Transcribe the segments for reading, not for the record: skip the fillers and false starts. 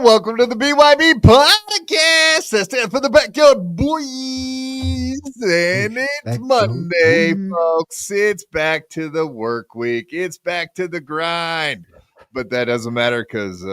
Welcome to the BYB podcast. That stands for the Backyard Boys. And it's Monday, folks. It's back to the work week. It's back to the grind. But that doesn't matter because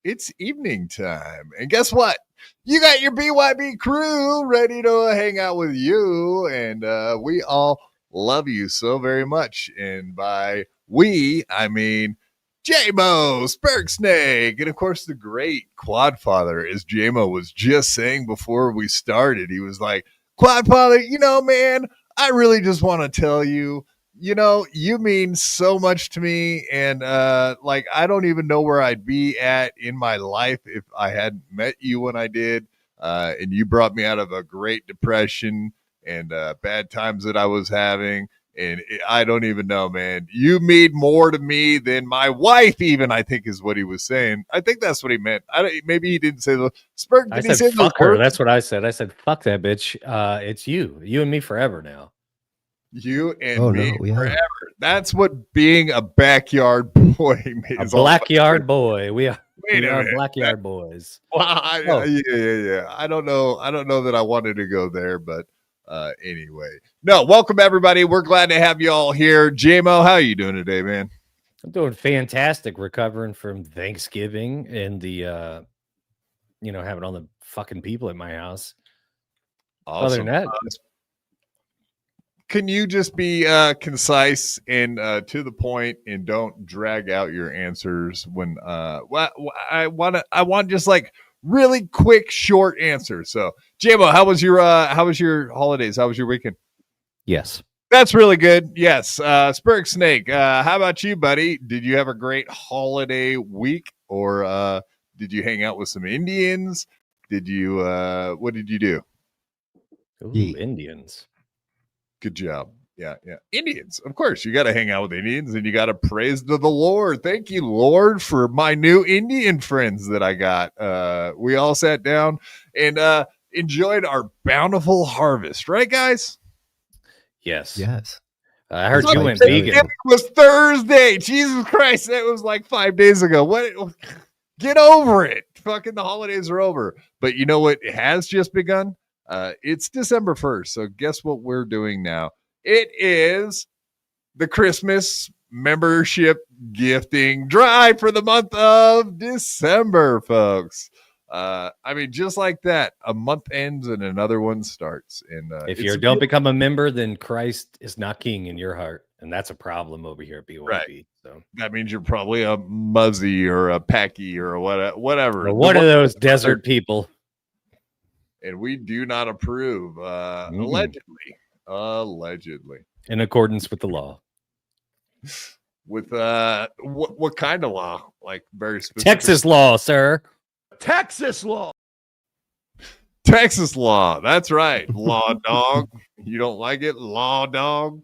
it's evening time. And guess what? You got your BYB crew ready to hang out with you. And we all love you so very much. And by we, I mean J-Mo, Spurk Snake, and of course the great Quadfather, as J-Mo was just saying before we started. He was like, Quadfather, you know, man, I really just want to tell you, you know, you mean so much to me, and like I don't even know where I'd be at in my life if I hadn't met you when I did, and you brought me out of a great depression and bad times that I was having. And I don't even know, man. You mean more to me than my wife, even, I think is what he was saying. I think that's what he meant. Maybe he didn't say the Spurk. I said, fuck her. That's what I said. I said, fuck that bitch. It's you and me forever now. You and me forever. That's what being a backyard boy means. A blackyard boy. We are blackyard boys. Well, yeah. I don't know that I wanted to go there, but anyway, no, welcome everybody. We're glad to have you all here. J-Mo, how are you doing today, man? I'm doing fantastic, recovering from Thanksgiving and the having all the fucking people at my house. Awesome. Other than that, can you just be concise and to the point and don't drag out your answers when I want just like really quick, short answer. So, J-Mo, how was your holidays? How was your weekend? Yes, that's really good. Yes, Spurk Snake. How about you, buddy? Did you have a great holiday week, or did you hang out with some Indians? Did you? What did you do? Ooh, Indians. Good job. Yeah. Indians. Of course, you got to hang out with Indians and you got to praise to the Lord. Thank you, Lord, for my new Indian friends that I got. We all sat down and enjoyed our bountiful harvest. Right, guys? Yes. I heard you went vegan. It was Thursday. Jesus Christ. That was like 5 days ago. What? Get over it. Fucking the holidays are over. But you know what? It has just begun. It's December 1st. So guess what we're doing now? It is the Christmas membership gifting drive for the month of December, folks. I mean, just like that, a month ends and another one starts. And if you don't become a member, then Christ is not king in your heart. And that's a problem over here at BYB. Right. So that means you're probably a Muzzy or a Packy or whatever. Or one of those desert people. And we do not approve. Allegedly. In accordance with the law. With what kind of law? Like very specific. Texas law, sir. Texas law. That's right. Law dog. You don't like it? Law dog.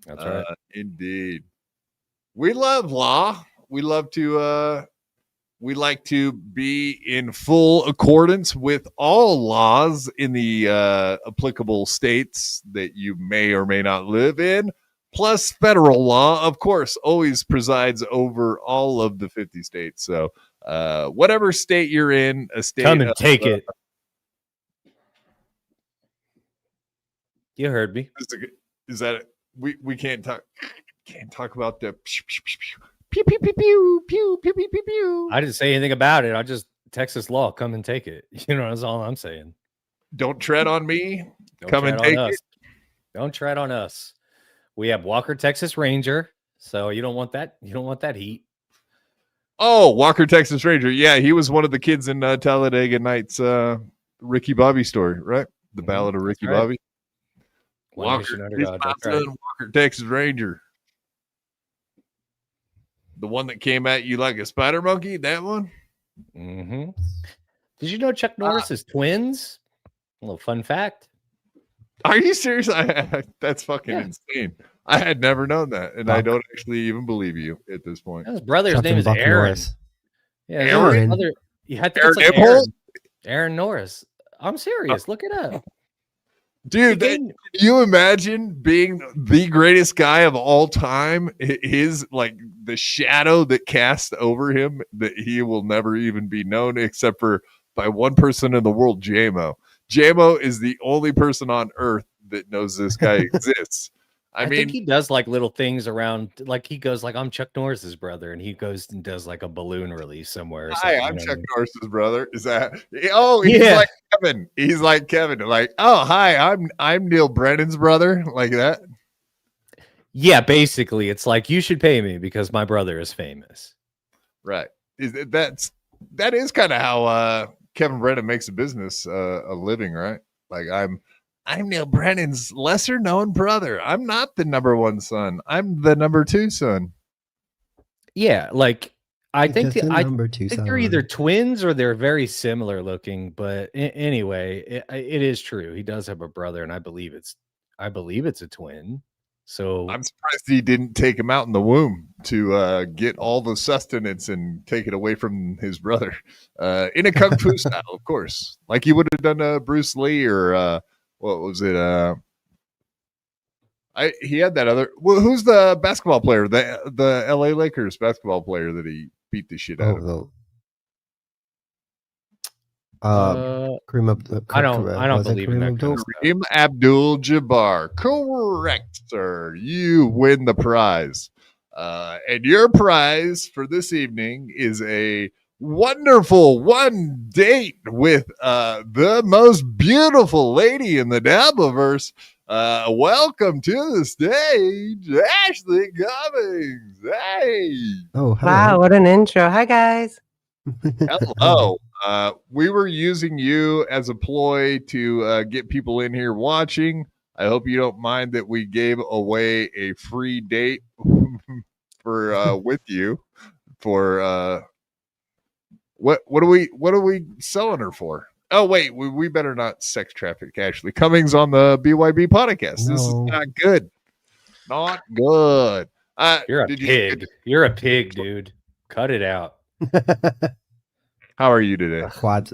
That's right. Indeed. We love law. We love to we like to be in full accordance with all laws in the applicable states that you may or may not live in. Plus, federal law, of course, always presides over all of the 50 states. So, whatever state you're in, a state. Come and take it. You heard me. Is that it? We can't talk about the pew pew pew pew pew pew pew pew pew. I didn't say anything about it. I just Texas law. Come and take it. You know, that's all I'm saying. Don't tread on me. Don't Come and take us. it. Don't tread on us. We have Walker, Texas Ranger. So you don't want that. You don't want that heat. Oh, Walker, Texas Ranger. Yeah, he was one of the kids in Talladega Nights Ricky Bobby story, right? The Ballad of Ricky Bobby. Walker, Walker, Texas Ranger. The one that came at you like a spider monkey, that one? Mm-hmm. Did you know Chuck Norris is twins? A little fun fact. Are you serious? That's fucking insane. I had never known that, and I don't actually even believe you at this point. His brother's name is Aaron. Norris. Yeah, Aaron. You had to Aaron, Aaron Norris. I'm serious. Look it up. Dude, can you imagine being the greatest guy of all time? His like the shadow that cast over him that he will never even be known except for by one person in the world, JMO. JMO is the only person on earth that knows this guy exists. I mean, think he does like little things around, like he goes like, I'm Chuck Norris's brother, and he goes and does like a balloon release somewhere. Hi, I'm Chuck Norris's brother. Is that? Oh, he's like Kevin. He's like Kevin. Like, oh, hi, I'm Neil Brennan's brother. Like that. Yeah, basically, it's like you should pay me because my brother is famous. Right. That is kind of how Kevin Brennan makes a business a living, right? Like I'm Neil Brennan's lesser known brother. I'm not the number one son. I'm the number two son. Yeah, like I think they're either twins or they're very similar looking. But anyway, it is true. He does have a brother, and I believe it's a twin. So I'm surprised he didn't take him out in the womb to get all the sustenance and take it away from his brother in a kung fu style, of course, like he would have done Bruce Lee or. What was it? He had that other. Well, who's the basketball player? The LA Lakers basketball player that he beat the shit out of. I don't believe in that. Kareem Abdul-Jabbar. Correct, sir. You win the prize. And your prize for this evening is a wonderful one date with the most beautiful lady in the Dabbleverse. Welcome to the stage, Ashley Cummings. Hey. Oh, hello. Wow, what an intro. Hi, guys. Hello. We were using you as a ploy to get people in here watching. I hope you don't mind that we gave away a free date for with you for what are we selling her for? Oh wait, we better not sex traffic Ashley Cummings on the BYB podcast. This is not good. Not good. You're a pig. You're a pig, dude. Cut it out. How are you today? Quad's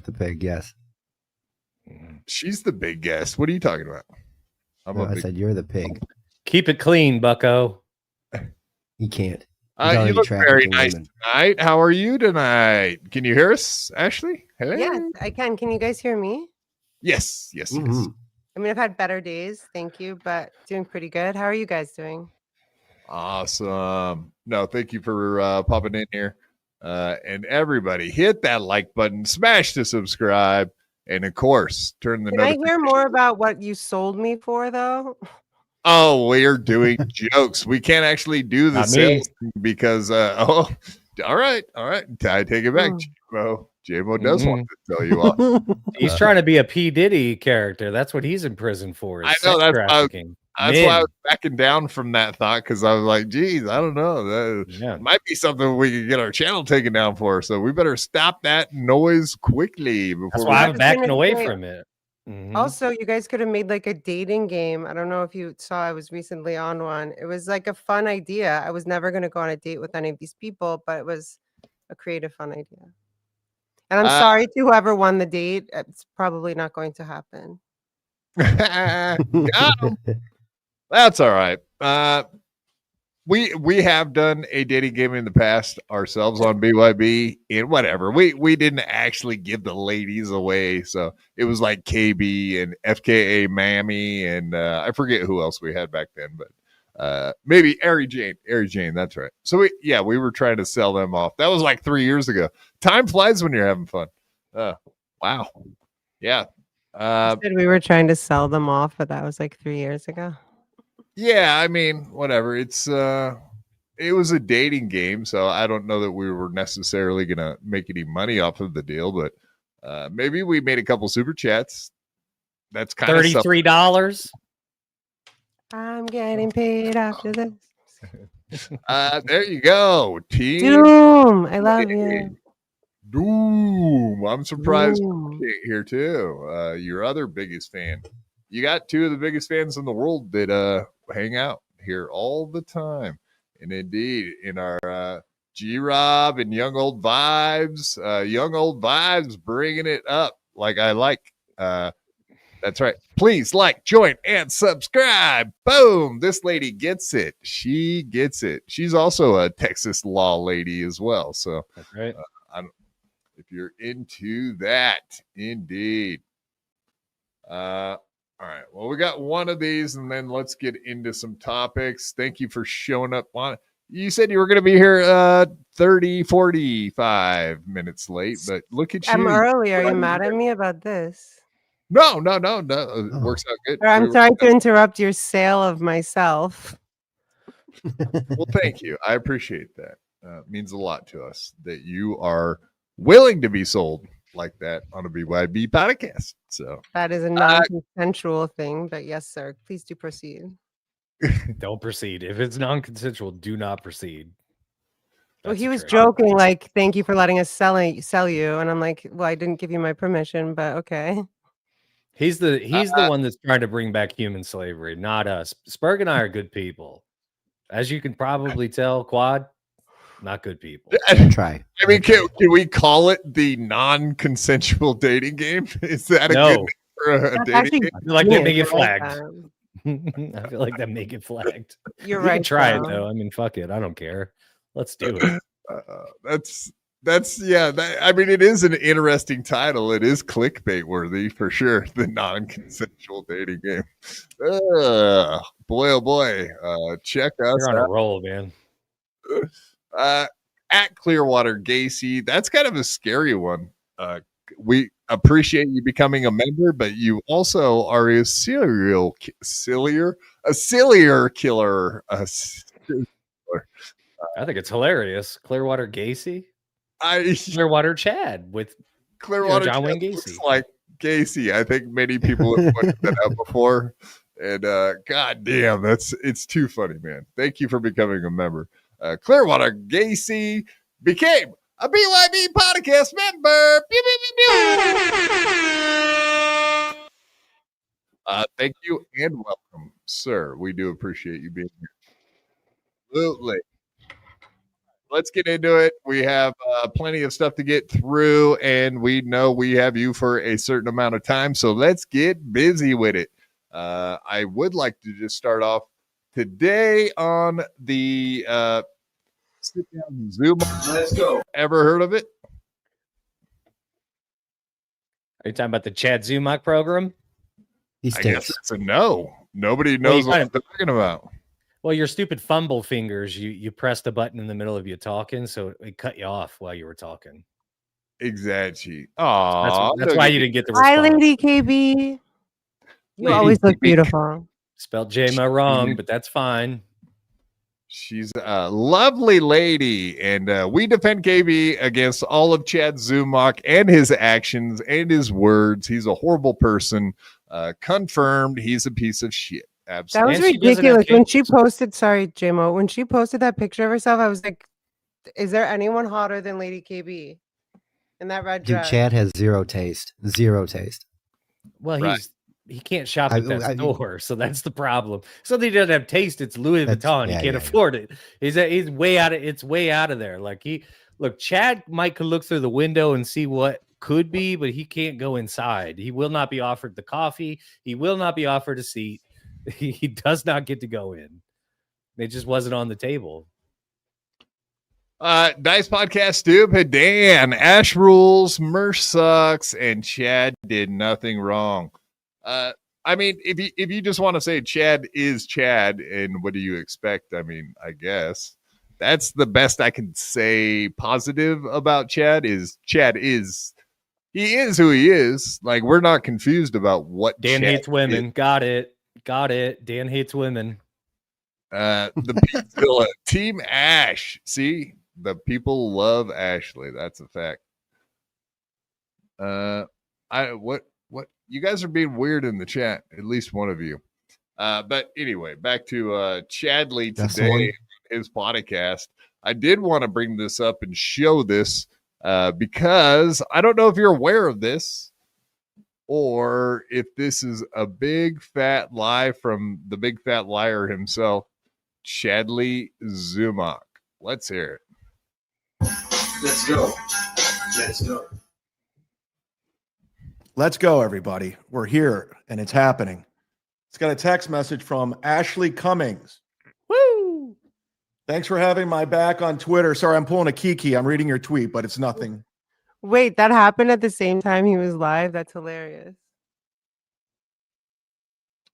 the pig, yes. She's the big guest. What are you talking about? I said you're the pig. Keep it clean, bucko. You can't. You look very nice tonight. How are you tonight? Can you hear us, Ashley? Hello? Yes, I can. Can you guys hear me? Yes. Mm-hmm. I mean, I've had better days, thank you, but doing pretty good. How are you guys doing? Awesome. No, thank you for popping in here. And everybody, hit that like button, smash the subscribe, and of course, turn the notification. Can I hear more about what you sold me for, though? Oh, we're doing jokes. We can't actually do the sales because all right. I take it back. JMO does want to tell you off. He's trying to be a P. Diddy character. That's what he's in prison for. I know that's why I was backing down from that thought, because I was like, geez, I don't know. That might be something we could get our channel taken down for. So we better stop that noise quickly. That's why I'm backing away from it. Mm-hmm. Also, you guys could have made like a dating game. I don't know if you saw, I was recently on one. It was like a fun idea. I was never going to go on a date with any of these people, but it was a creative, fun idea. And I'm sorry to whoever won the date. It's probably not going to happen. Got 'em. That's all right. We have done a dating game in the past ourselves on BYB and whatever. We didn't actually give the ladies away, so it was like KB and FKA Mammy and I forget who else we had back then, but maybe Ari Jane. That's right. So we were trying to sell them off. That was like 3 years ago. Time flies when you're having fun. Wow. Yeah. We were trying to sell them off, but that was like 3 years ago. Yeah, I mean, whatever. It was a dating game, so I don't know that we were necessarily gonna make any money off of the deal, but maybe we made a couple super chats. That's kind of $33. I'm getting paid after this. There you go, team. Doom, I love you. Doom. I'm surprised here too. Your other biggest fan. You got two of the biggest fans in the world that hang out here all the time. And indeed, in our G-Rob and Young Old Vibes bringing it up like I like. That's right. Please like, join, and subscribe. Boom. This lady gets it. She gets it. She's also a Texas law lady as well. So that's right. If you're into that, indeed. All right. Well, we got one of these, and then let's get into some topics. Thank you for showing up on. You said you were going to be here 45 minutes late, but look at you. I'm early. Are you mad at me about this? No. It works out good. I'm sorry to interrupt your sale of myself. Well, thank you. I appreciate that. It means a lot to us that you are willing to be sold like that on a BYB podcast. So that is a non-consensual thing, but yes, sir. Please do proceed. Don't proceed. If it's non-consensual, do not proceed. Well, he was joking, like, thank you for letting us sell you. And I'm like, well, I didn't give you my permission, but okay. He's the one that's trying to bring back human slavery, not us. Spurg and I are good people. As you can probably tell, Quad, not good people. Try. I mean, can we call it the non-consensual dating game? Is that a good name for a dating game? I feel like that may get flagged. I feel like that may get flagged. You're right. Try it though. I mean, fuck it. I don't care. Let's do it. I mean, it is an interesting title. It is clickbait worthy for sure. The non-consensual dating game. Boy, oh boy. Check us You're on out. a roll, man. At Clearwater Gacy. That's kind of a scary one. We appreciate you becoming a member, but you also are a sillier killer. I think it's hilarious. Clearwater Gacy. Clearwater Chad with Clearwater John Wayne Chad Gacy. Looks like Gacy. I think many people have pointed that out before. And god damn, it's too funny, man. Thank you for becoming a member. Clearwater Gacy became a BYB podcast member. Pew, pew, pew, pew. Thank you and welcome, sir. We do appreciate you being here. Absolutely. Let's get into it. We have plenty of stuff to get through, and we know we have you for a certain amount of time, so let's get busy with it. I would like to just start off today on the sit down Zoom. Let's go. Ever heard of it? Are you talking about the Chad Zumock program? I guess it's a no. Nobody knows what I'm talking about. Well, your stupid fumble fingers, you pressed the button in the middle of you talking, so it cut you off while you were talking. Exactly. Oh, that's why you didn't get the response. Hi, Lady KB. You always look beautiful. Spelled J-Ma wrong, but that's fine. She's a lovely lady, and we defend KB against all of Chad Zumock and his actions and his words. He's a horrible person. Confirmed, he's a piece of shit. Absolutely. That was ridiculous. When she posted, sorry, JMO, when she posted that picture of herself, I was like, is there anyone hotter than Lady KB in that red dress? Dude, Chad has zero taste. Zero taste. Well, he can't shop at that store, so that's the problem. So he doesn't have taste. It's Louis Vuitton. He can't afford it. He's way out of. It's way out of there. Like Look, Chad could look through the window and see what could be, but he can't go inside. He will not be offered the coffee. He will not be offered a seat. He does not get to go in. It just wasn't on the table. Nice podcast, stupid Dan. Ash rules, Mersh sucks, and Chad did nothing wrong. I mean, if you just want to say Chad is Chad, and what do you expect? I mean, I guess that's the best I can say positive about Chad is he is who he is. Like, we're not confused about what Dan Chad hates women. is. Got it. Dan hates women. The Peace Team Ash. See, the people love Ashley. That's a fact. What you guys are being weird in the chat, at least one of you. But anyway, back to Chadley today, his podcast. I did want to bring this up and show this because I don't know if you're aware of this or if this is a big fat lie from the big fat liar himself, Chadley Zumock. Let's hear it. Let's go. Let's go. Let's go, everybody. We're here, and it's happening. It's got a text message from Ashley Cummings. Woo! Thanks for having my back on Twitter. Sorry, I'm pulling a Kiki. I'm reading your tweet, but it's nothing. Wait, that happened at the same time he was live? That's hilarious.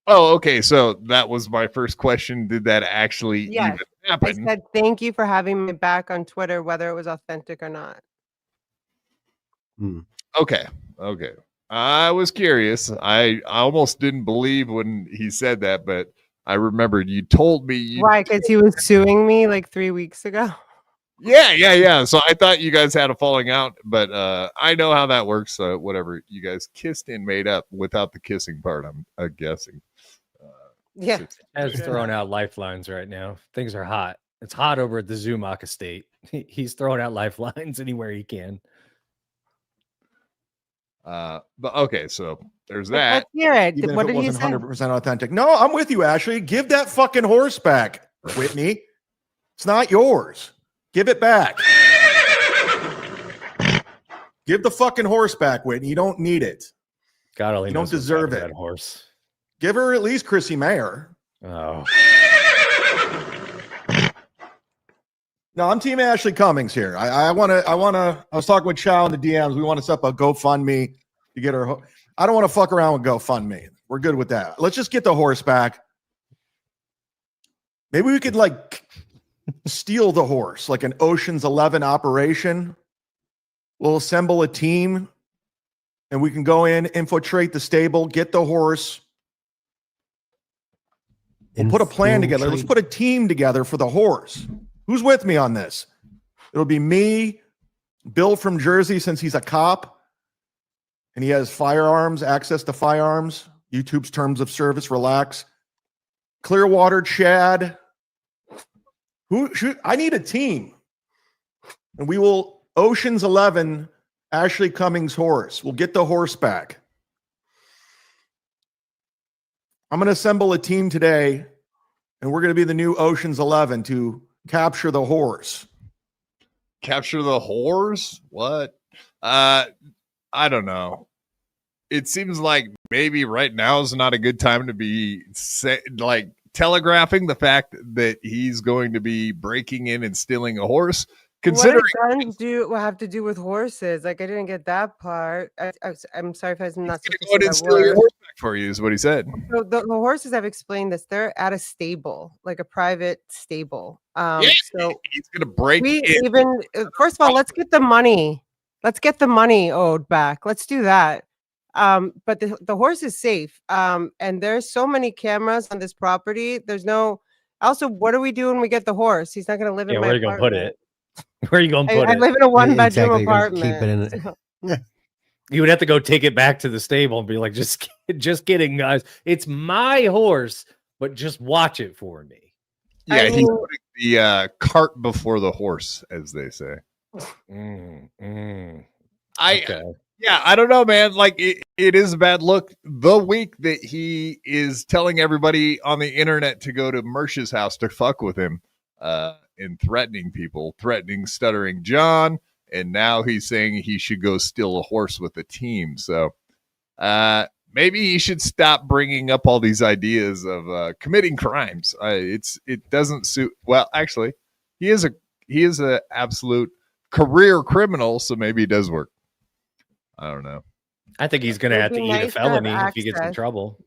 Oh, okay. So that was my first question. Did that actually even happen? I said thank you for having me back on Twitter, whether it was authentic or not. Okay. I was curious. I almost didn't believe when he said that, but I remembered you told me. Why? Because he was suing me like 3 weeks ago. Yeah. So I thought you guys had a falling out, but I know how that works. So whatever, you guys kissed and made up without the kissing part, I'm guessing. Yeah. Chad's throwing out lifelines right now. Things are hot. It's hot over at the Zumock estate. He's throwing out lifelines anywhere he can. But okay, so there's that. Let's hear it. Even What if it did he wasn't say? 100% authentic. No, I'm with you, Ashley. Give that fucking horse back, Whitney. It's not yours. Give it back. Give the fucking horse back, Whitney. You don't need it. God only You knows don't what's deserve happened to it. that horse. Give her at least Chrissy Mayer. Oh. No, I'm Team Ashley Cummings here. I was talking with Chow in the DMs. We want to set up a GoFundMe to get her. I don't want to fuck around with GoFundMe. We're good with that. Let's just get the horse back. Maybe we could like steal the horse, like an Ocean's 11 operation. We'll assemble a team and we can go in, infiltrate the stable, get the horse. We'll put a plan together. Let's put a team together for the horse. Who's with me on this? It'll be me, Bill from Jersey, since he's a cop and he has firearms, access to firearms, YouTube's terms of service, relax. Clearwater, Chad. I need a team. And we will Ocean's 11 Ashley Cummings horse. We'll get the horse back. I'm going to assemble a team today, and we're going to be the new Ocean's 11 to capture the horse. Capture the horse? What? I don't know. It seems like maybe right now is not a good time to be telegraphing the fact that he's going to be breaking in and stealing a horse. Considering what does guns have to do with horses? Like, I didn't get that part. I'm sorry if I'm not supposed to say that steal your word. horse back for you is what he said. So the horses, I've explained this. They're at a stable, like a private stable. So he's gonna break in. First of all, let's get the money. Let's get the money owed back. Let's do that. But the horse is safe. And there's so many cameras on this property. There's no. Also, what do we do when we get the horse? He's not going to live in my where are you apartment. gonna put it? Where are you going to put it? I live in a one-bedroom apartment. Keep it in You would have to go take it back to the stable and be like, just kidding, guys. It's my horse, but just watch it for me. Yeah, he's putting the cart before the horse, as they say. I don't know, man. Like it is a bad look. The week that he is telling everybody on the internet to go to Mersh's house to fuck with him, and threatening people, threatening stuttering John, and now he's saying he should go steal a horse with a team. So maybe he should stop bringing up all these ideas of committing crimes. It doesn't suit. Well, actually, he is a absolute career criminal, so maybe it does work. I don't know. I think he's going to have to eat a felony if he gets in trouble.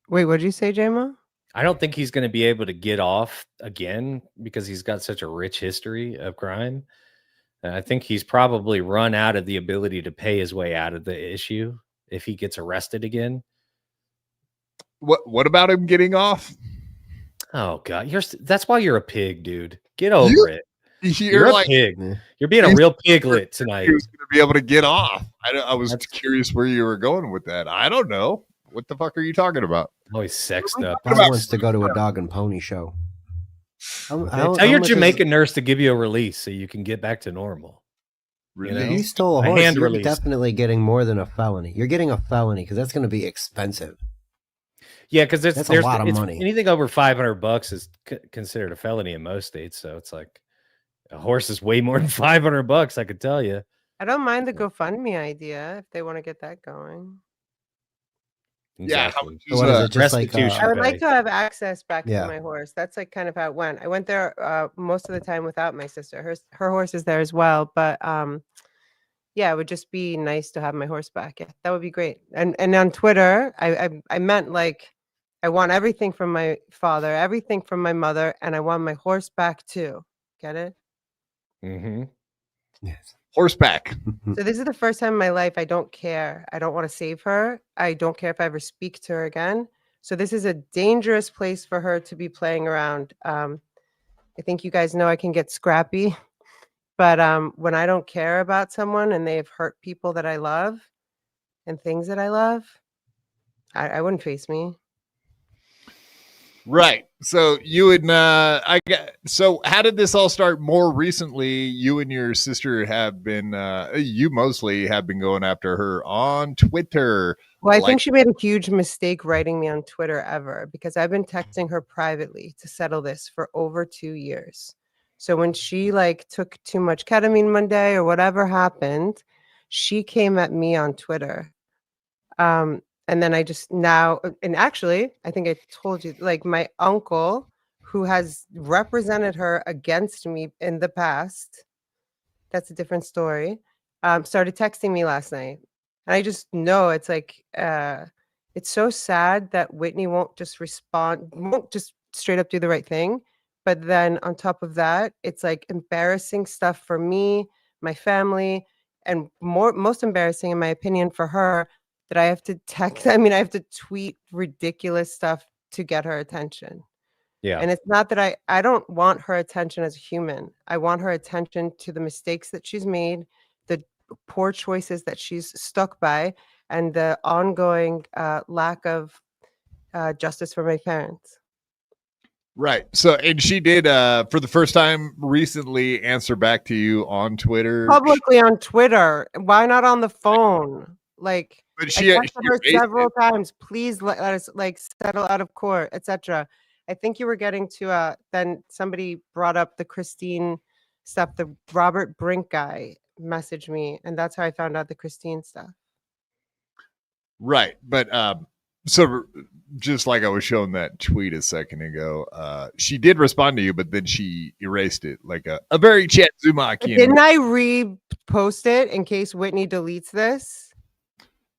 Wait, what'd you say, J-Mo? I don't think he's going to be able to get off again because he's got such a rich history of crime. I think he's probably run out of the ability to pay his way out of the issue if he gets arrested again. What about him getting off? Oh God, that's why you're a pig, dude. Get over it. You're like, a pig. You're being a real piglet tonight. He was going to be able to get off. I was curious where you were going with that. I don't know. What the fuck are you talking about? Always sexed up. He wants to go to a dog and pony show. Tell your Jamaican nurse to give you a release so you can get back to normal. You know? If you stole a horse, you're definitely getting more than a felony. You're getting a felony because that's going to be expensive. Yeah, because there's a lot of money. Anything over $500 is considered a felony in most states. So it's like a horse is way more than $500. I could tell you. I don't mind the GoFundMe idea if they want to get that going. Exactly. Yeah, how much is restitution? I would like to have access back to my horse. That's like kind of how it went. I went there most of the time without my sister. Her horse is there as well, but yeah, it would just be nice to have my horse back. Yeah, that would be great. And on Twitter, I meant like I want everything from my father, everything from my mother, and I want my horse back too. Get it? Mm-hmm. Yes. Horseback. So this is the first time in my life I don't care. I don't want to save her. I don't care if I ever speak to her again. So this is a dangerous place for her to be playing around. I think you guys know I can get scrappy, but when I don't care about someone and they've hurt people that I love and things that I love, I wouldn't face me. Right. So you and so how did this all start? More recently, you and your sister have been you mostly have been going after her on Twitter. Well, I think she made a huge mistake writing me on Twitter ever, because I've been texting her privately to settle this for over 2 years. So when she like took too much ketamine one day or whatever happened, she came at me on Twitter. And then I just now, and actually, I think I told you, like my uncle, who has represented her against me in the past, that's a different story, started texting me last night. And I just know it's like, it's so sad that Whitney won't just respond, won't just straight up do the right thing. But then on top of that, it's like embarrassing stuff for me, my family, and most embarrassing, in my opinion, for her, that I have to I have to tweet ridiculous stuff to get her attention. Yeah. And it's not that I don't want her attention as a human. I want her attention to the mistakes that she's made, the poor choices that she's stuck by, and the ongoing lack of justice for my parents. Right. So, and she did, for the first time recently, answer back to you on Twitter. Publicly on Twitter. Why not on the phone? Like, but she her several times, please let us like settle out of court, etc. I think you were getting to then somebody brought up the Christine stuff. The Robert Brink guy messaged me, and that's how I found out the Christine stuff. Right. But so just like I was showing that tweet a second ago, she did respond to you, but then she erased it like a very Chad Zumock. Didn't I repost it in case Whitney deletes this?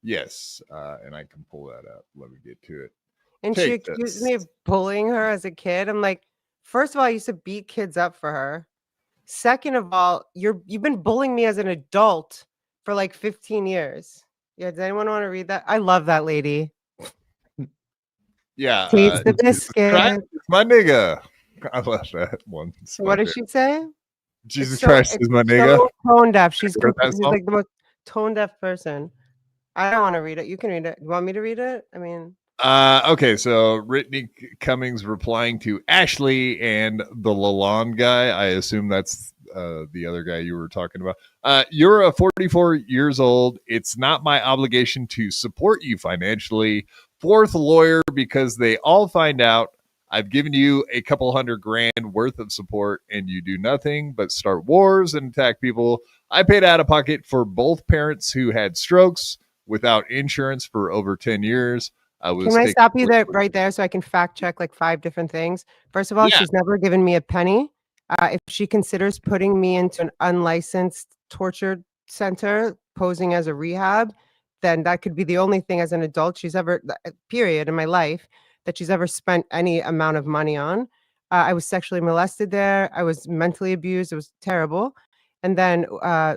Yes, and I can pull that up. Let me get to it. And she accused me of bullying her as a kid. I'm like, first of all, I used to beat kids up for her. Second of all, you've been bullying me as an adult for like 15 years. Yeah, does anyone want to read that? I love that lady. Yeah. Taste the biscuit. It's my nigga. I love that one. What did she say? Jesus Christ is my nigga. So tone deaf. She's like the most tone deaf person. I don't want to read it. You can read it. You want me to read it? I mean, okay. So Whitney Cummings replying to Ashley and the Lalonde guy. I assume that's the other guy you were talking about. You're 44 years old. It's not my obligation to support you financially. Fourth lawyer, because they all find out I've given you a couple $100,000 worth of support, and you do nothing but start wars and attack people. I paid out of pocket for both parents who had strokes without insurance for over 10 years. Can I stop you there right there so I can fact check like 5 different things? First of all, she's never given me a penny. If she considers putting me into an unlicensed torture center posing as a rehab, then that could be the only thing as an adult she's ever, period, in my life that she's ever spent any amount of money on. I was sexually molested there. I was mentally abused. It was terrible. And then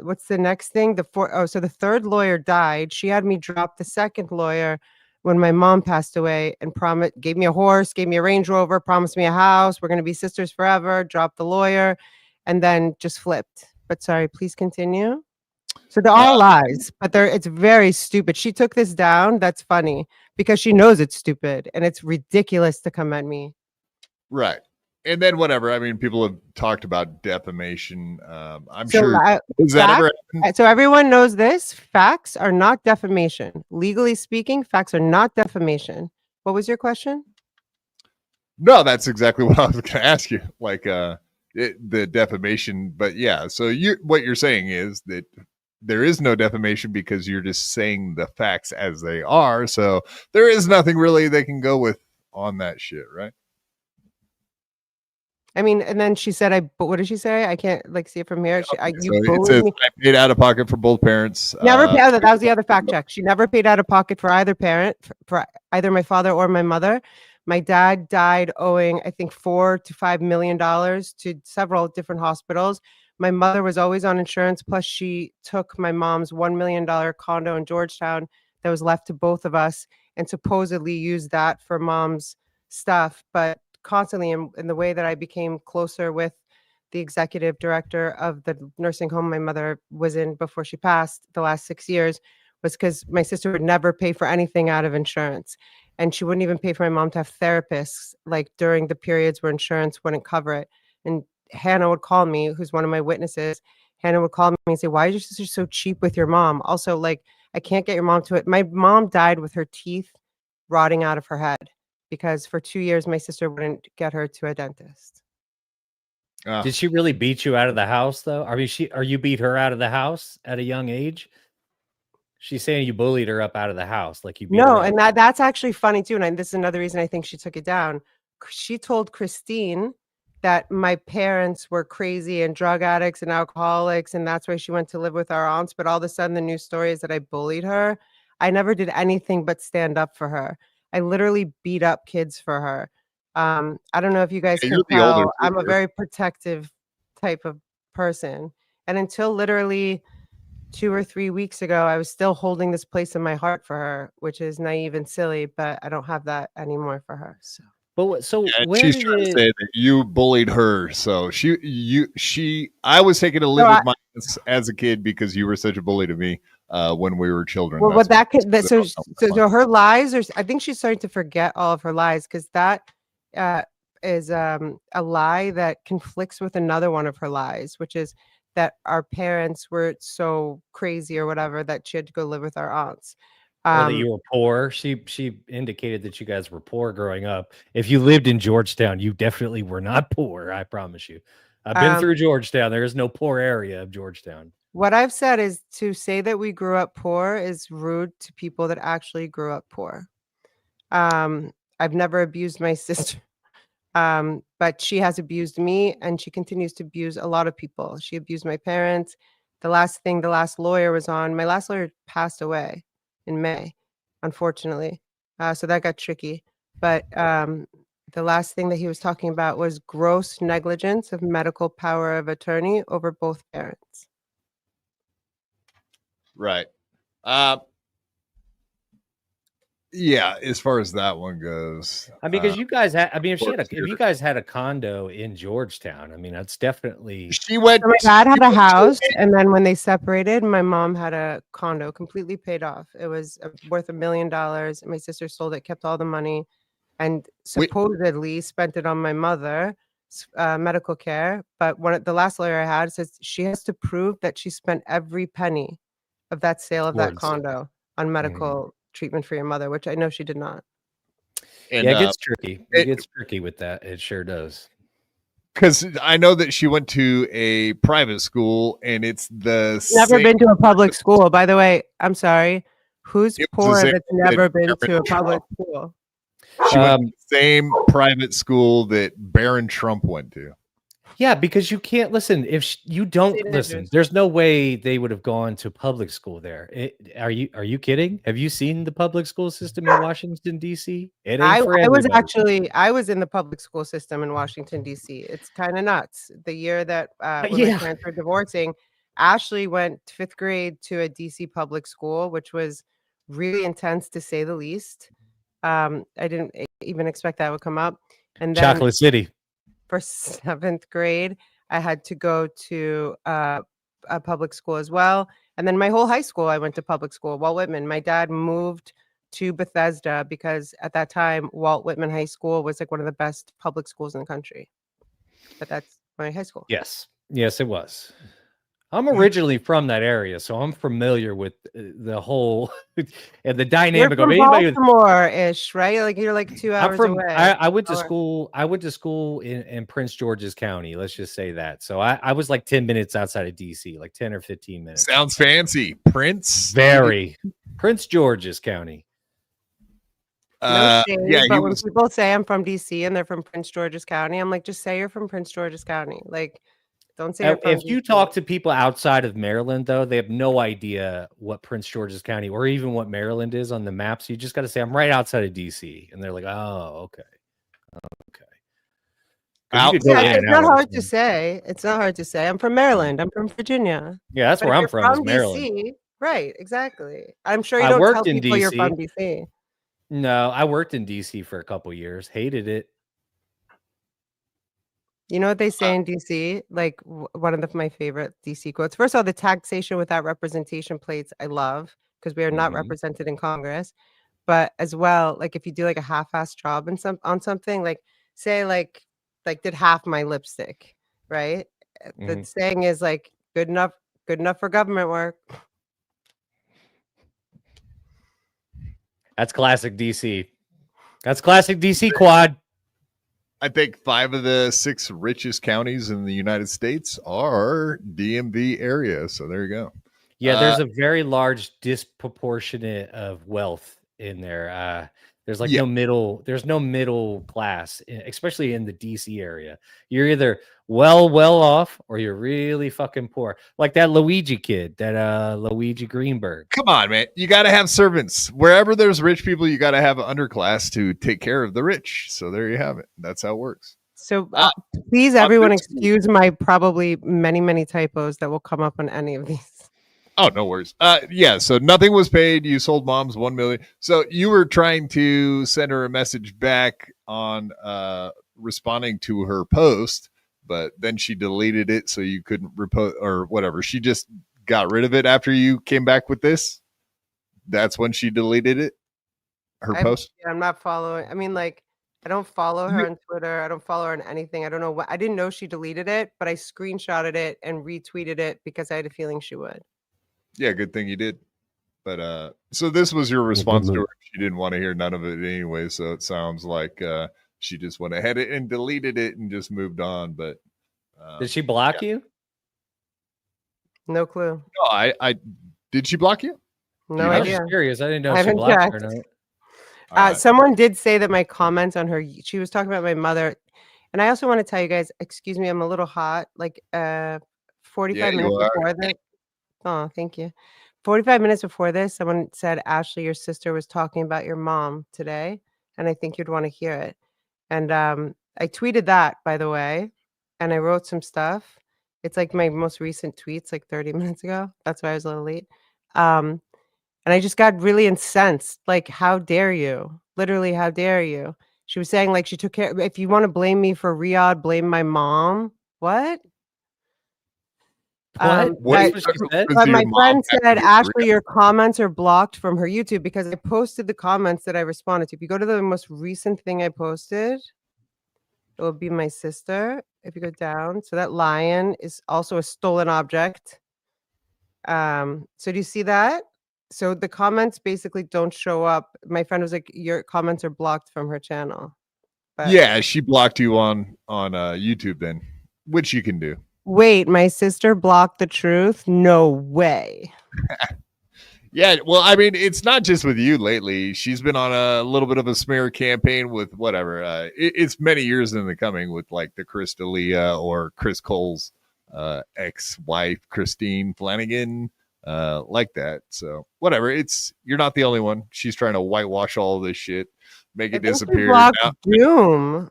what's the next thing? So the third lawyer died. She had me drop the second lawyer when my mom passed away and gave me a horse, gave me a Range Rover, promised me a house. We're going to be sisters forever. Dropped the lawyer and then just flipped. But sorry, please continue. So they're all lies, but it's very stupid. She took this down. That's funny because she knows it's stupid and it's ridiculous to come at me. Right. And then whatever. I mean, people have talked about defamation. I'm sure. So everyone knows this. Facts are not defamation. Legally speaking, facts are not defamation. What was your question? No, that's exactly what I was going to ask you. Like the defamation. But yeah, so what you're saying is that there is no defamation because you're just saying the facts as they are. So there is nothing really they can go with on that shit, right? I mean, and then she said, but what did she say? I can't see it from here. It says I paid out of pocket for both parents. Never paid out. That was the other fact check. She never paid out of pocket for either parent, for either my father or my mother. My dad died owing, I think, $4 to $5 million to several different hospitals. My mother was always on insurance. Plus, she took my mom's $1 million condo in Georgetown that was left to both of us and supposedly used that for mom's stuff. But constantly in the way that I became closer with the executive director of the nursing home my mother was in before she passed the last 6 years was because my sister would never pay for anything out of insurance. And she wouldn't even pay for my mom to have therapists like during the periods where insurance wouldn't cover it. And Hannah would call me, who's one of my witnesses. Hannah would call me and say, why is your sister so cheap with your mom? Also, like, I can't get your mom to it. My mom died with her teeth rotting out of her head because for 2 years, my sister wouldn't get her to a dentist. Did she really beat you out of the house, though? You beat her out of the house at a young age? She's saying you bullied her up out of the house, like you beat her up. And that's actually funny too. And this is another reason I think she took it down. She told Christine that my parents were crazy and drug addicts and alcoholics, and that's why she went to live with our aunts. But all of a sudden, the news story is that I bullied her. I never did anything but stand up for her. I literally beat up kids for her. I don't know if you guys can tell. I'm a very protective type of person. And until literally 2 or 3 weeks ago, I was still holding this place in my heart for her, which is naive and silly, but I don't have that anymore for her. So. But she's trying to say that you bullied her. So I was taken to live with my aunts as a kid because you were such a bully to me when we were children. Well, so her lies, I think she's starting to forget all of her lies because that is a lie that conflicts with another one of her lies, which is that our parents were so crazy or whatever that she had to go live with our aunts. Or that you were poor. She indicated that you guys were poor growing up. If you lived in Georgetown, you definitely were not poor. I promise you. I've been through Georgetown. There is no poor area of Georgetown. What I've said is to say that we grew up poor is rude to people that actually grew up poor. I've never abused my sister, but she has abused me, and she continues to abuse a lot of people. She abused my parents. The last lawyer was on. My last lawyer passed away in May, unfortunately. So that got tricky. But the last thing that he was talking about was gross negligence of medical power of attorney over both parents. Right. Yeah, as far as that one goes. Because you guys had, if you guys had a condo in Georgetown, that's definitely. She went. So my dad had a house, and then when they separated, my mom had a condo completely paid off. It was worth $1 million. And my sister sold it, kept all the money, and supposedly spent it on my mother, medical care. But the last lawyer I had says she has to prove that she spent every penny of that sale of that condo on medical treatment for your mother, which I know she did not. And, yeah, it gets tricky. It gets tricky with that. It sure does. Because I know that she went to a private school, and it's never been to a public school. By the way, I'm sorry. Who's poor that's never been to a public school? She went to the same private school that Barron Trump went to. Yeah, because you can't listen. If you don't listen, there's no way they would have gone to public school there. Are you kidding? Have you seen the public school system in Washington, D.C.? It ain't for everybody. I was in the public school system in Washington, D.C. It's kind of nuts. The year that when my parents were divorcing, Ashley went 5th grade to a D.C. public school, which was really intense to say the least. I didn't even expect that would come up. And then Chocolate City. For 7th grade, I had to go to a public school as well. And then my whole high school, I went to public school, Walt Whitman. My dad moved to Bethesda because at that time, Walt Whitman High School was like one of the best public schools in the country. But that's my high school. Yes. Yes, it was. I'm originally from that area, so I'm familiar with the whole and the dynamic of anybody. Baltimore-ish, right? Like you're like 2 hours away. I went to school. I went to school in Prince George's County. Let's just say that. So I was like 10 minutes outside of DC, like 10 or 15 minutes. Sounds fancy, Prince. Very Prince George's County. No shade, but when people say I'm from DC and they're from Prince George's County, I'm like, just say you're from Prince George's County. Like. Don't say if you talk to people outside of Maryland, though, they have no idea what Prince George's County or even what Maryland is on the map. So you just got to say, I'm right outside of DC. And they're like, oh, okay. It's not hard to say. It's not hard to say. I'm from Maryland. I'm from Virginia. Yeah, that's where I'm from Maryland. DC, right, exactly. I'm sure you don't tell people you're from DC. No, I worked in DC for a couple years. Hated it. You know what they say in DC? Like one of my favorite DC quotes. First of all, the taxation without representation plates, I love because we are not represented in Congress. But as well, like if you do like a half-assed job on something, like say like did half my lipstick, right? The saying is like good enough for government work. That's classic DC. That's classic DC quad. I think 5 of the 6 richest counties in the United States are DMV area. So there you go. Yeah, there's a very large disproportionate of wealth in there. There's like no middle class, especially in the DC area. You're either well off or you're really fucking poor. Like that Luigi kid, that Luigi Greenberg. Come on, man. You got to have servants. Wherever there's rich people, you got to have an underclass to take care of the rich. So there you have it. That's how it works. So please, everyone, excuse my probably many typos that will come up on any of these. Oh, no worries. Yeah, so nothing was paid. You sold mom's $1 million. So you were trying to send her a message back on responding to her post, but then she deleted it so you couldn't repost or whatever. She just got rid of it after you came back with this. That's when she deleted it. Her post. Yeah, I'm not following. I mean, like, I don't follow her on Twitter. I don't follow her on anything. I don't know what. I didn't know she deleted it, but I screenshotted it and retweeted it because I had a feeling she would. Yeah, good thing you did. But so this was your response to her. She didn't want to hear none of it anyway. So it sounds like she just went ahead and deleted it and just moved on. But did she block you? No clue. No, I did. She block you? No idea. I was curious. I didn't know if she blocked her or not. Someone did say that my comments on her. She was talking about my mother, and I also want to tell you guys. Excuse me, I'm a little hot. Like 45 minutes before this. Oh, thank you. 45 minutes before this, someone said, Ashley, your sister was talking about your mom today, and I think you'd want to hear it. And I tweeted that, by the way, and I wrote some stuff. It's like my most recent tweets, like 30 minutes ago. That's why I was a little late. And I just got really incensed. Like, how dare you? Literally, how dare you? She was saying, like, she took care. If you want to blame me for Riyadh, blame my mom. What? But my friend said, Ashley, your comments are blocked from her YouTube because I posted the comments that I responded to. If you go to the most recent thing I posted, it will be my sister. If you go down, so that lion is also a stolen object. So do you see that? So the comments basically don't show up. My friend was like, your comments are blocked from her channel. But yeah, she blocked you on YouTube then, which you can do. Wait, my sister blocked the truth? No way. Yeah, well, I mean, it's not just with you lately. She's been on a little bit of a smear campaign with whatever. It's many years in the coming with like the Chris D'Elia or Chris Cole's ex-wife, Christine Flanagan, like that. So whatever. You're not the only one. She's trying to whitewash all of this shit, make it disappear. Doom.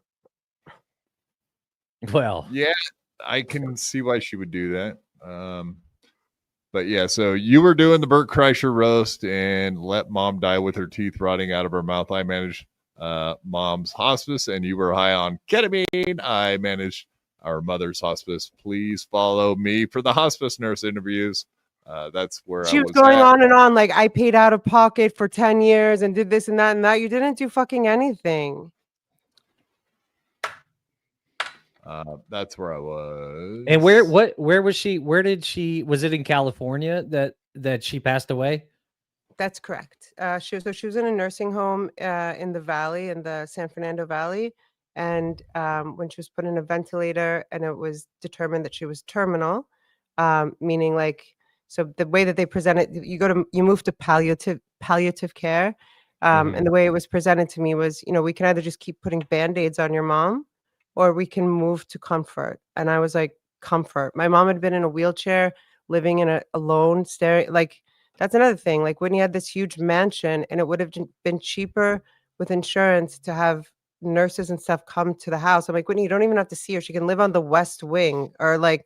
Well, yeah, I can see why she would do that. But yeah, so you were doing the Burt Kreischer roast and let mom die with her teeth rotting out of her mouth. I managed mom's hospice, and you were high on ketamine. I managed our mother's hospice. Please follow me for the hospice nurse interviews. That's where she was going on and on. Like, I paid out of pocket for 10 years and did this and that and that. You didn't do fucking anything. That's where I was. And where was she? Was it in California that she passed away? That's correct. She was in a nursing home in the valley, in the San Fernando Valley. And when she was put in a ventilator and it was determined that she was terminal, meaning like, so the way that they present it, you move to palliative care. And the way it was presented to me was, we can either just keep putting Band-Aids on your mom, or we can move to comfort. And I was like, comfort. My mom had been in a wheelchair, living in a alone, staring. Like, that's another thing. Like, Whitney had this huge mansion, and it would have been cheaper with insurance to have nurses and stuff come to the house. I'm like, Whitney, you don't even have to see her. She can live on the West Wing, or like,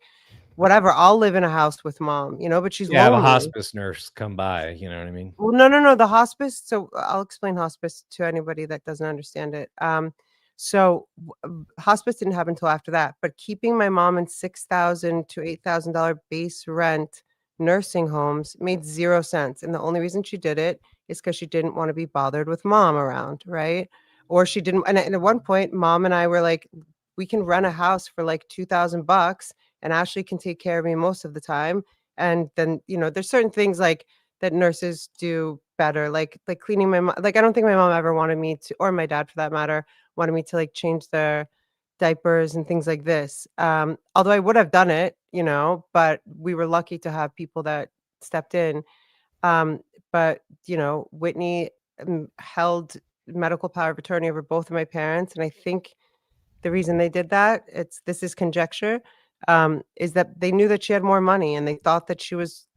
whatever. I'll live in a house with mom, but she's lonely. Have a hospice nurse come by. You know what I mean? Well, no. The hospice. So I'll explain hospice to anybody that doesn't understand it. So hospice didn't happen until after that, but keeping my mom in $6,000 to $8,000 base rent nursing homes made zero sense. And the only reason she did it is because she didn't want to be bothered with mom around, right? Or she didn't. And at one point, mom and I were like, we can rent a house for like $2,000 and Ashley can take care of me most of the time. And then, there's certain things like that nurses do better, like cleaning my mom. Like, I don't think my mom ever wanted me to, or my dad for that matter, wanted me to like change their diapers and things like this. Although I would have done it, but we were lucky to have people that stepped in. But Whitney held medical power of attorney over both of my parents. And I think the reason they did that, this is conjecture, is that they knew that she had more money and they thought that she was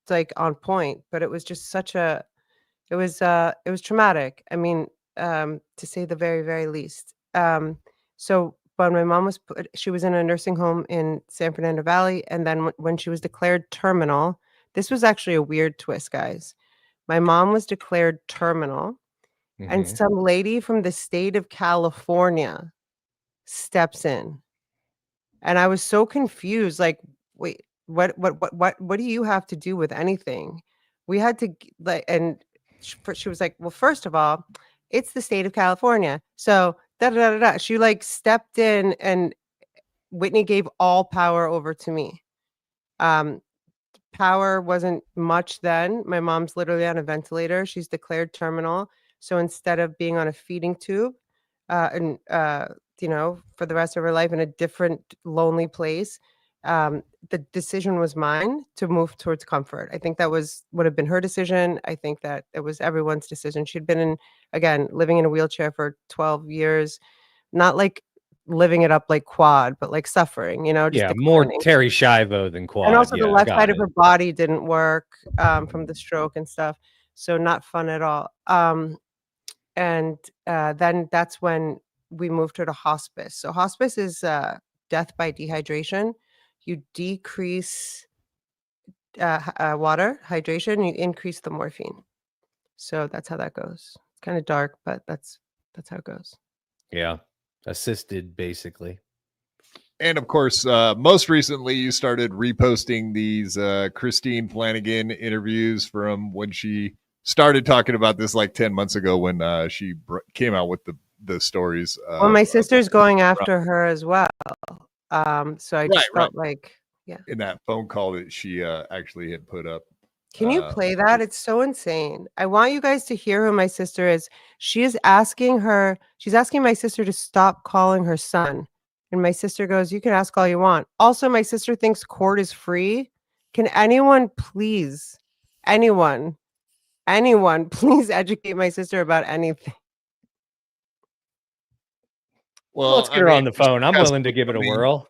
like on point, but it was just it was traumatic. I mean, to say the very, very least. So when my mom she was in a nursing home in San Fernando Valley. And then when she was declared terminal, this was actually a weird twist, guys. My mom was declared terminal and some lady from the state of California steps in. And I was so confused. Like, wait, what do you have to do with anything? We had to and she was like, well, first of all, it's the state of California. So she like stepped in and Whitney gave all power over to me. Power wasn't much then. My mom's literally on a ventilator. She's declared terminal. So instead of being on a feeding tube for the rest of her life in a different lonely place, the decision was mine to move towards comfort. I think that would have been her decision. I think that it was everyone's decision. She'd been living in a wheelchair for 12 years, not like living it up like Quad, but like suffering, just more Terry Schiavo than Quad. And also the left side of her body didn't work from the stroke and stuff. So not fun at all. And then that's when we moved her to hospice. So hospice is death by dehydration. You decrease water, hydration, you increase the morphine. So that's how that goes. It's kind of dark, but that's how it goes. Yeah. Assisted, basically. And of course, most recently, you started reposting these Christine Flanagan interviews from when she started talking about this like 10 months ago when she came out with the stories. Well, my sister's going after her as well. So I just felt like, yeah. In that phone call that she actually had put up. Can you play that? It's so insane. I want you guys to hear who my sister is. She's asking my sister to stop calling her son. And my sister goes, you can ask all you want. Also, my sister thinks court is free. Can anyone please, anyone please educate my sister about anything? Well, let's get her on the phone. I'm willing to give it a whirl.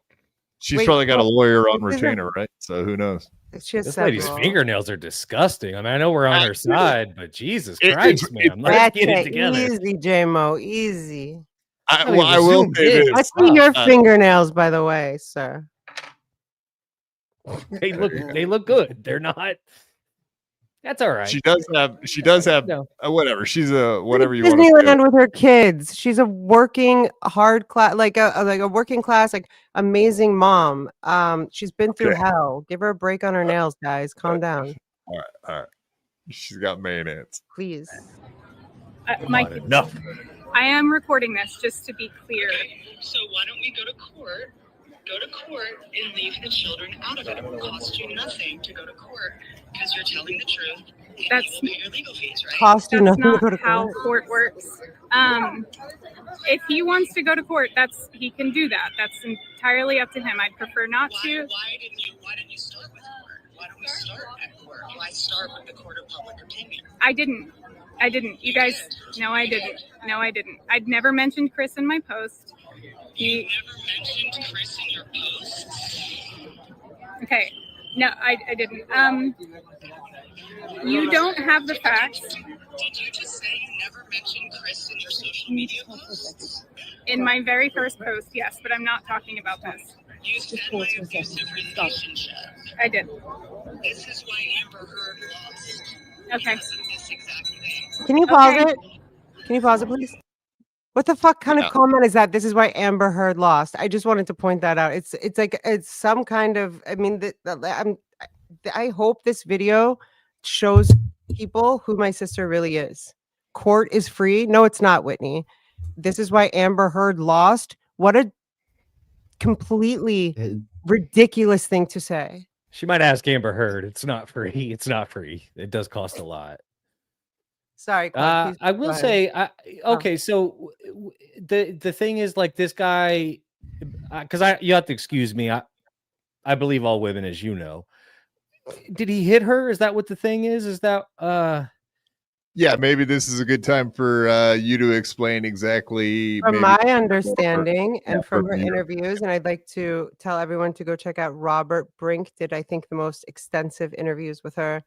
She's probably got a lawyer on retainer, right? So who knows? This lady's fingernails are disgusting. I mean, I know we're on her side, but Jesus Christ, man. Let's get it together. Easy, J-Mo, easy. I will say this. I see your fingernails, by the way, sir. They look good. They're not. That's all right. She does have whatever. She's a whatever you want to Disneyland with her kids. She's a working hard class, like a working class, like amazing mom. She's been through hell. Give her a break on her nails, guys. Calm down. All right. She's got mayonnaise. Please. Mike, enough. I am recording this just to be clear. So why don't we go to court? Go to court and leave the children out of it. It will cost you nothing to go to court because you're telling the truth. That's your legal fees, right? Cost you nothing not to go to how court works. If he wants to go to court, he can do that. That's entirely up to him. I'd prefer not to. Why didn't you start with court? Why don't we start at court? Why start with the court of public opinion? I didn't. You guys, no, I didn't. I'd never mentioned Chris in my post. You never mentioned Chris in your posts? Okay. No, I didn't. You don't have the facts. Did you just say you never mentioned Chris in your social media posts? In my very first post, yes, but I'm not talking about this. You said my abusive relationship. I did. This is why Amber Heard lost. Okay. This exact thing. Can you pause it? Can you pause it, please? What the fuck kind of comment is that? This is why Amber Heard lost. I just wanted to point that out. It's like it's some kind of. I mean, I hope this video shows people who my sister really is. Court is free. No, it's not, Whitney. This is why Amber Heard lost. What a completely ridiculous thing to say. She might ask Amber Heard. It's not free. It's not free. It does cost a lot. Sorry, Clark, I will say, okay, so the thing is, like, this guy, because you have to excuse me. I believe all women, as you know. Did he hit her? Is that what the thing is? Is that yeah, maybe this is a good time for you to explain exactly. From my understanding and from her interviews, and I'd like to tell everyone to go check out Robert Brink. Did I think the most extensive interviews with her?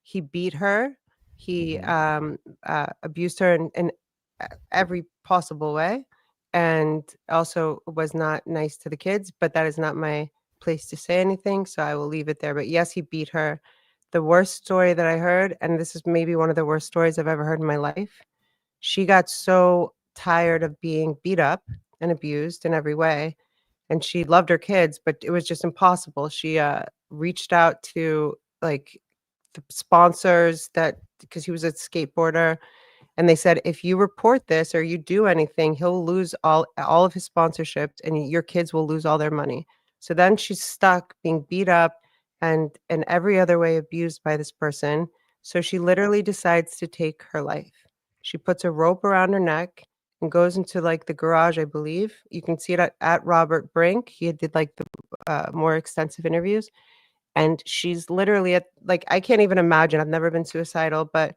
He beat her. He abused her in every possible way, and also was not nice to the kids. But that is not my place to say anything, so I will leave it there. But yes, he beat her. The worst story that I heard, and this is maybe one of the worst stories I've ever heard in my life, she got so tired of being beat up and abused in every way, and she loved her kids, but it was just impossible. She reached out to like the sponsors because he was a skateboarder, and they said, if you report this or you do anything, he'll lose all of his sponsorships and your kids will lose all their money. So then she's stuck being beat up and every other way abused by this person. So she literally decides to take her life. She puts a rope around her neck and goes into like the garage, I believe. You can see it at Robert Brink. He did like the more extensive interviews. And she's literally at, like, I can't even imagine. I've never been suicidal, but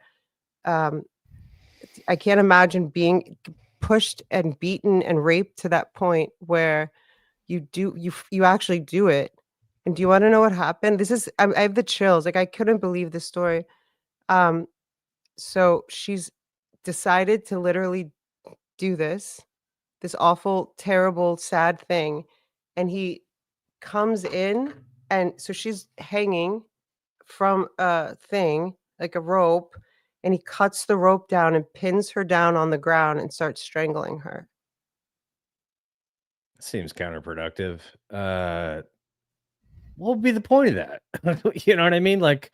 I can't imagine being pushed and beaten and raped to that point where you actually do it. And do you want to know what happened? I have the chills. Like, I couldn't believe this story. So she's decided to literally do this awful, terrible, sad thing. And he comes in, and so she's hanging from a thing, like a rope, and he cuts the rope down and pins her down on the ground and starts strangling her. Seems counterproductive. What would be the point of that? You know what I mean? Like,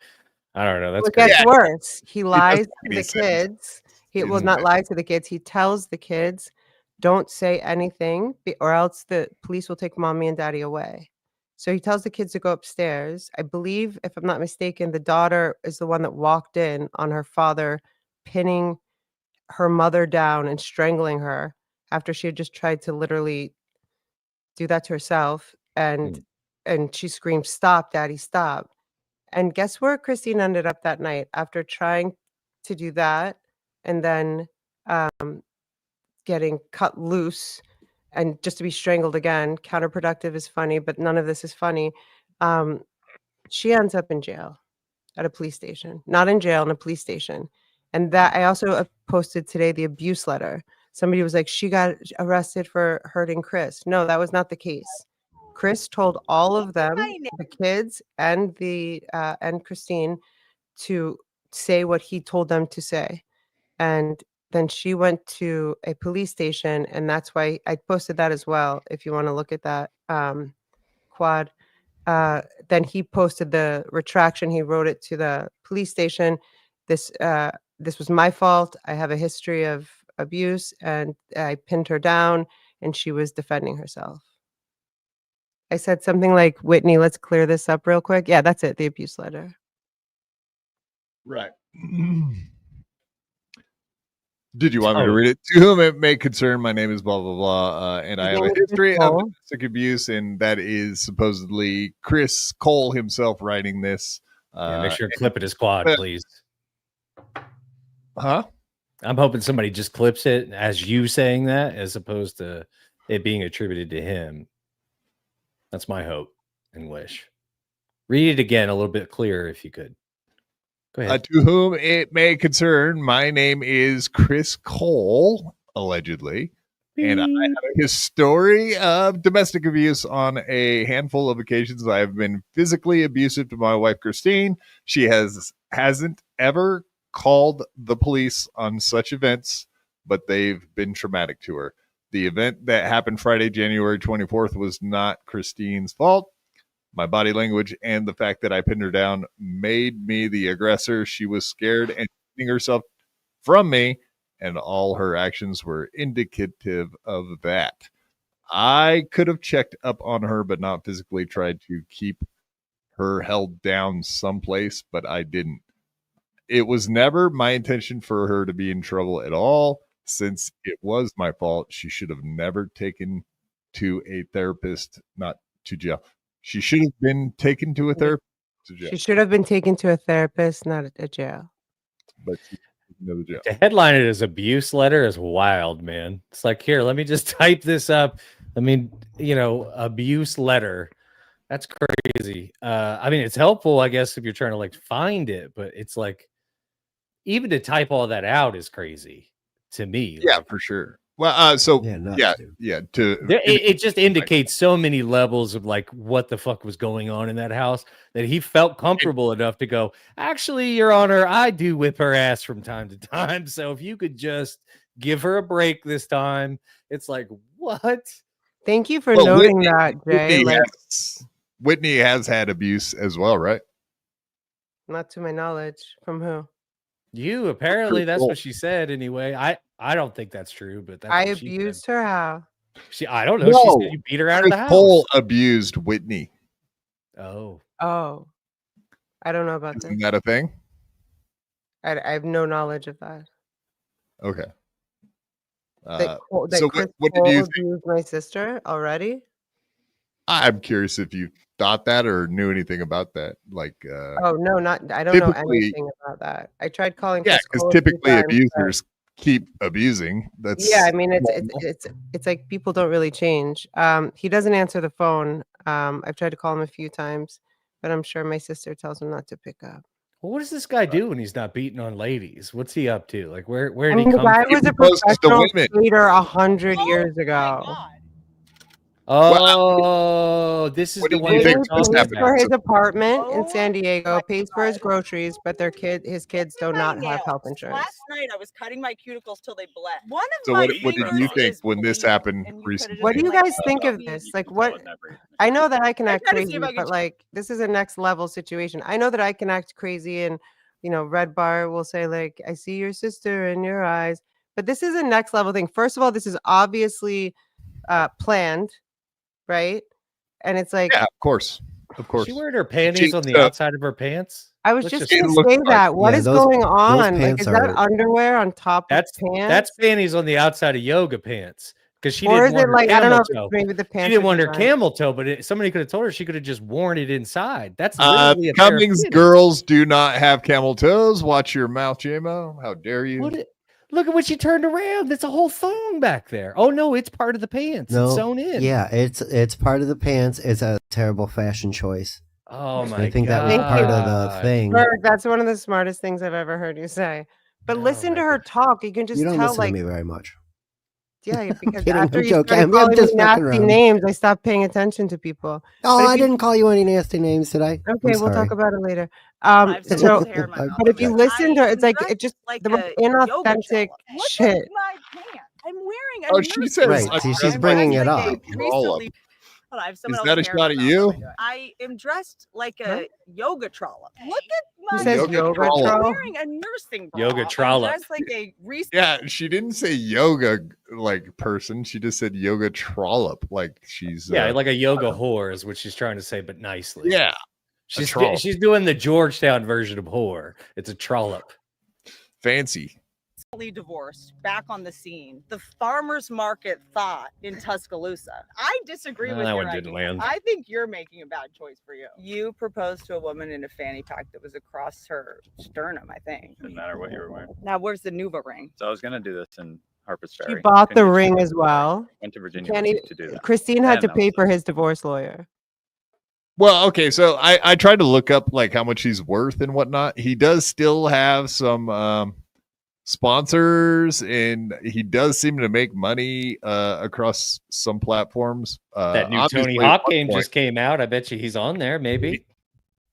I don't know. That's it gets worse. He lies to the kids. He will not lie to the kids. He tells the kids, don't say anything or else the police will take mommy and daddy away. So he tells the kids to go upstairs. I believe, if I'm not mistaken, the daughter is the one that walked in on her father pinning her mother down and strangling her after she had just tried to literally do that to herself. And she screamed, "Stop, Daddy, stop." And guess where Christine ended up that night after trying to do that and then getting cut loose and just to be strangled again. Counterproductive is funny, but none of this is funny. She ends up in jail at a police station, not in jail, in a police station. And that I also posted today the abuse letter. Somebody was like, she got arrested for hurting Chris. No, that was not the case. Chris told all of them, the kids and and Christine, to say what he told them to say. And then she went to a police station, and that's why I posted that as well. If you want to look at that quad, then he posted the retraction. He wrote it to the police station. This was my fault. I have a history of abuse, and I pinned her down, and she was defending herself. I said something like, Whitney, let's clear this up real quick. Yeah, that's it. The abuse letter. Right. Did you want me to read it? To whom it may concern, my name is blah, blah, blah. And I have a history of domestic abuse. And that is supposedly Chris Cole himself writing this. Make sure to clip it as quad, please. Huh? I'm hoping somebody just clips it as you saying that, as opposed to it being attributed to him. That's my hope and wish. Read it again a little bit clearer if you could. Go ahead. To whom it may concern, my name is Chris Cole, allegedly. And I have a history of domestic abuse on a handful of occasions. I have been physically abusive to my wife, Christine. She hasn't ever called the police on such events, but they've been traumatic to her. The event that happened Friday, January 24th was not Christine's fault. My body language and the fact that I pinned her down made me the aggressor. She was scared and hiding herself from me, and all her actions were indicative of that. I could have checked up on her, but not physically tried to keep her held down someplace, but I didn't. It was never my intention for her to be in trouble at all. Since it was my fault, she should have never taken to a therapist, not to jail. She should have been taken to a therapist. She should have been taken to a therapist, not a jail. But she the jail. To headline it as abuse letter is wild, man. It's like, here, let me just type this up. I mean, abuse letter. That's crazy. I mean, it's helpful, I guess, if you're trying to like find it, but it's like, even to type all that out is crazy to me. Yeah, for sure. Well, it just indicates so many levels of like what the fuck was going on in that house that he felt comfortable enough to go, actually, Your Honor, I do whip her ass from time to time. So if you could just give her a break this time, it's like, what? Thank you for noting Whitney, that, Jay. Whitney has had abuse as well, right? Not to my knowledge. From who? You apparently. That's what she said anyway. I don't think that's true, but that's I abused her. How? I don't know. She said you beat her out of the house. Cole abused Whitney. Oh, I don't know about that. Isn't that a thing? I have no knowledge of that. Okay. So what did you think? My sister already? I'm curious if you thought that or knew anything about that. Like, oh no, I don't know anything about that. I tried calling. Yeah, because typically abusers keep abusing. That's I mean, it's like people don't really change. He doesn't answer the phone. I've tried to call him a few times, but I'm sure my sister tells him not to pick up. Well, what does this guy do when he's not beating on ladies? What's he up to? Like, where did he come from? The guy was a professional skater 100 years ago. Oh, this is the one he pays for his apartment in San Diego, pays for his groceries, but his kids do not have health insurance. Last night I was cutting my cuticles till they bled. What did you think when this happened recently? What do you guys think of this? Like, what? I know that I can act crazy, but like, this is a next level situation. I know that I can act crazy, and Red Bar will say like, I see your sister in your eyes, but this is a next level thing. First of all, this is obviously planned. Right. And it's like, yeah, of course. She wearing her panties on the outside of her pants. I was just going to say that. What is going on? Like, is that underwear on top of pants? That's panties on the outside of yoga pants. Because she or didn't want her like, I don't know if toe. maybe the pants. She didn't want her camel toe, but somebody could have told her she could have just worn it inside. That's literally a Cummings girls do not have camel toes. Watch your mouth, JMO. How dare you? Look at when she turned around. There's a whole thong back there. Oh no, it's part of the pants. No, it's sewn in. Yeah, it's part of the pants. It's a terrible fashion choice. Oh my god. I think that was part of the thing. Berg, that's one of the smartest things I've ever heard you say. But listen to her talk. You can just you don't tell, listen like, to me very much. Yeah, because kidding, after I'm you joking. started calling me nasty around. names, I stopped paying attention to people. Oh, I didn't call you any nasty names, did I? Okay, we'll talk about it later. But if you listen to her, it's like it just the most inauthentic shit. My pants. I'm wearing. Oh, she says right. See, she's bringing it up. Is that a shot at you? I am dressed like a yoga trollop. Look at my. She says yoga trollop. I'm wearing a nursing bra. Yoga trollop. I'm dressed like a yeah, she didn't say yoga like person. She just said yoga trollop. Like she's like a yoga whore is what she's trying to say, but nicely. Yeah, she's doing the Georgetown version of whore. It's a trollop. Fancy. Divorced, back on the scene. The farmers market thought in Tuscaloosa. I disagree with that your one didn't idea. land. I think you're making a bad choice for you. You proposed to a woman in a fanny pack that was across her sternum, I think. Doesn't matter what you were wearing. Now, where's the Nuva ring? So I was going to do this in Harper's Ferry. He bought the ring as well. Went to Virginia to do that. Christine had to pay for his divorce lawyer. Well, okay, so I tried to look up like how much he's worth and whatnot. He does still have some sponsors, and he does seem to make money across some platforms. That new Tony Hawk game just came out. I bet you he's on there, maybe.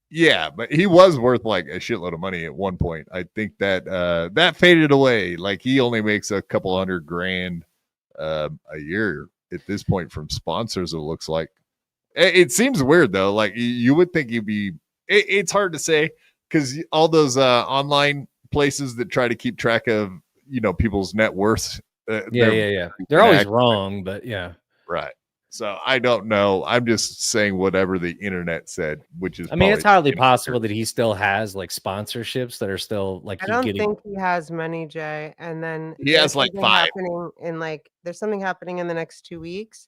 Yeah, but he was worth like a shitload of money at one point. I think that that faded away. Like he only makes a couple $100,000 a year at this point from sponsors. It looks like. It seems weird though. Like you would think he'd be. It's hard to say because all those online places that try to keep track of people's net worth. They're always wrong, but yeah, right. So I don't know. I'm just saying whatever the internet said, which is. I mean, it's highly possible that he still has like sponsorships that are still like. I don't think he has many, Jay. And then he has like 5. There's something happening in the next 2 weeks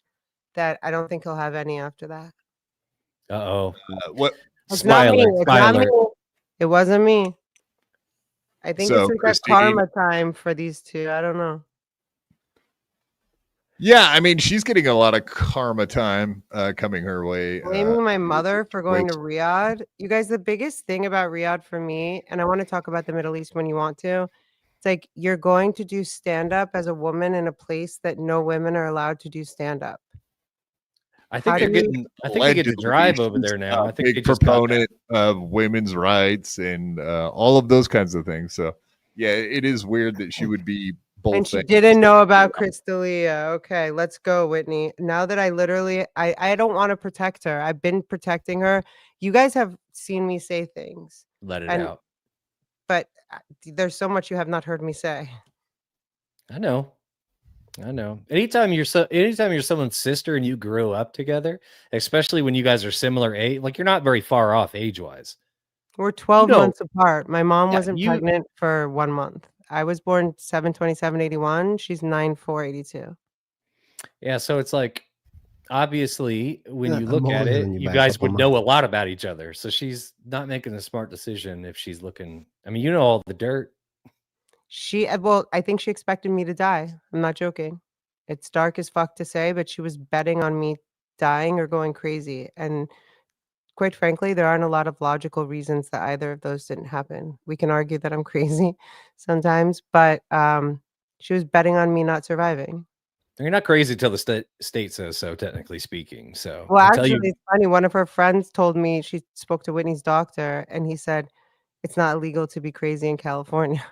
that I don't think he'll have any after that. What? It's not me. It's not me. It wasn't me. I think it's like a karma time for these two. I don't know. Yeah, I mean, she's getting a lot of karma time coming her way. Blaming my mother for going to Riyadh. You guys, the biggest thing about Riyadh for me, and I want to talk about the Middle East when you want to, it's like you're going to do stand-up as a woman in a place that no women are allowed to do stand-up. I think they're getting. I think they get to drive over there now. I think big proponent of women's rights and all of those kinds of things. So, yeah, it is weird that she would be both. And she didn't know about Crystalia. Okay, let's go, Whitney. Now that I don't want to protect her. I've been protecting her. You guys have seen me say things. Let it out. But there's so much you have not heard me say. I know. Anytime you're someone's sister and you grew up together, especially when you guys are similar age, like you're not very far off age-wise. We're 12 months apart. My mom wasn't pregnant for 1 month. I was born 7/27/81. She's 9/4/82. Yeah, so it's like obviously when you look at it, you guys would know a lot about each other. So she's not making a smart decision if she's looking. I mean, you know all the dirt. I think she expected me to die. I'm not joking. It's dark as fuck to say, but she was betting on me dying or going crazy. And quite frankly, there aren't a lot of logical reasons that either of those didn't happen. We can argue that I'm crazy sometimes, but she was betting on me not surviving. You're not crazy till the state says so, technically speaking. So, well, actually, it's funny. One of her friends told me she spoke to Whitney's doctor, and he said it's not illegal to be crazy in California.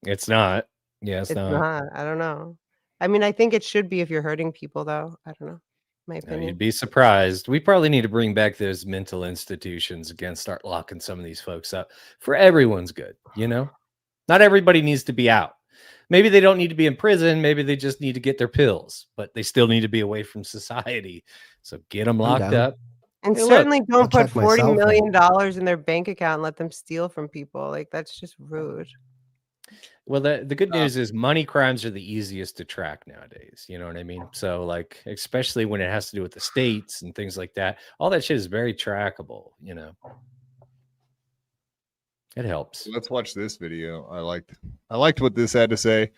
It's not. Yeah, it's not. I don't know. I mean, I think it should be if you're hurting people, though. I don't know. My opinion. You'd be surprised. We probably need to bring back those mental institutions again, start locking some of these folks up for everyone's good. Not everybody needs to be out. Maybe they don't need to be in prison. Maybe they just need to get their pills, but they still need to be away from society. So get them locked up. And certainly don't put $40 million in their bank account and let them steal from people. Like, that's just rude. Well, the good news is money crimes are the easiest to track nowadays. You know what I mean? So, like, especially when it has to do with the states and things like that, all that shit is very trackable. You know, it helps. Let's watch this video. I liked what this had to say.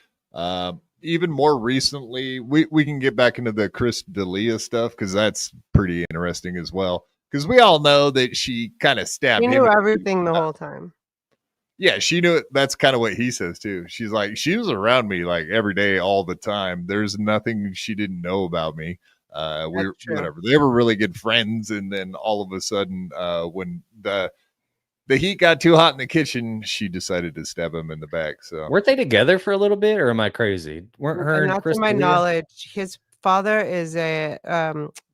Even more recently, we can get back into the Chris D'Elia stuff because that's pretty interesting as well. Because we all know that she kind of stabbed him. She knew everything the whole time. Yeah, she knew it. That's kind of what he says too. She's like, she was around me like every day, all the time. There's nothing she didn't know about me. Whatever. They were really good friends, and then all of a sudden, when the heat got too hot in the kitchen, she decided to stab him in the back. So weren't they together for a little bit, or am I crazy? Weren't her and not Chris to my D'Elia? knowledge. His father is a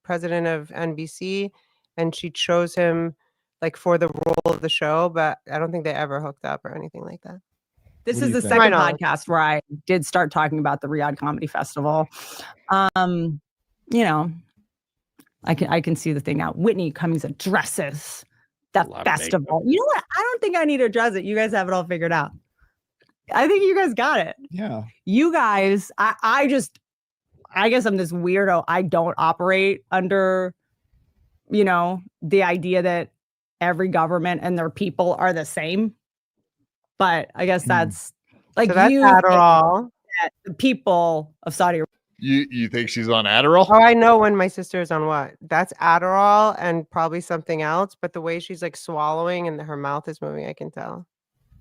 president of NBC, and she chose him like for the role of the show, but I don't think they ever hooked up or anything like that. This is the second podcast where I did start talking about the Riyadh Comedy Festival. You know, I can see the thing now. Whitney Cummings addresses the festival. You know what? I don't think I need to address it. You guys have it all figured out. I think you guys got it. Yeah. You guys, I guess I'm this weirdo. I don't operate under, you know, the idea that every government and their people are the same. But I guess that's like, so that's Adderall. The people of Saudi Arabia. You think she's on Adderall? Oh, I know when my sister is on what. That's Adderall and probably something else. But the way she's like swallowing and her mouth is moving, I can tell.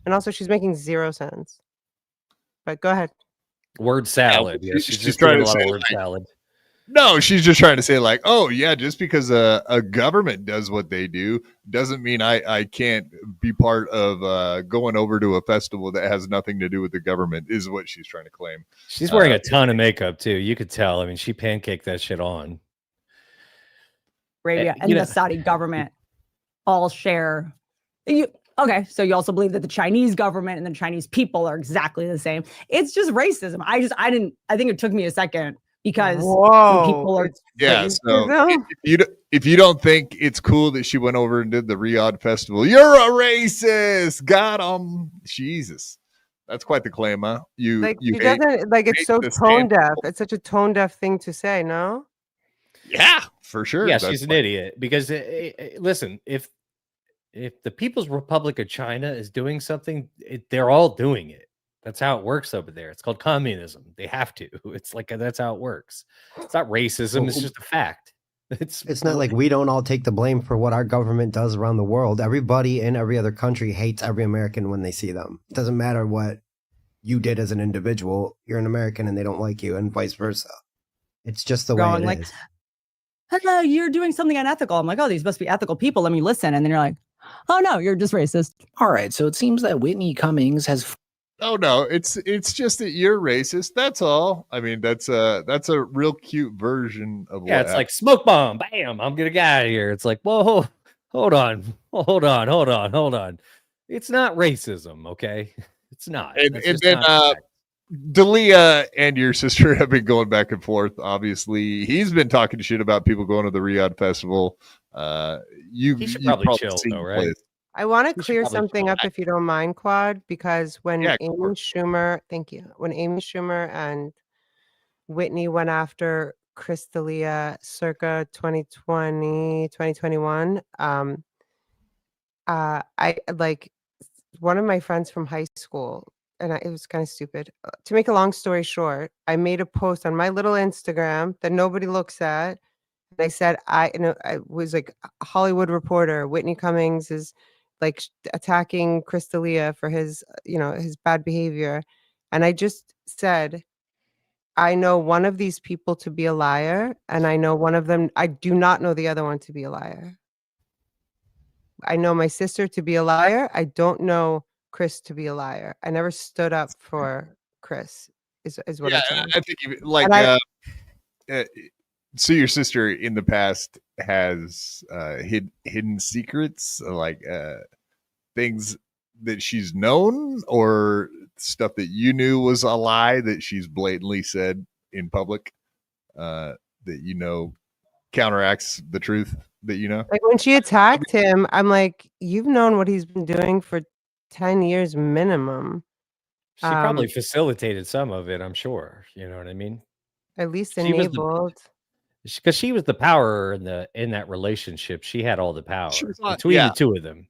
And also, she's making 0 sense. But go ahead. Word salad. Yeah, she's just trying doing to a lot say of word salad. No, she's just trying to say like, oh yeah, just because a government does what they do doesn't mean I can't be part of going over to a festival that has nothing to do with the government, is what she's trying to claim. She's wearing a ton of makeup too. You could tell. I mean, she pancaked that shit on. Arabia and the Saudi government all share. Okay, so you also believe that the Chinese government and the Chinese people are exactly the same. It's just racism. I think it took me a second. Because people are so if you don't think it's cool that she went over and did the Riyadh festival, you're a racist. Got him. Jesus, that's quite the claim, huh? You doesn't like it's so tone deaf. It's such a tone deaf thing to say, no? Yeah, for sure. Yeah, she's an idiot because listen, if the People's Republic of China is doing something, they're all doing it. That's how it works over there. It's called communism. They have to. It's like that's how it works. It's not racism. It's just a fact. It's not like we don't all take the blame for what our government does around the world. Everybody in every other country hates every American when they see them. It doesn't matter what you did as an individual. You're an American and they don't like you, and vice versa. It's just the way it is. Hello, you're doing something unethical. I'm like, oh, these must be ethical people. Let me listen. And then you're like, oh no, you're just racist. All right. So it seems that Whitney Cummings has. Oh no, it's just that you're racist. That's all. I mean, that's a real cute version of it's like smoke bomb, bam, I'm gonna get out of here. It's like, whoa, hold on. It's not racism, okay? It's not. And then D'Elia and your sister have been going back and forth. Obviously, he's been talking shit about people going to the Riyadh festival. He should probably chill though, right? I want to clear something up if you don't mind, Quad, because when Amy Schumer and Whitney went after Chris D'Elia circa 2020, 2021, I like one of my friends from high school, and it was kind of stupid. To make a long story short, I made a post on my little Instagram that nobody looks at. And I said, I was like a Hollywood Reporter. Whitney Cummings is like attacking Chris D'Elia for his bad behavior. And I just said, I know one of these people to be a liar. And I know one of them, I do not know the other one to be a liar. I know my sister to be a liar. I don't know Chris to be a liar. I never stood up for Chris is what I'm saying. I think so your sister in the past has hidden secrets, like things that she's known, or stuff that you knew was a lie that she's blatantly said in public, that counteracts the truth that you know? Like when she attacked him, I'm like, you've known what he's been doing for 10 years minimum. She probably facilitated some of it, I'm sure. You know what I mean? At least enabled. Because she was the power in that relationship. She had all the power between the two of them.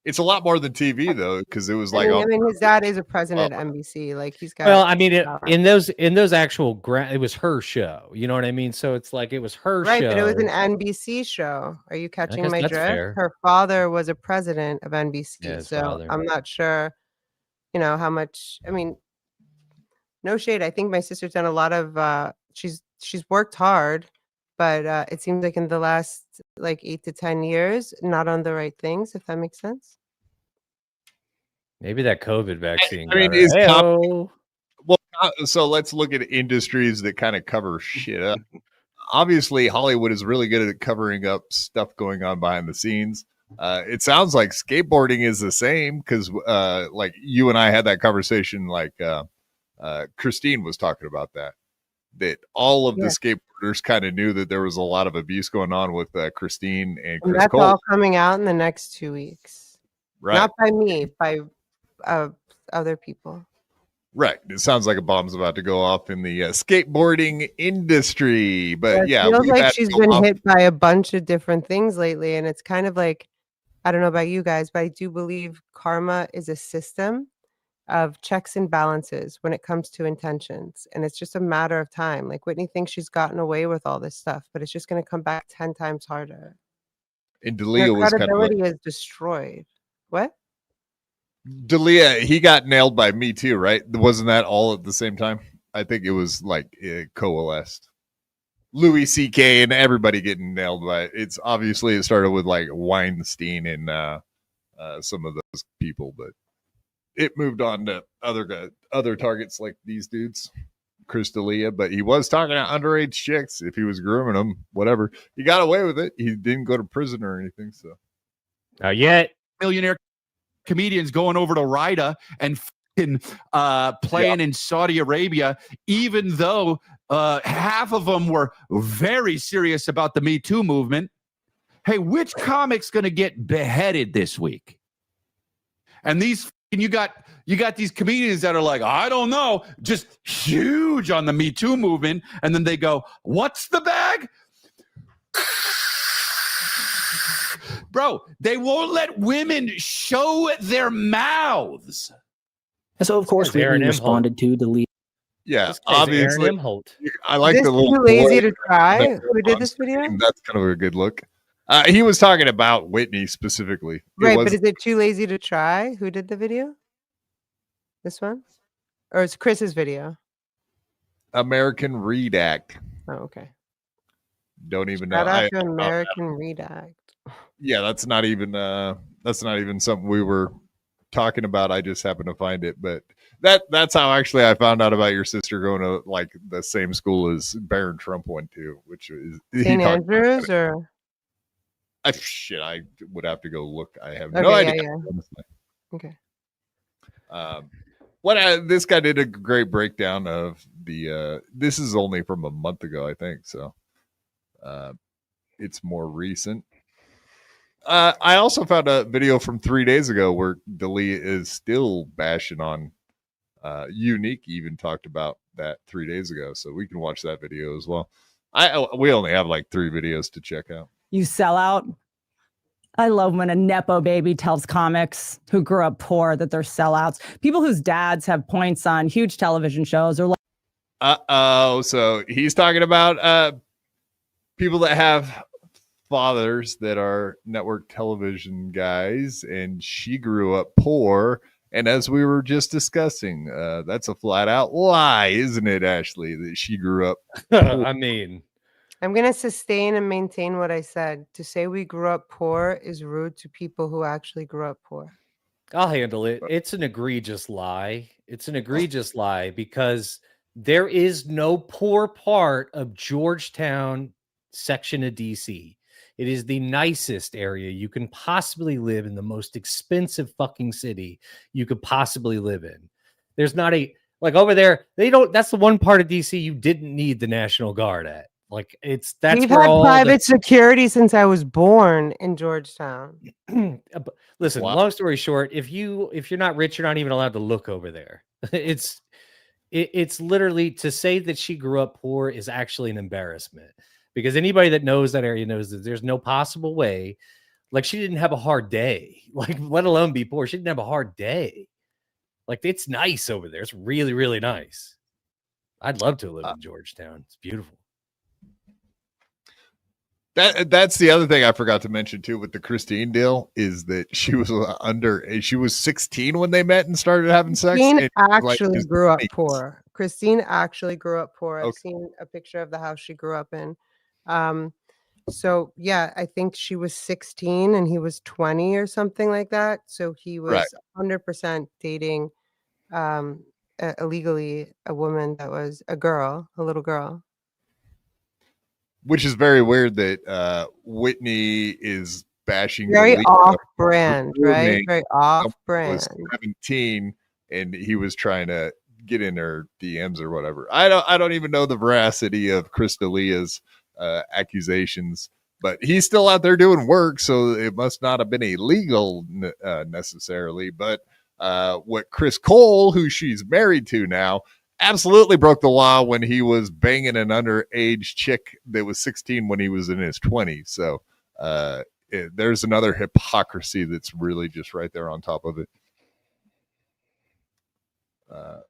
It's a lot more than TV though, because it was like. I mean, his dad is a president at NBC. Like he's got. Well, I mean, in those actual it was her show. You know what I mean? So it's like it was her show. Right, but it was an NBC show. Are you catching my drift? Fair. Her father was a president of NBC, Yeah, so father. I'm not sure. How much? I mean, no shade. I think my sister's done a lot of. She's worked hard, but it seems like in the last like 8 to 10 years, not on the right things. If that makes sense. Maybe that COVID vaccine. I mean, so let's look at industries that kind of cover shit up. Obviously, Hollywood is really good at covering up stuff going on behind the scenes. It sounds like skateboarding is the same because, like you and I had that conversation. Like Christine was talking about that all of the skateboarders kind of knew that there was a lot of abuse going on with Christine and Chris that's Cole. all coming out in the next 2 weeks. Right. Not by me, by other people. Right. It sounds like a bomb's about to go off in the skateboarding industry. But it feels like she's been hit by a bunch of different things lately. And it's kind of like, I don't know about you guys, but I do believe karma is a system of checks and balances when it comes to intentions. And it's just a matter of time. Like Whitney thinks she's gotten away with all this stuff, but it's just going to come back 10 times harder. And D'Elia was credibility is destroyed. What? D'Elia, he got nailed by Me Too, right? Wasn't that all at the same time? I think it was like it coalesced. Louis C.K. and everybody getting nailed by it. It's obviously it started with like Weinstein and some of those people, but it moved on to other targets like these dudes, Chris D'Elia. But he was talking to underage chicks. If he was grooming them, whatever, he got away with it. He didn't go to prison or anything. So, yet millionaire comedians going over to Rida and playing in Saudi Arabia, even though half of them were very serious about the Me Too movement. Hey, which comic's going to get beheaded this week? And you got these comedians that are like, I don't know, just huge on the Me Too movement, and then they go, "What's the bag?" Bro, they won't let women show their mouths. And so, of course, Whitney responded to D'Elia. Yeah, obviously. I like the little. Too lazy to try. Who did this video? That's kind of a good look. He was talking about Whitney specifically. Right, but is it too lazy to try? Who did the video? This one? Or it's Chris's video? American Redact. Oh, okay. Don't even know. Shout out to American Redact. Yeah, that's not even something we were talking about. I just happened to find it, but that's how actually I found out about your sister going to like the same school as Barron Trump went to, which is St. Andrews or shit. I would have to go look. I have no idea. Okay. This guy did a great breakdown of the. This is only from a month ago, I think. So, it's more recent. I also found a video from 3 days ago where D'Elia is still bashing on Unique. Even talked about that 3 days ago, so we can watch that video as well. We only have like 3 videos to check out. You sell out. I love when a Nepo baby tells comics who grew up poor that they're sellouts. People whose dads have points on huge television shows are like, so he's talking about people that have fathers that are network television guys, and she grew up poor. And as we were just discussing, that's a flat out lie, isn't it, Ashley, that she grew up poor? I mean, I'm going to sustain and maintain what I said. To say we grew up poor is rude to people who actually grew up poor. I'll handle it. It's an egregious lie. It's an egregious lie because there is no poor part of Georgetown section of DC. It is the nicest area you can possibly live in, the most expensive fucking city you could possibly live in. There's not a like over there. They don't. That's the one part of DC you didn't need the National Guard at. Like that's We've where had all private security since I was born in Georgetown. Listen, long story short, if you're not rich, you're not even allowed to look over there. It's literally, to say that she grew up poor is actually an embarrassment, because anybody that knows that area knows that there's no possible way. Like, she didn't have a hard day, like, let alone be poor. She didn't have a hard day. Like, it's nice over there. It's really, really nice. I'd love to live in Georgetown. It's beautiful. That's the other thing I forgot to mention too with the Christine deal, is that she was she was 16 when they met and started having sex. Christine actually grew up poor. Christine actually grew up poor. I've seen a picture of the house she grew up in. So yeah, I think she was 16 and he was 20 or something like that. So he was 100% dating illegally a woman that was a little girl. Which is very weird that Whitney is bashing. Very off-brand, right? Very off-brand. Was 17 and he was trying to get in her DMs or whatever. I don't even know the veracity of Chris D'Elia's accusations, but he's still out there doing work, so it must not have been illegal necessarily. But what Chris Cole, who she's married to now, absolutely broke the law when he was banging an underage chick that was 16 when he was in his 20s. So there's another hypocrisy that's really just right there on top of it.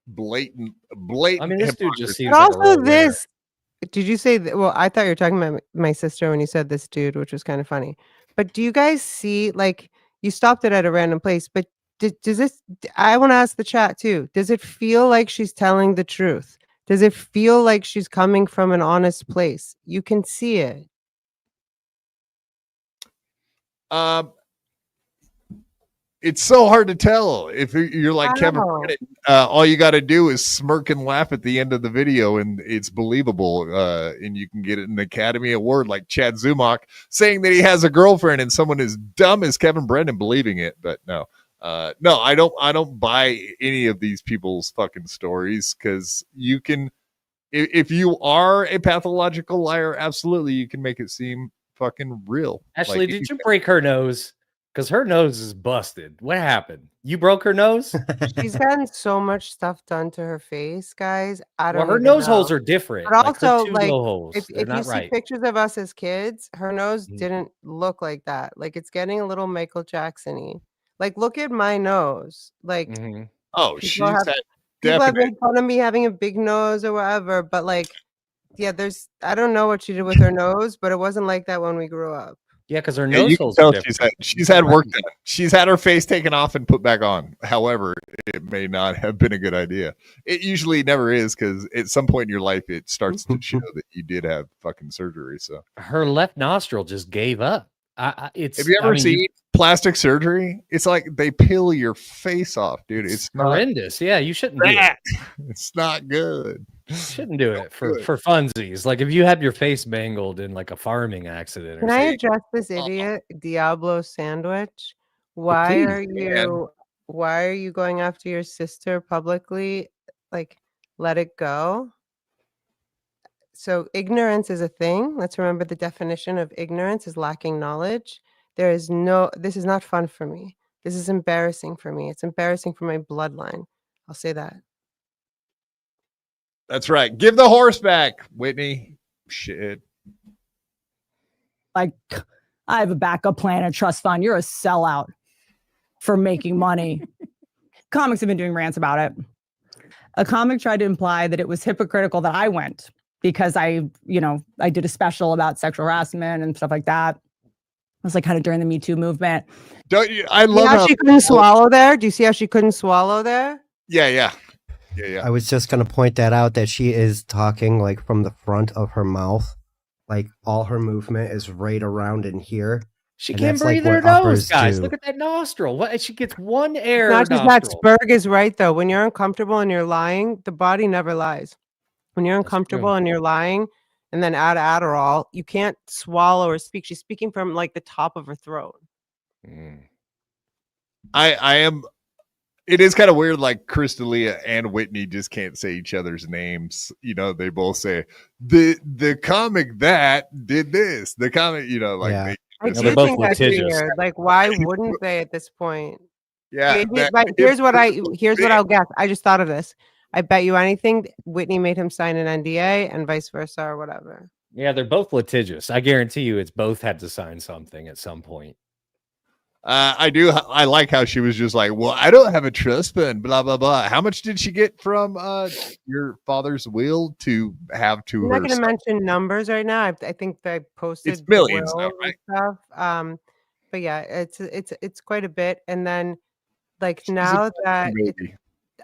Blatant. I mean, this dude just seems. But also, this. Did you say that? Well, I thought you were talking about my sister when you said this dude, which was kind of funny. But do you guys see, like, you stopped it at a random place, but does this, I want to ask the chat too, does it feel like she's telling the truth? Does it feel like she's coming from an honest place? You can see it. It's so hard to tell. If you're like Kevin Brennan, all you got to do is smirk and laugh at the end of the video and it's believable, and you can get an Academy Award, like Chad Zumock saying that he has a girlfriend and someone as dumb as Kevin Brennan believing it. But no, I don't buy any of these people's fucking stories, because you can, if you are a pathological liar, absolutely you can make it seem fucking real. Ashley, did you break her nose? Because her nose is busted. What happened? You broke her nose? She's gotten so much stuff done to her face, guys. I don't know. Her nose holes are different. But also, like, if you see pictures of us as kids, her nose didn't look like that. Like, it's getting a little Michael Jackson-y. Like, look at my nose. Like, people have been fun of me having a big nose or whatever. But like, yeah, I don't know what she did with her nose, but it wasn't like that when we grew up. Yeah, because her nose holes are different. She's had work done. She's had her face taken off and put back on. However, it may not have been a good idea. It usually never is, because at some point in your life, it starts to show that you did have fucking surgery. So her left nostril just gave up. Have you ever seen plastic surgery? It's like they peel your face off, dude. It's horrendous. Yeah, you shouldn't do it. It's not good. You shouldn't do it for funsies. Like, if you have your face mangled in like a farming accident. Can I address this idiot, Diablo Sandwich? Why are you going after your sister publicly? Like, let it go. So ignorance is a thing. Let's remember the definition of ignorance is lacking knowledge. This is not fun for me. This is embarrassing for me. It's embarrassing for my bloodline. I'll say that. That's right. Give the horse back, Whitney. Shit. Like, I have a backup plan, a trust fund. You're a sellout for making money. Comics have been doing rants about it. A comic tried to imply that it was hypocritical that I went, because I did a special about sexual harassment and stuff like that. It was like kind of during the Me Too movement. I love how she couldn't swallow there. Do you see how she couldn't swallow there? Yeah. I was just going to point that out, that she is talking like from the front of her mouth. Like, all her movement is right around in here. She can't breathe her nose, guys. Look at that nostril. What? She gets one air. Not just that. Spurg is right, though. When you're uncomfortable and you're lying, the body never lies. When you're uncomfortable and you're lying and then add Adderall, you can't swallow or speak. She's speaking from like the top of her throat. I am It is kind of weird, like Crystalia and Whitney just can't say each other's names. You know, they both say the comic that did this. The comic, you know, like I do think that's weird. Like, why wouldn't they at this point? Yeah. Here's what I'll guess. I just thought of this. I bet you anything Whitney made him sign an NDA and vice versa or whatever. Yeah, they're both litigious. I guarantee you it's both had to sign something at some point. I like how she was just like, well, I don't have a trust fund, blah, blah, blah. How much did she get from your father's will to have to I'm her? not going to mention numbers right now. I think they posted It's millions, though, right? Stuff. But yeah, it's quite a bit. And then like now that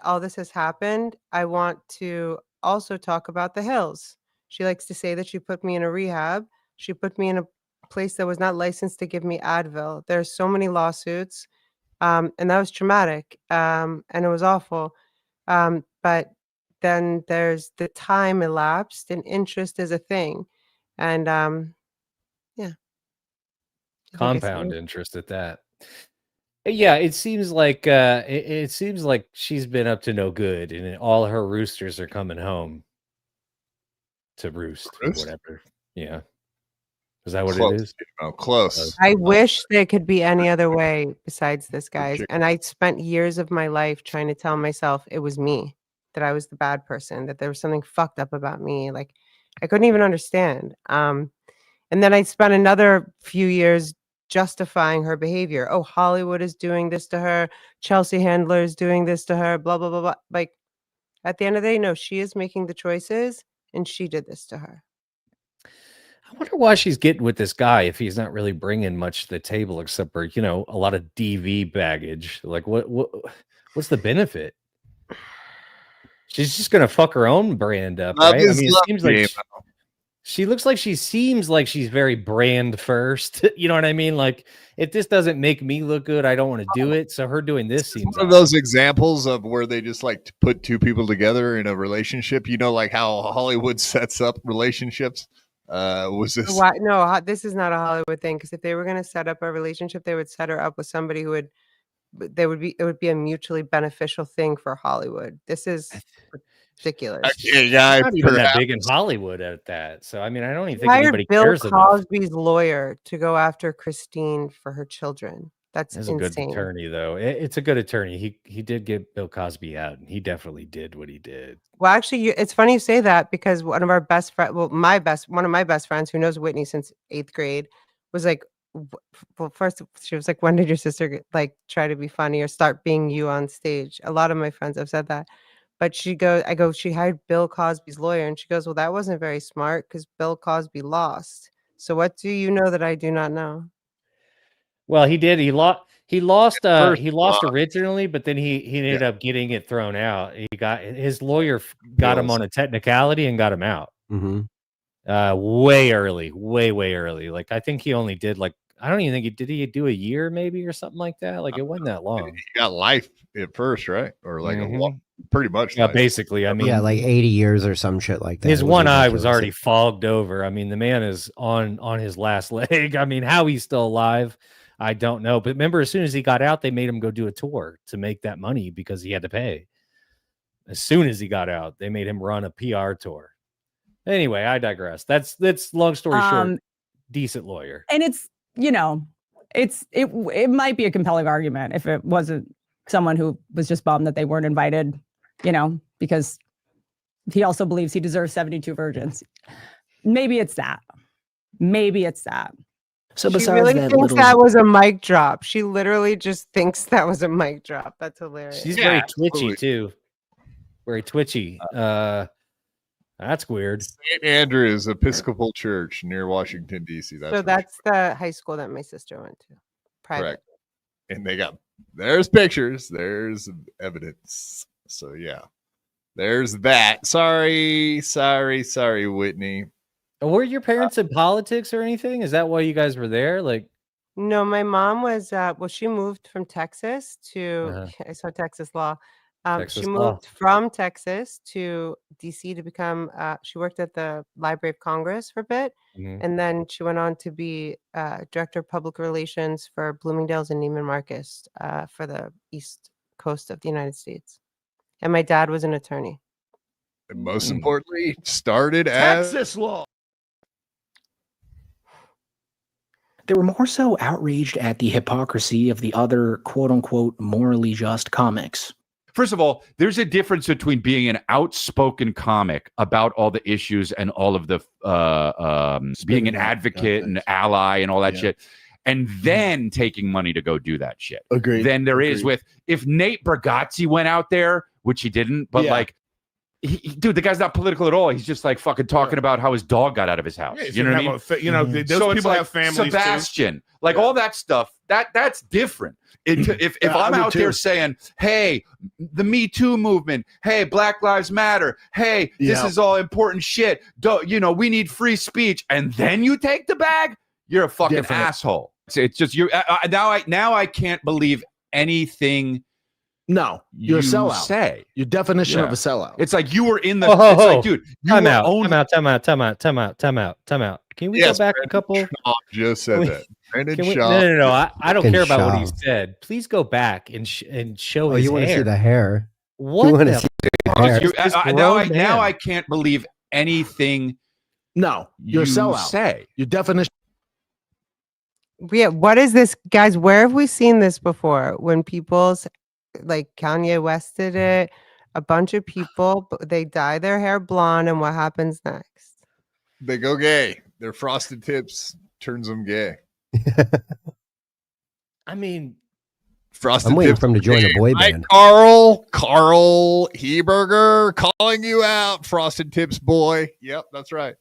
all this has happened, I want to also talk about the Hills. She likes to say that she put me in a rehab. She put me in a place that was not licensed to give me Advil. There's so many lawsuits, and that was traumatic, and it was awful. But then there's the time elapsed, and interest is a thing, and yeah, Compound interest at that. Yeah, it seems like it seems like she's been up to no good, and all her roosters are coming home to roost or whatever. Yeah. Is that what it is? Oh, close. I wish there could be any other way besides this, guys. And I spent years of my life trying to tell myself it was me, that I was the bad person, that there was something fucked up about me. Like I couldn't even understand. And then I spent another few years justifying her behavior. Oh, Hollywood is doing this to her. Chelsea Handler is doing this to her. Blah, blah, blah, blah. Like at the end of the day, no, she is making the choices and she did this to her. I wonder why she's getting with this guy if he's not really bringing much to the table except for, you know, a lot of DV baggage. Like what's the benefit? She's just gonna fuck her own brand up, right? I mean, it seems like she looks like she seems like she's very brand first. You know what I mean? Like if this doesn't make me look good, I don't want to do it. So her doing this seems one of those examples of where they just like to put two people together in a relationship. You know, like how Hollywood sets up relationships. Was this? No, this is not a Hollywood thing. Because if they were going to set up a relationship, they would set her up with somebody who would. It would be a mutually beneficial thing for Hollywood. This is ridiculous. Yeah, not even that big in Hollywood at that. So I mean, I don't even think anybody cares. Bill Cosby's lawyer to go after Christine for her children. That's insane. A good attorney, though. It's a good attorney. He did get Bill Cosby out, and he definitely did what he did. Well, actually, it's funny you say that because one of our best friends, one of my best friends who knows Whitney since 8th grade, was like, well, first she was like, when did your sister like try to be funny or start being you on stage? A lot of my friends have said that. But she hired Bill Cosby's lawyer, and she goes, well, that wasn't very smart because Bill Cosby lost. So what do you know that I do not know? Well, he did. He lost originally, but then he ended up getting it thrown out. His lawyer got him on a technicality and got him out. Mm-hmm. Way early. Like I think he only did like, I don't even think did he do a year maybe or something like that? Like it wasn't that long. He got life at first, right? Or like pretty much. Yeah, basically. I mean, yeah, like 80 years or some shit like that. His one eye was already fogged over. I mean, the man is on his last leg. I mean, how he's still alive, I don't know. But remember, as soon as he got out, they made him go do a tour to make that money because he had to pay. As soon as he got out, they made him run a PR tour. Anyway, I digress. That's long story short. Decent lawyer, and it's it might be a compelling argument if it wasn't someone who was just bummed that they weren't invited. Because he also believes he deserves 72 virgins. Maybe it's that. So she really thinks that was a mic drop. She literally just thinks that was a mic drop. That's hilarious. She's very twitchy too. Very twitchy. That's weird. St. Andrew's Episcopal Church near Washington, D.C. That's the high school that my sister went to. Private. Correct. And there's pictures, there's evidence. So yeah, there's that. Sorry, Whitney. Were your parents in politics or anything? Is that why you guys were there? Like, no, my mom was. She moved from Texas to. I saw Texas law. She moved from Texas to DC to become. She worked at the Library of Congress for a bit, and then she went on to be director of public relations for Bloomingdale's and Neiman Marcus for the East Coast of the United States. And my dad was an attorney. And most importantly, started as Texas law. They were more so outraged at the hypocrisy of the other quote unquote morally just comics. First of all, there's a difference between being an outspoken comic about all the issues and all of the being an advocate and ally and all that shit, and then taking money to go do that shit. Agreed. Then there is with if Nate Bargatze went out there, which he didn't, but like, dude, the guy's not political at all. He's just like fucking talking about how his dog got out of his house. Yeah, you know what I mean? Those people have families. Sebastian, like all that stuff. That's different. If I'm out there saying, hey, the Me Too movement, hey, Black Lives Matter, hey, this is all important shit. We need free speech, and then you take the bag, you're a fucking asshole. It's just you. Now I can't believe anything. No, you're a sellout. Say your definition of a sellout. It's like you were in the. It's like, dude, time out. Can we go back a couple? Just said that. No. I don't care about what he said. Please go back and show his hair. You want to see the hair? What? Now I can't believe anything. No, you're a sellout. Say your definition. Yeah, what is this, guys? Where have we seen this before? When people's like Kanye West did it, a bunch of people, they dye their hair blonde, and what happens next? They go gay. Their frosted tips turns them gay. I mean, frosted I'm waiting tips for him to join a boy band. Carl Heberger calling you out, frosted tips boy. Yep, that's right.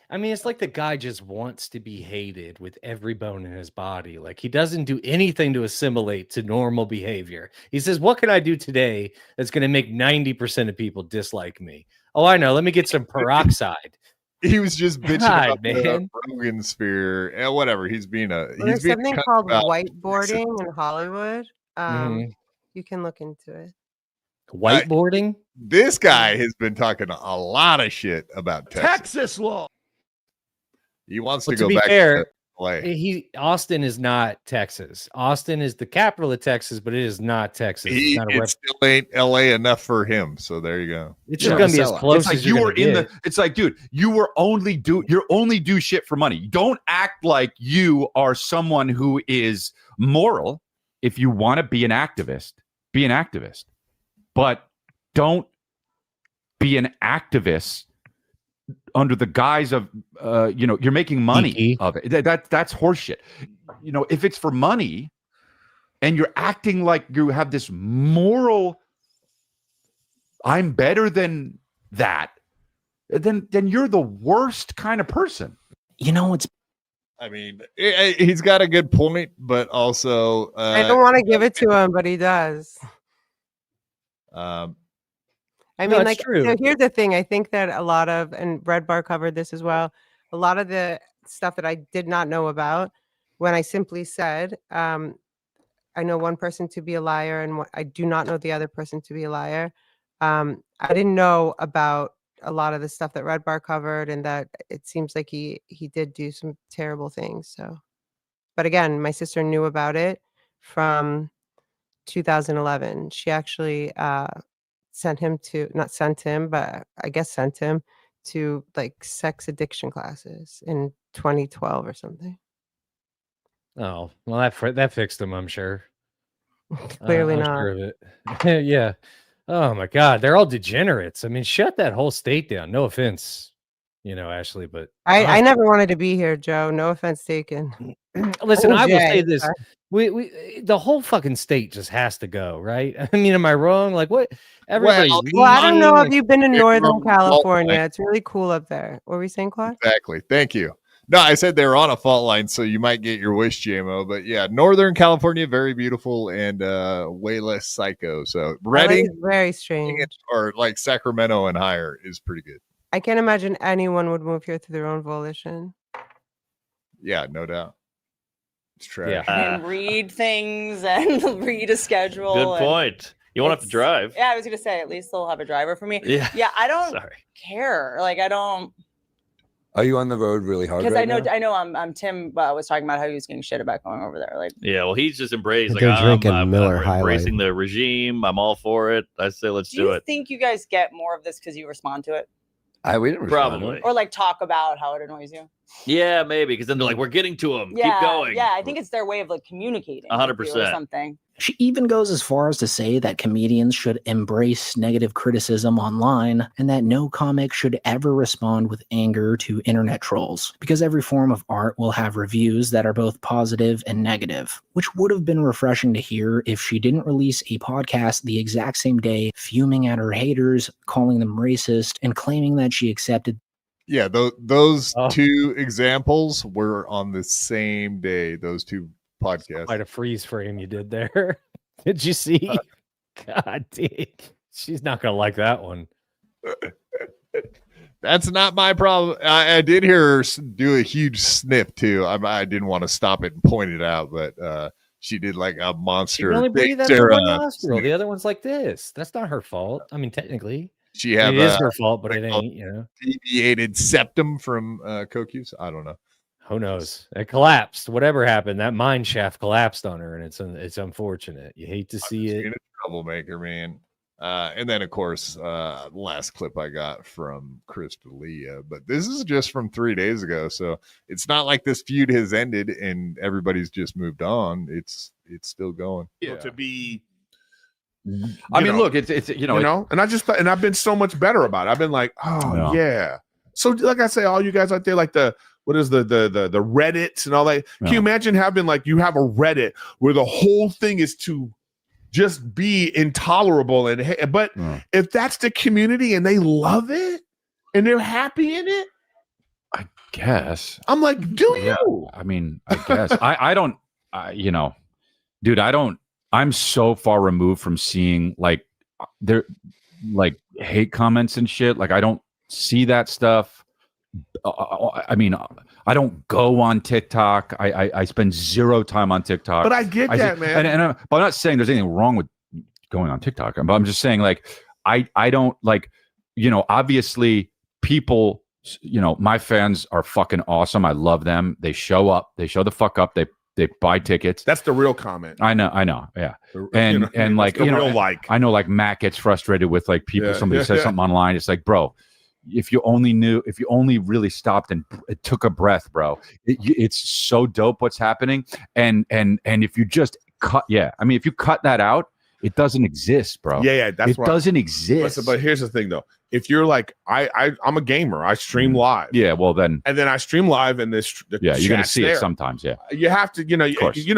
I mean, it's like the guy just wants to be hated with every bone in his body. Like he doesn't do anything to assimilate to normal behavior. He says, what can I do today that's going to make 90% of people dislike me? Oh, I know. Let me get some peroxide. He was just bitching about the Rogan sphere and whatever. There's something called whiteboarding in Hollywood. You can look into it. Whiteboarding? This guy has been talking a lot of shit about Texas law. He wants to go back to LA. Austin is not Texas. Austin is the capital of Texas, but it is not Texas. It still ain't LA enough for him. So there you go. It's just gonna be as close as you were in the. It's like, dude, you're only do shit for money. Don't act like you are someone who is moral. If you want to be an activist, be an activist, but don't be an activist under the guise of you're making money of it. That's horseshit. If it's for money and you're acting like you have this moral, I'm better than that, then you're the worst kind of person. I mean, he's got a good point, but also I don't want to give it to him, but he does. I mean, like, here's the thing. I think that a lot of, and Red Bar covered this as well, a lot of the stuff that I did not know about when I simply said, I know one person to be a liar and I do not know the other person to be a liar. I didn't know about a lot of the stuff that Red Bar covered, and that it seems like he did do some terrible things. So, but again, my sister knew about it from 2011. She actually, sent him to like sex addiction classes in 2012 or something. Oh, well, that fixed him, I'm sure. Clearly not. Sure of it. Yeah. Oh my God, they're all degenerates. I mean, shut that whole state down. No offense, Ashley, but I never wanted to be here, Joe. No offense taken. Listen, I will say this. We the whole fucking state just has to go, right? I mean, am I wrong? Like what? Everybody. Well, I don't know if you've been in Northern California. It's really cool up there. What were we saying, Claude? Exactly. Thank you. No, I said they're on a fault line, so you might get your wish, JMO. But yeah, Northern California, very beautiful and way less psycho. So Redding, very strange, or like Sacramento and higher is pretty good. I can't imagine anyone would move here through their own volition. Yeah, no doubt. It's trash. Yeah. And read things and read a schedule. Good point. You won't have to drive. Yeah, I was gonna say at least they'll have a driver for me. Yeah. I don't care. Like I don't. Are you on the road really hard? Because right I now? know Tim was talking about how he was getting shit about going over there. Like, Yeah, well, he's just embraced. Like, They're drinking I'm Miller High embracing Life. the regime. I'm all for it. I say let's do do you it. think you guys get more of this because you respond to it, We didn't respond to Probably. it. or like talk about how it annoys you? Yeah, maybe because then they're like, we're getting to him. Yeah, Keep going. yeah. I think it's their way of like communicating. 100%. with you or something. She even goes as far as to say that comedians should embrace negative criticism online and that no comic should ever respond with anger to internet trolls, because every form of art will have reviews that are both positive and negative, which would have been refreshing to hear if she didn't release a podcast the exact same day, fuming at her haters, calling them racist, and claiming that she accepted. Yeah, those two examples were on the same day. Those two podcasts. Quite a freeze frame you did there. Did you see? God damn. She's not going to like that one. That's not my problem. I did hear her do a huge snip too. I didn't want to stop it and point it out, but she did like a monster. She can only breathe out one nostril. The other one's like this. That's not her fault. I mean, technically. She had it is her fault, but it ain't, you know. Deviated septum from coke use. I don't know. Who knows? It collapsed. Whatever happened, that mine shaft collapsed on her, and it's unfortunate. You hate to see it. A troublemaker, man. And then, of course, last clip I got from Chris D'Elia, but this is just from 3 days ago, so it's not like this feud has ended and everybody's just moved on. It's still going. Yeah. To be. I mean, look, it's and I've been so much better about it. I've been like, oh yeah. So like I say, all you guys out there, like the Reddits and all that. Can you imagine having like you have a Reddit where the whole thing is to just be intolerable but if that's the community and they love it and they're happy in it, I guess. I'm like, do you? I mean, I guess I don't. Dude, I don't. I'm so far removed from seeing like there like hate comments and shit. Like I don't see that stuff. I mean, I don't go on TikTok. I spend zero time on TikTok. But I get that, man. But I'm not saying there's anything wrong with going on TikTok. But I'm just saying, like, I don't like, obviously people, my fans are fucking awesome. I love them. They show up. They show the fuck up. They buy tickets. That's the real comment. I know. Yeah. And like, real like. I know like Matt gets frustrated with like people, somebody says something online. It's like, bro, if you only really stopped and took a breath, bro, it's so dope what's happening. And if you just if you cut that out, it doesn't exist, bro. Yeah, that's it doesn't exist. But here's the thing, though. If you're like, I'm a gamer, I stream live. Yeah, well then, and then I stream live, and you're gonna see it sometimes. Yeah, you have to,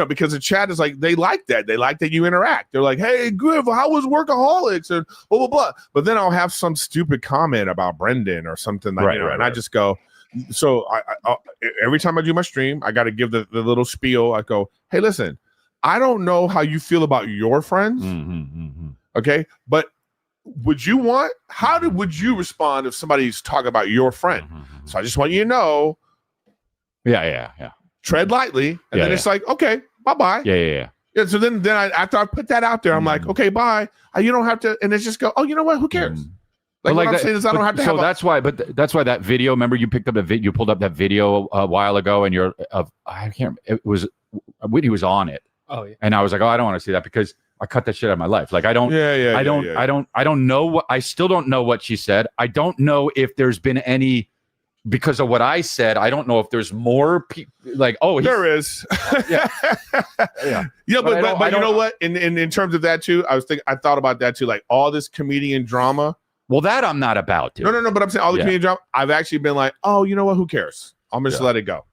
because the chat is like they like that. They like that you interact. They're like, hey, Griff, how was Workaholics and blah blah blah. But then I'll have some stupid comment about Brendan or something like and I just go. So I every time I do my stream, I got to give the little spiel. I go, hey, listen, I don't know how you feel about your friends, okay, but would you respond if somebody's talking about your friend? So I just want you to know. Yeah. Tread lightly, and then it's like, okay, bye. Yeah. So then after I put that out there, I'm like, okay, bye. You don't have to, and it's just go. Oh, you know what? Who cares? Like what I'm saying is, I don't have to. So that's why. But that's why that video. Remember, you picked up you pulled up that video a while ago, and I can't. It was Whitney was on it. Oh yeah. And I was like, oh, I don't want to see that because I cut that shit out of my life. Like I don't. I don't know what. I still don't know what she said. I don't know if there's been any. Because of what I said, I don't know if there's more people like, there is. Yeah. But you know what? In terms of that too, I thought about that too, like all this comedian drama. Well, that I'm not about, dude. No, but I'm saying all the comedian drama, I've actually been like, oh, you know what? Who cares? I'm just let it go.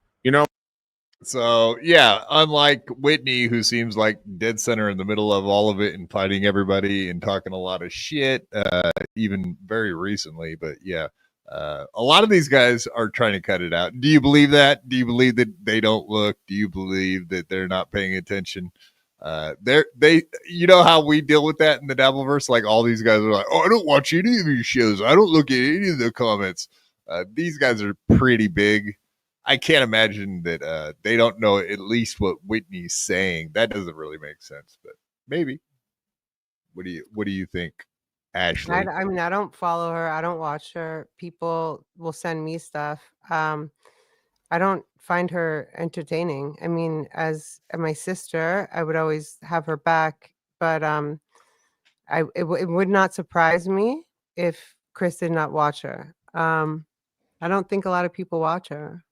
So yeah, unlike Whitney, who seems like dead center in the middle of all of it and fighting everybody and talking a lot of shit, even very recently. But yeah. A lot of these guys are trying to cut it out. Do you believe that? Do you believe that they don't look? Do you believe that they're not paying attention? You know how we deal with that in the Dabbleverse? Like all these guys are like, oh, I don't watch any of your shows. I don't look at any of the comments. These guys are pretty big. I can't imagine that they don't know at least what Whitney's saying. That doesn't really make sense, but maybe. What do you think, Ashley. I mean, I don't follow her. I don't watch her. People will send me stuff. I don't find her entertaining. I mean, as my sister, I would always have her back, but it would not surprise me if Chris did not watch her. I don't think a lot of people watch her.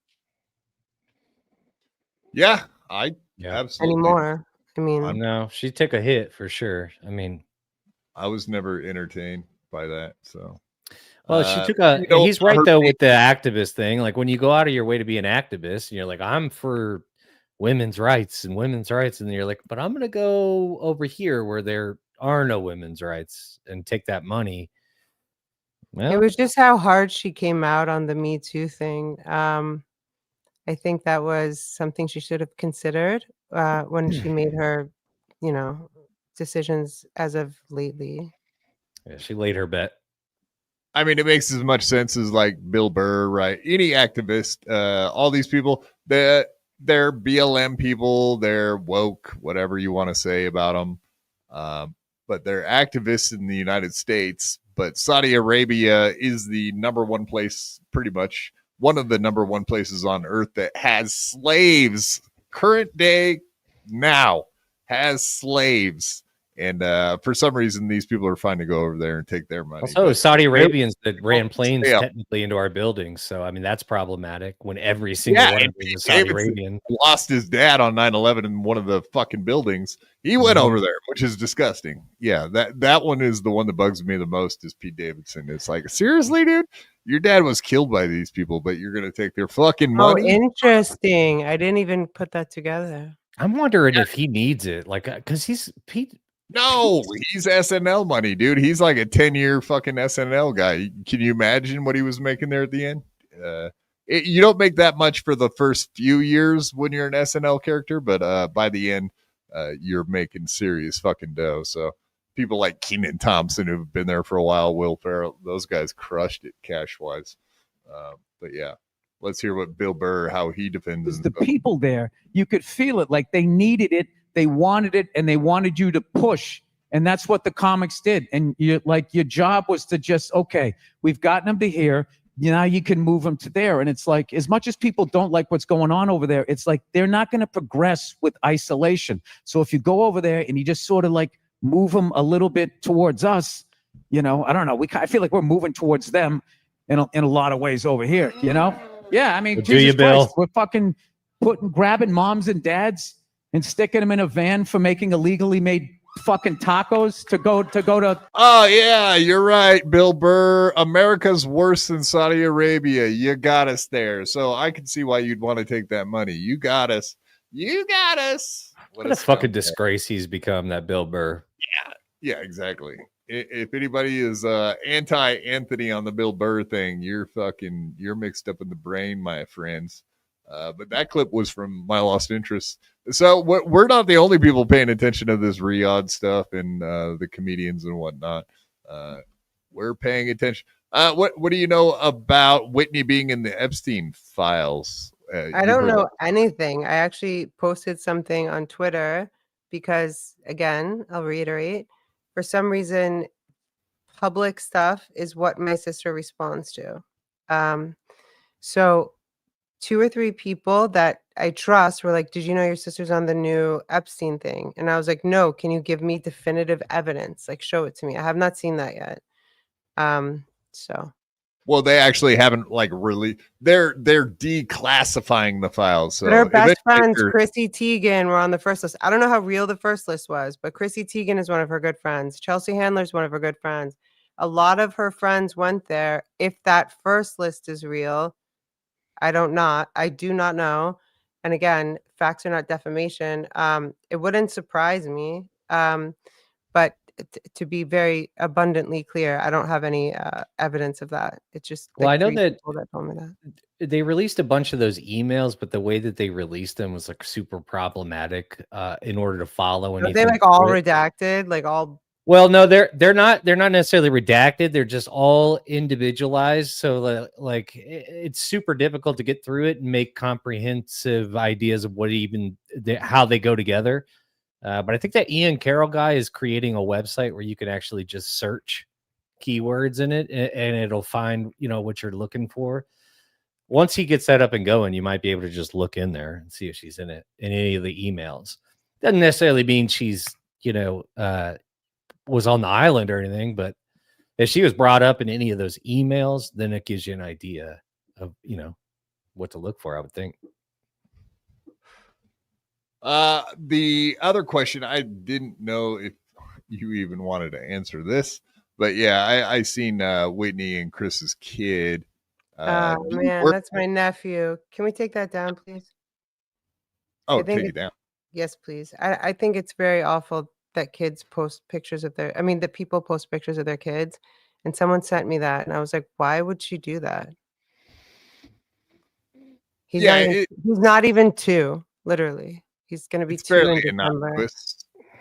Yeah, absolutely anymore. I mean, no, she took a hit for sure. I mean, I was never entertained by that. So, well, she took a. He's right though with the activist thing. Like when you go out of your way to be an activist, and you're like, I'm for women's rights, and you're like, but I'm gonna go over here where there are no women's rights and take that money. Well, it was just how hard she came out on the Me Too thing. I think that was something she should have considered when she made her, decisions as of lately. Yeah, she laid her bet. I mean, it makes as much sense as like Bill Burr, right? Any activist, all these people, they're BLM people, they're woke, whatever you want to say about them. But they're activists in the United States. But Saudi Arabia is the number one place, pretty much one of the number one places on earth that has slaves. Current day now has slaves. And for some reason, these people are fine to go over there and take their money. Also, Saudi Arabians that ran planes technically into our buildings. So, I mean, that's problematic when every single one of them is Saudi Arabian. Lost his dad on 9/11 in one of the fucking buildings. He went over there, which is disgusting. Yeah, that one is the one that bugs me the most is Pete Davidson. It's like, seriously, dude? Your dad was killed by these people, but you're going to take their fucking money? Oh, interesting. I didn't even put that together. I'm wondering if he needs it. Like, because he's Pete. No, he's SNL money, dude. He's like a 10-year fucking SNL guy. Can you imagine what he was making there at the end? You don't make that much for the first few years when you're an SNL character, but by the end, you're making serious fucking dough. So people like Kenan Thompson who've been there for a while, Will Ferrell, those guys crushed it cash-wise. But yeah, let's hear what Bill Burr, how he defends the people there. You could feel it, like they needed it. They wanted it, and they wanted you to push, and that's what the comics did. And your job was to just, okay, we've gotten them to here. Now you can move them to there. And it's like, as much as people don't like what's going on over there, it's like they're not going to progress with isolation. So if you go over there and you just sort of like move them a little bit towards us, I don't know. I feel like we're moving towards them in a lot of ways over here. Yeah, I mean, well, Jesus Christ, we're fucking grabbing moms and dads and sticking them in a van for making illegally made fucking tacos to go to. Oh yeah, you're right, Bill Burr. America's worse than Saudi Arabia. You got us there, so I can see why you'd want to take that money. You got us. What a fucking disgrace he's become, that Bill Burr. Yeah, exactly. If anybody is anti-Anthony on the Bill Burr thing, you're mixed up in the brain, my friends. But that clip was from My Lost Interest. So we're not the only people paying attention to this Riyadh stuff and the comedians and whatnot. We're paying attention. What do you know about Whitney being in the Epstein files? I don't know anything. I actually posted something on Twitter because, again, I'll reiterate, for some reason, public stuff is what my sister responds to. So 2 or 3 people that I trust were like, did you know your sister's on the new Epstein thing? And I was like, no, can you give me definitive evidence? Like, show it to me. I have not seen that yet. Well, they actually haven't really. They're declassifying the files. So her best friends, Chrissy Teigen, were on the first list. I don't know how real the first list was, but Chrissy Teigen is one of her good friends. Chelsea Handler's one of her good friends. A lot of her friends went there. If that first list is real, I do not know. And again, facts are not defamation. It wouldn't surprise me. But to be very abundantly clear, I don't have any evidence of that. It's just I know that told me that they released a bunch of those emails, but the way that they released them was like super problematic in order to follow anything. Are they like all redacted, like all? Well, no, they're not necessarily redacted. They're just all individualized. So like it's super difficult to get through it and make comprehensive ideas of how they go together. But I think that Ian Carroll guy is creating a website where you can actually just search keywords in it, and it'll find, what you're looking for. Once he gets that up and going, you might be able to just look in there and see if she's in any of the emails. Doesn't necessarily mean she's, was on the island or anything, but if she was brought up in any of those emails, then it gives you an idea of, what to look for, I would think. The other question, I didn't know if you even wanted to answer this, but yeah, I seen Whitney and Chris's kid. Man, that's my nephew. Can we take that down, please? Oh, take it down. Yes, please. I think it's very awful that kids post pictures of that people post pictures of their kids. And someone sent me that, and I was like, why would she do that? He's not even 2, literally. He's going to be 2 in December.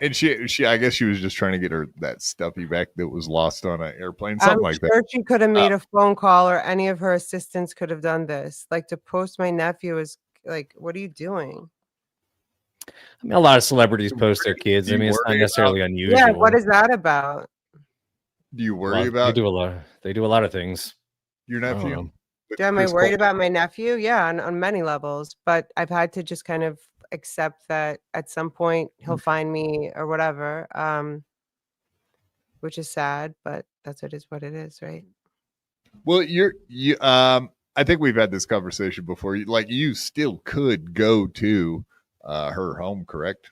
And she, I guess she was just trying to get that stuffy back that was lost on an airplane, something like that. I'm sure she could have made a phone call, or any of her assistants could have done this. Like, to post my nephew is like, what are you doing? I mean, a lot of celebrities post their kids. I mean, it's not necessarily unusual. Yeah, what is that about? Do you worry about? They do a lot of things. Your nephew? Am I worried about my nephew? Yeah, on many levels. But I've had to just kind of accept that at some point he'll find me or whatever, which is sad, but that's what it is, right? Well, I think we've had this conversation before. You still could go to her home, correct?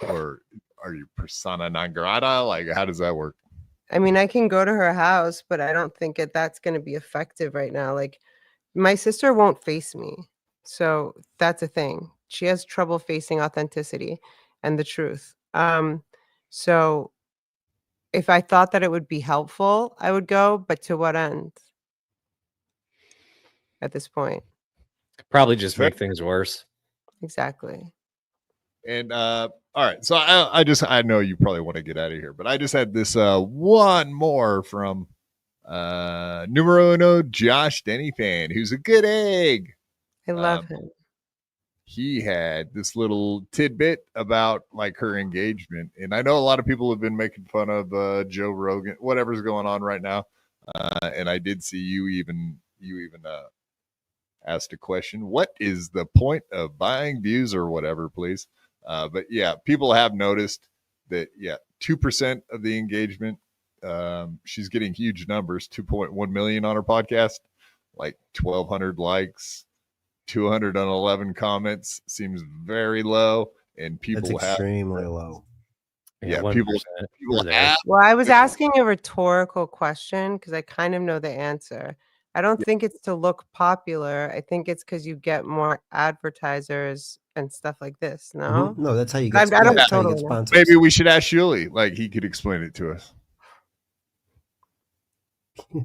Or are you persona non grata? Like, how does that work? I mean, I can go to her house, but I don't think that's going to be effective right now. Like, my sister won't face me. So that's a thing. She has trouble facing authenticity and the truth. So if I thought that it would be helpful, I would go, but to what end at this point? Probably just make things worse. Exactly. And all right, so I know you probably want to get out of here, but I just had this one more from numero uno Josh Denny fan, who's a good egg. I love him. He had this little tidbit about like her engagement, and I know a lot of people have been making fun of Joe Rogan, whatever's going on right now, and I did see you even asked a question: what is the point of buying views or whatever, please? But yeah, people have noticed that 2% of the engagement, she's getting huge numbers, 2.1 million on her podcast, like 1,200 likes, 211 comments, seems very low, and people That's extremely low. Yeah, 1%. people have. Well, I was asking a rhetorical question because I kind of know the answer. I don't think it's to look popular. I think it's because you get more advertisers and stuff like this. No, Mm-hmm. No, that's how you get. I don't totally get sponsors. Maybe we should ask Shuli. Like, he could explain it to us.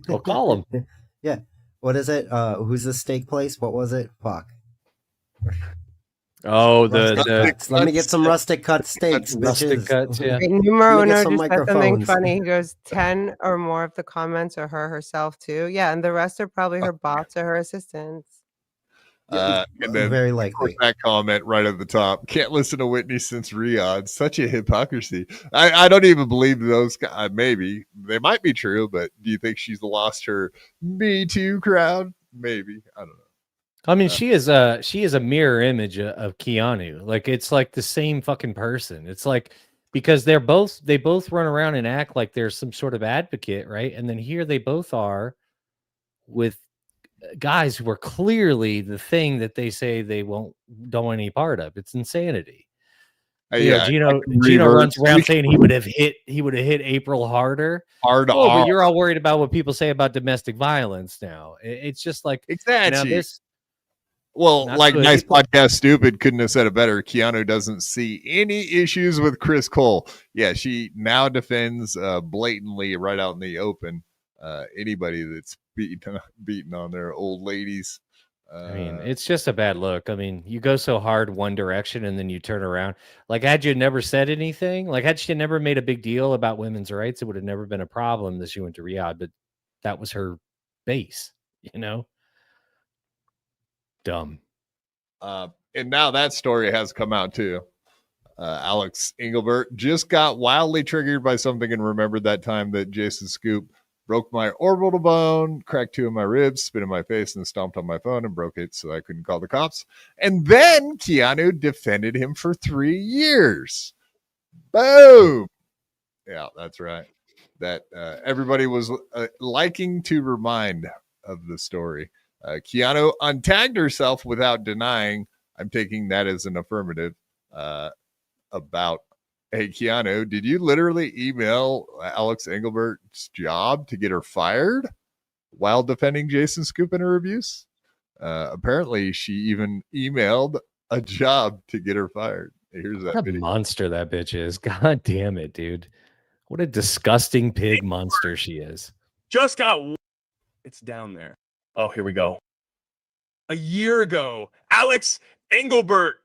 Well, call him. Yeah. What is it? Who's the steak place? What was it? Fuck. Oh, let me get some rustic cut steaks. Rustic cuts, yeah. Numero uno just said something funny. He goes, 10 or more of the comments are her herself too. Yeah, and the rest are probably her bots or her assistants. And then very likely that comment right at the top: can't listen to Whitney since Riyadh. Such a hypocrisy. I don't even believe those guys. Maybe they might be true, but do you think she's lost her Me Too crowd? Maybe. I don't know. I mean, she is a mirror image of Keanu. Like, it's like the same fucking person. It's like, because they both run around and act like they're some sort of advocate, right? And then here they both are with guys who are clearly the thing that they say they don't want any part of. It's insanity. Gino runs around saying he would have hit April harder. But you're all worried about what people say about domestic violence now. It's just like, exactly. Like good. Nice Podcast Stupid couldn't have said it better. Keanu doesn't see any issues with Chris Cole. Yeah, she now defends blatantly right out in the open anybody that's beating on their old ladies. I mean, it's just a bad look. I mean, you go so hard one direction and then you turn around. Like, had you never said anything, like had she never made a big deal about women's rights, it would have never been a problem that she went to Riyadh. But that was her base, Dumb. And now that story has come out too. Alex Engelbert just got wildly triggered by something and remembered that time that Jason Scoop broke my orbital bone, cracked 2 of my ribs, spit in my face, and stomped on my phone and broke it so I couldn't call the cops. And then Keanu defended him for 3 years. Boom. Yeah, that's right. That everybody was liking to remind of the story. Keanu untagged herself without denying. I'm taking that as an affirmative. About, hey, Keanu, did you literally email Alex Engelbert's job to get her fired while defending Jason Scoop in her abuse? Apparently, she even emailed a job to get her fired. Here's that what a video. Monster that bitch is. God damn it, dude. What a disgusting pig monster she is. Just got... It's down there. Oh, here we go. A year ago, Alex Engelbert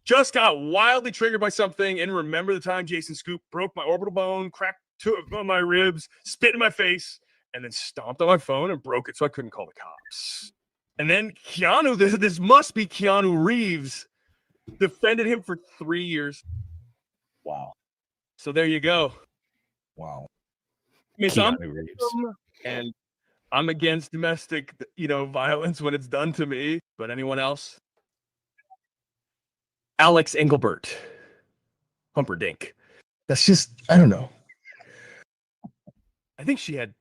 just got wildly triggered by something and remember the time Jason Scoop broke my orbital bone, cracked 2 of my ribs, spit in my face, and then stomped on my phone and broke it so I couldn't call the cops. And then Keanu, this must be Keanu Reeves, defended him for 3 years. Wow. So there you go. Wow. I mean, so and I'm against domestic, violence when it's done to me, but anyone else? Alex Engelbert. Humperdinck. That's just, I don't know. I think she had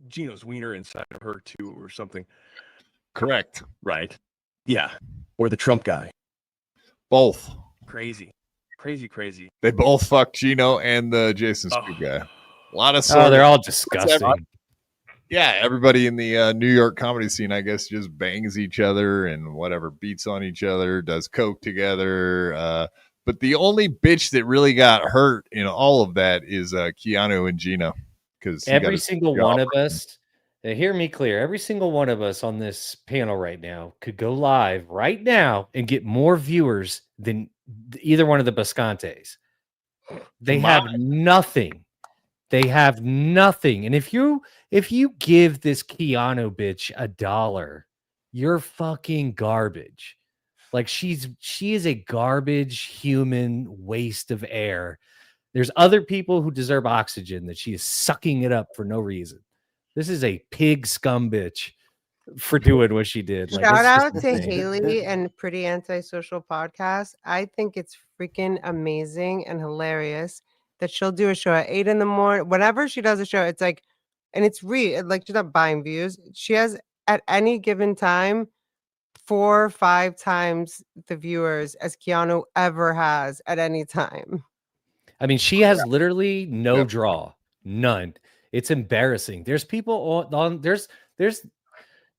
Gino's wiener inside of her too or something. Correct. Right. Yeah. Or the Trump guy. Both. Crazy. They both fucked Gino and the Jason Scoop guy. A lot of they're all disgusting. Yeah, everybody in the New York comedy scene, I guess, just bangs each other and whatever, beats on each other, does coke together. But the only bitch that really got hurt in all of that is Keanu and Gino. Because every single one of us, hear me clear, every single one of us on this panel right now could go live right now and get more viewers than either one of the Biscontes. They have nothing. They have nothing. And if you give this Keanu bitch $1, you're fucking garbage. Like she is a garbage human waste of air. There's other people who deserve oxygen that she is sucking it up for no reason. This is a pig scum bitch for doing what she did. Like, shout out to Haley and Pretty Antisocial Podcast. I think it's freaking amazing and hilarious that she'll do a show at 8 a.m. Whenever she does a show, it's like, and it's like she's not buying views. She has at any given time 4 or 5 times the viewers as Keanu ever has at any time. I mean, she has literally no draw, none. It's embarrassing. There's people on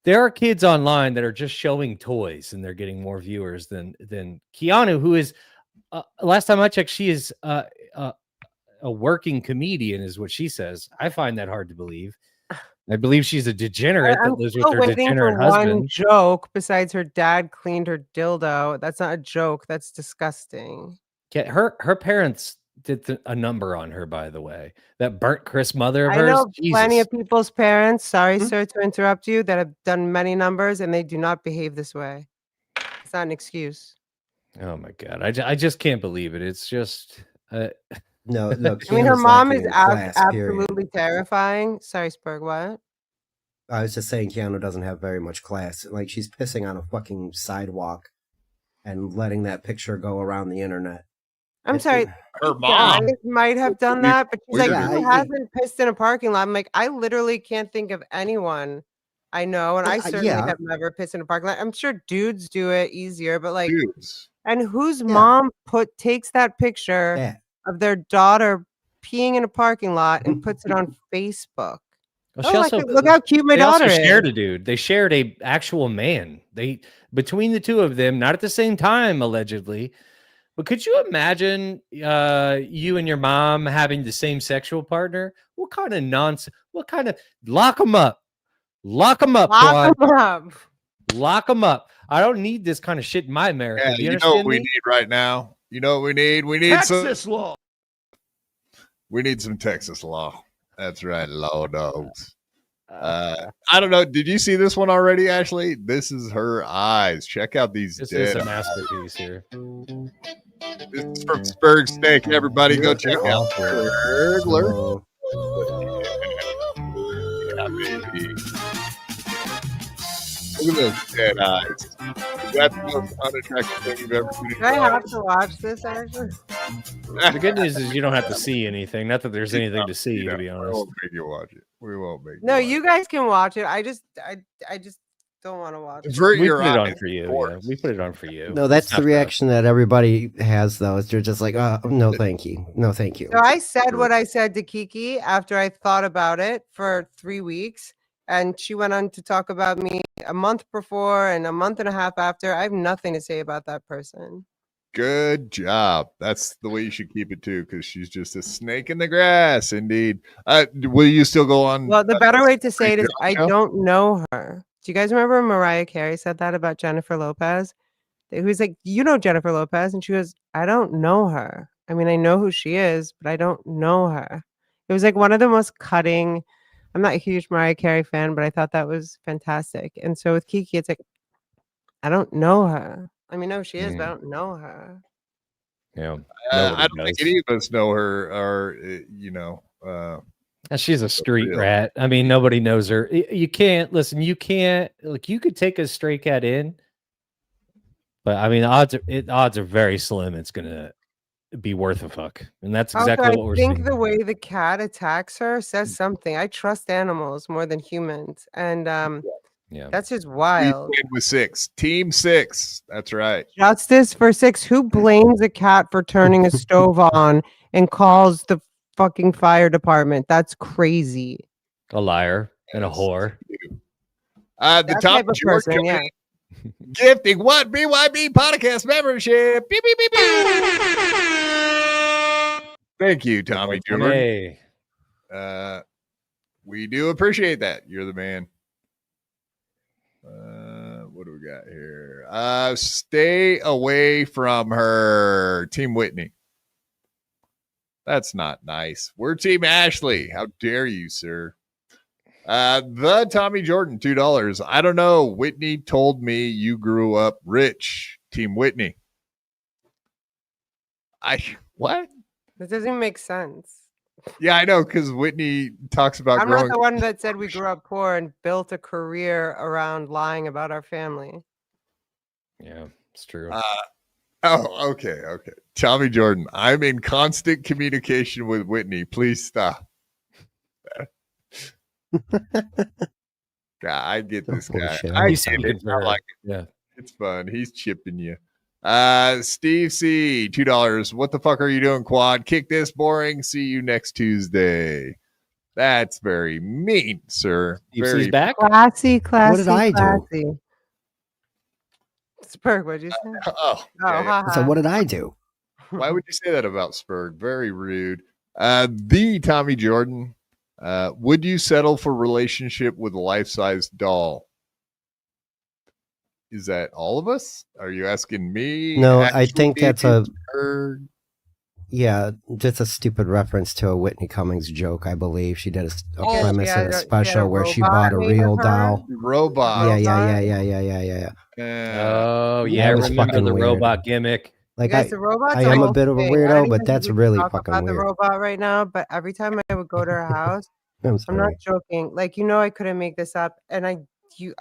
there are kids online that are just showing toys and they're getting more viewers than Keanu, who is last time I checked, she is a working comedian, is what she says. I find that hard to believe. I believe she's a degenerate that lives with her degenerate husband. One joke besides her dad cleaned her dildo. That's not a joke. That's disgusting. Yeah, her parents did a number on her, by the way. That burnt Chris mother of I hers. know Jesus. plenty of people's parents. Sorry, sir, to interrupt you. That have done many numbers and they do not behave this way. It's not an excuse. Oh my god, I just can't believe it. It's just. No, look. I mean, her mom is absolutely terrifying. Sorry, Spurg, what? I was just saying Keanu doesn't have very much class. Like, she's pissing on a fucking sidewalk and letting that picture go around the internet. I'm sorry. Her mom might have done that, but she's like, who hasn't pissed in a parking lot? I'm like, I literally can't think of anyone I know, and I certainly have never pissed in a parking lot. I'm sure dudes do it easier, but like, and whose mom takes that picture of their daughter peeing in a parking lot and puts it on Facebook? Well, look how cute my daughter is. They shared a dude. They shared a actual man. Between the two of them, not at the same time, allegedly. But could you imagine you and your mom having the same sexual partner? What kind of nonsense? What kind of lock them up? Lock them up. Lock them up. Lock them up. I don't need this kind of shit in my America. Yeah, Do you know what understand we me? need right now? You know what we need? We need Texas law. We need some Texas law. That's right, law dogs. I don't know. Did you see this one already, Ashley? This is her eyes. Check out these. This is a masterpiece here. This is from Spurg Steak. Everybody go check out Spurg. Yeah, baby. Look at those dead eyes. That's the most unattractive thing you've ever seen. Do I have to watch this actually? The good news is you don't have to see anything. Not that there's anything to see, to be We honest. won't make you watch it. We won't make No, you guys can watch it. I just don't want to watch it. We put it on for you. Yeah. We put it on for you. No, that's the reaction that everybody has, though. Is they're just like, oh, no, thank you. No, thank you. So I said what I said to Kiki after I thought about it for 3 weeks. And she went on to talk about me a month before and a month and a half after. I have nothing to say about that person. Good job. That's the way you should keep it too, because she's just a snake in the grass. Indeed. Will you still go on? Well, the better way to say it is I don't know her. Do you guys remember Mariah Carey said that about Jennifer Lopez? He was like, you know Jennifer Lopez? And she goes, I don't know her. I mean, I know who she is, but I don't know her. It was like one of the most cutting. I'm not a huge Mariah Carey fan, but I thought that was fantastic. And so with Kiki, it's like, I don't know her. I mean, no, she is, but I don't know her. Yeah. I don't think any of us know her, or, you know. She's a street rat. I mean, nobody knows her. You can't, listen, you can't, like, you could take a stray cat in, but I mean, odds are very slim it's going to be worth a fuck. And that's exactly what we're seeing. I think the way the cat attacks her says something. I trust animals more than humans. And yeah, that's just wild. With 6. Team 6. That's right. Justice for 6. Who blames a cat for turning a stove on and calls the fucking fire department? That's crazy. A liar and a whore. The top person, yeah. Gifting what BYB podcast membership. Beep, beep, beep, beep. Thank you, Tommy Jordan. Hey. We do appreciate that. You're the man. What do we got here? Stay away from her. Team Whitney. That's not nice. We're Team Ashley. How dare you, sir? The Tommy Jordan, $2. I don't know. Whitney told me you grew up rich. Team Whitney. What? That doesn't make sense. Yeah, I know, because Whitney talks about I'm not the one that said we grew up poor and built a career around lying about our family. Yeah, it's true. Okay. Tommy Jordan, I'm in constant communication with Whitney. Please stop. God, I get this guy. I get it. I like it. Yeah, it's fun. He's chipping you. Steve C, $2. What the fuck are you doing, Quad? Kick this, boring. See you next Tuesday. That's very mean, sir. Very back. Classy. What did I do? Spurg, what'd you say? So what did I do? Why would you say that about Spurg? Very rude. The Tommy Jordan. Would you settle for relationship with a life-size doll? Is that all of us? Are you asking me? No, I think that's just a stupid reference to a Whitney Cummings joke, I believe. She did a premise in a special where she bought a real doll. Robot. Yeah. Oh, yeah, I remember the robot gimmick. Like I am a bit of a weirdo, but that's really fucking weird. The robot right now, but every time I would go to her house, I'm not joking. Like, I couldn't make this up, and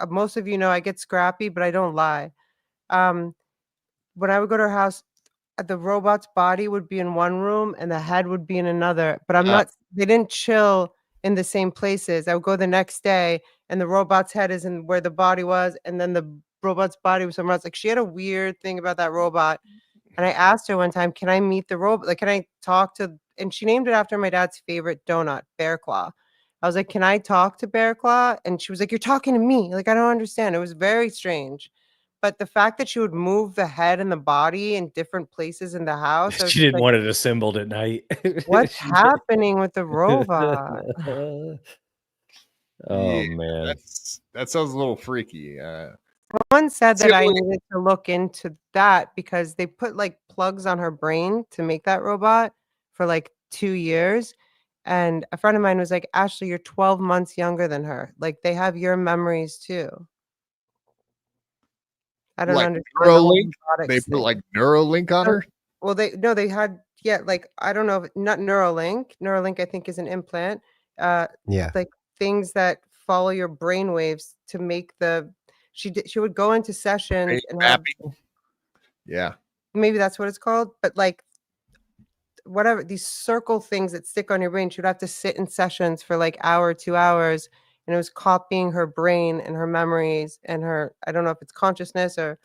most of you know I get scrappy, but I don't lie. When I would go to her house, the robot's body would be in one room and the head would be in another. But they didn't chill in the same places. I would go the next day and the robot's head is in where the body was, and then the robot's body was somewhere else. Like, she had a weird thing about that robot. And I asked her one time, can I meet the robot? Like, can I talk to, and she named it after my dad's favorite donut, Bear Claw. I was like, can I talk to Bear Claw? And she was like, you're talking to me. Like, I don't understand. It was very strange. But the fact that she would move the head and the body in different places in the house. She didn't want it assembled at night. What's happening with the robot? Man. That sounds a little freaky. Someone said that I needed to look into that because they put like plugs on her brain to make that robot for like 2 years. And a friend of mine was like, Ashley, you're 12 months younger than her. Like, they have your memories too. I don't understand. Neuralink? They put like Neuralink on her? Well, they had like I don't know, not Neuralink. Neuralink I think is an implant. Like things that follow your brain waves to make she would go into sessions and have, yeah, maybe that's what it's called, but like whatever, these circle things that stick on your brain, she would have to sit in sessions for like hour, 2 hours, and it was copying her brain and her memories and her, I don't know if it's consciousness or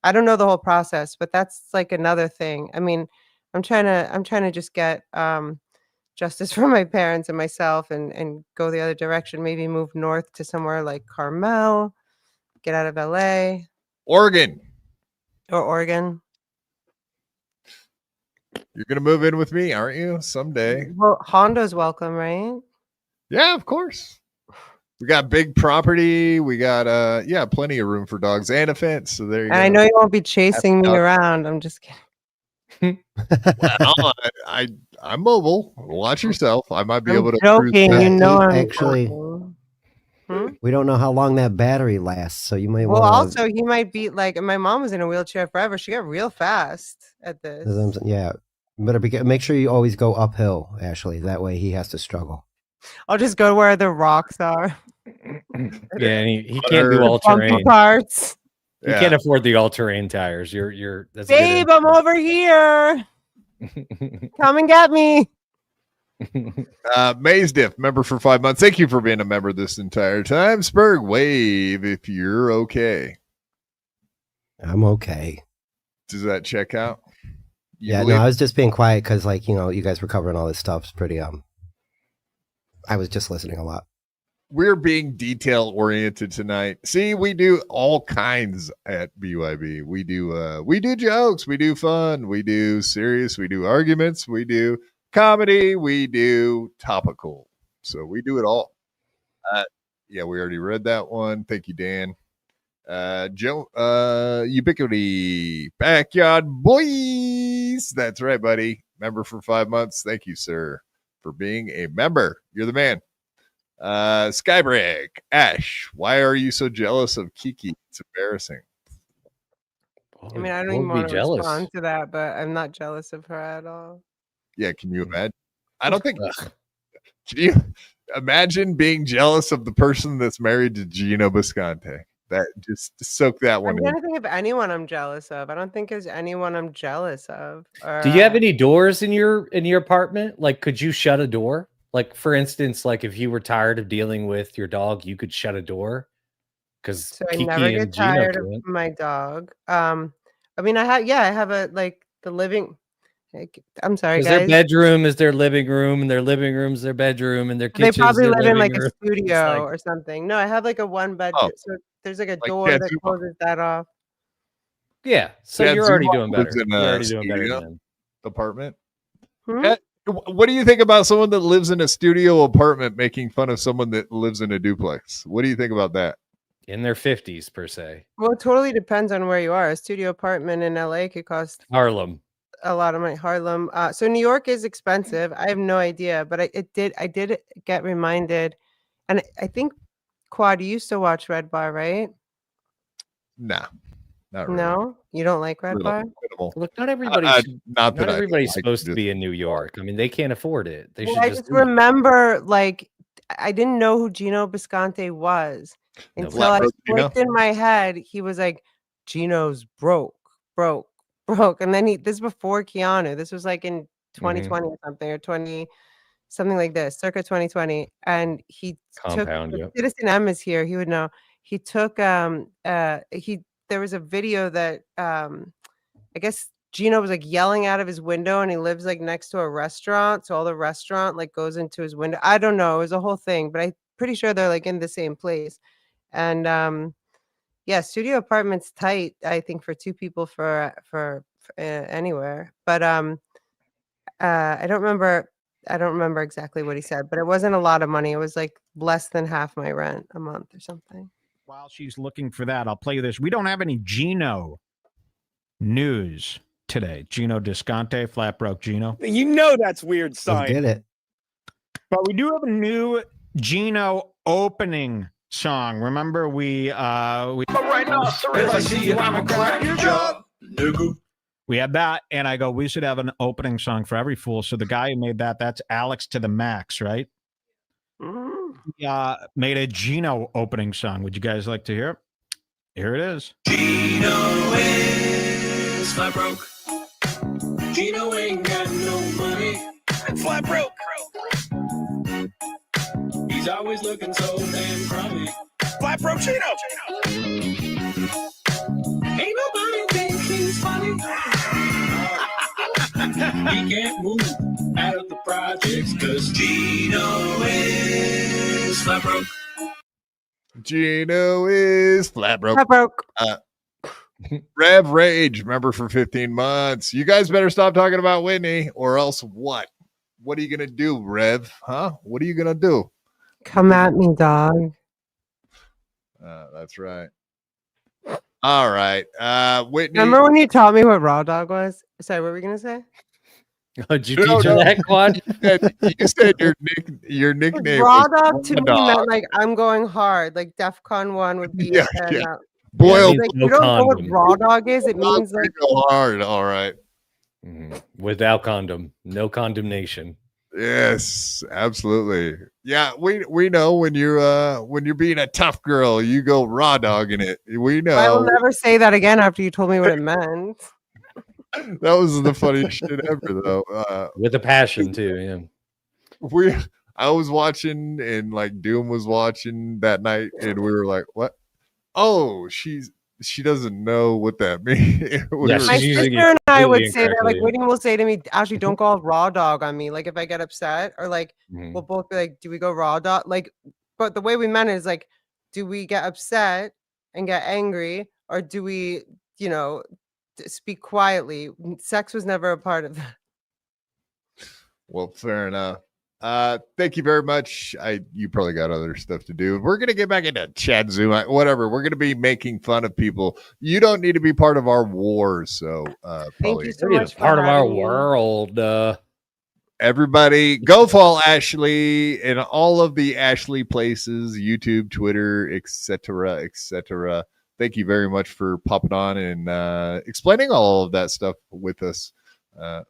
I don't know the whole process, but that's like another thing. I mean, I'm trying to just get justice for my parents and myself and go the other direction, maybe move north to somewhere like Carmel, get out of LA. Oregon. Or Oregon. You're going to move in with me, aren't you? Someday. Well, Honda's welcome, right? Yeah, of course. We got big property. We got plenty of room for dogs and a fence. So there you go. I know you won't be chasing me around. I'm just kidding. Well, I'm mobile. Watch yourself. I might be able to. Joking, you know. Actually, we don't know how long that battery lasts, so you might. Well, also he might be like my mom was in a wheelchair forever. She got real fast at this. Yeah, make sure you always go uphill, Ashley. That way he has to struggle. I'll just go where the rocks are. Yeah, and he can't do all terrain parts. You can't afford the all-terrain tires. You're that's Babe, I'm over here. Come and get me. Maze Diff, member for 5 months. Thank you for being a member this entire time. Spurg, wave if you're okay. I'm okay. Does that check out? No, I was just being quiet because, like, you guys were covering all this stuff. It's pretty I was just listening a lot. We're being detail oriented tonight. See, we do all kinds at BYB. We do jokes, we do fun, we do serious, we do arguments, we do comedy, we do topical. So we do it all. We already read that one. Thank you, Dan. Joe, Ubiquity Backyard Boys. That's right, buddy. Member for 5 months. Thank you, sir, for being a member. You're the man. Skybreak, Ash, why are you so jealous of Kiki? It's embarrassing. I mean, I don't even want to respond to that, but I'm not jealous of her at all. Yeah, can you imagine? I don't think. Can you imagine being jealous of the person that's married to Gino Bisconte? That just soak that one I'm in. trying to think of anyone I'm jealous of. I don't think there's anyone I'm jealous of. Do you have any doors in your apartment? Like, could you shut a door? Like, for instance, like if you were tired of dealing with your dog, you could shut a door. Because I never get tired of my dog. I mean, I have the living. I'm sorry, guys. Their bedroom is their living room, and their living room's their bedroom, and their kitchen. They probably live in like a studio or something. No, I have like a one bedroom. So there's like a door that closes that off. Yeah, so you're already doing better. You're already doing better than apartment. What do you think about someone that lives in a studio apartment making fun of someone that lives in a duplex? What do you think about that? In their 50s, per se. Well, it totally depends on where you are. A studio apartment in LA could cost Harlem a lot of money. Harlem. So New York is expensive. I have no idea, but I did get reminded, and I think Quad, you used to watch Red Bar, right? Nah. Not really. No, you don't like Red Bar? Look, not everybody's supposed to be in New York. I mean, they can't afford it. They should I just remember, like, I didn't know who Gino Bisconte was until I clicked in my head. He was like, Gino's broke. And then this is before Keanu. This was like in 2020 or something, or 20, something like this, circa 2020. And he Citizen M is here. He would know. He took there was a video that I guess Gino was like yelling out of his window, and he lives like next to a restaurant. So all the restaurant like goes into his window. I don't know. It was a whole thing, but I'm pretty sure they're like in the same place. And studio apartment's tight, I think, for two people for anywhere. But I don't remember exactly what he said, but it wasn't a lot of money. It was like less than half my rent a month or something. While she's looking for that, I'll play you this. We don't have any Gino news today. Gino Bisconte, flat broke Gino. You know that's weird science. Get it. But we do have a new Gino opening song. Remember we right now, if I see you, I'm a crack your job, nigga. We had that, and I go, we should have an opening song for every fool. So the guy who made that's Alex to the Max, right? He made a Gino opening song. Would you guys like to hear it? Here it is. Gino is flat broke. Gino ain't got no money. Flat broke. He's always looking so damn crummy. Flat broke Gino. Ain't nobody think he's funny. He can't move out of the projects because Gino is flat broke. Gino is flat broke. Flat broke. Rev Rage, member for 15 months. You guys better stop talking about Whitney, or else what? What are you gonna do, Rev? Huh? What are you gonna do? Come at me, dog. That's right. All right. Whitney. Remember when you taught me what raw dog was? Sorry, what were we gonna say? Oh, did you teach her that, Quad? You said your nickname Raw was dog to me Dog. meant like I'm going hard. Like DEFCON 1 would be Yeah, like, yeah. Boiled. like no you don't know what condom. raw dog is. It means like Go hard. All right. Without condom, no condemnation. Yes, absolutely. Yeah, we know when you're being a tough girl, you go raw dogging it. We know. I will never say that again after you told me what it meant. That was the funniest shit ever, though. With a passion too. Yeah. I was watching, and like Doom was watching that night, and we were like, "What? Oh, she doesn't know what that means." My sister and I would say that, like, Whitney will say to me, "Ashley, don't go all raw dog on me." Like, if I get upset, or like, we'll both be like, "Do we go raw dog?" Like, but the way we meant it is like, do we get upset and get angry, or do we, speak quietly? Sex was never a part of that. Well, fair enough. Thank you very much. You probably got other stuff to do. We're gonna get back into Chad Zumock, whatever. We're gonna be making fun of people. You don't need to be part of our wars. So Thank you so Maybe much it's part for of our having me. world. Everybody, go follow Ashley in all of the Ashley places, YouTube, Twitter, etc., etc. Thank you very much for popping on and explaining all of that stuff with us.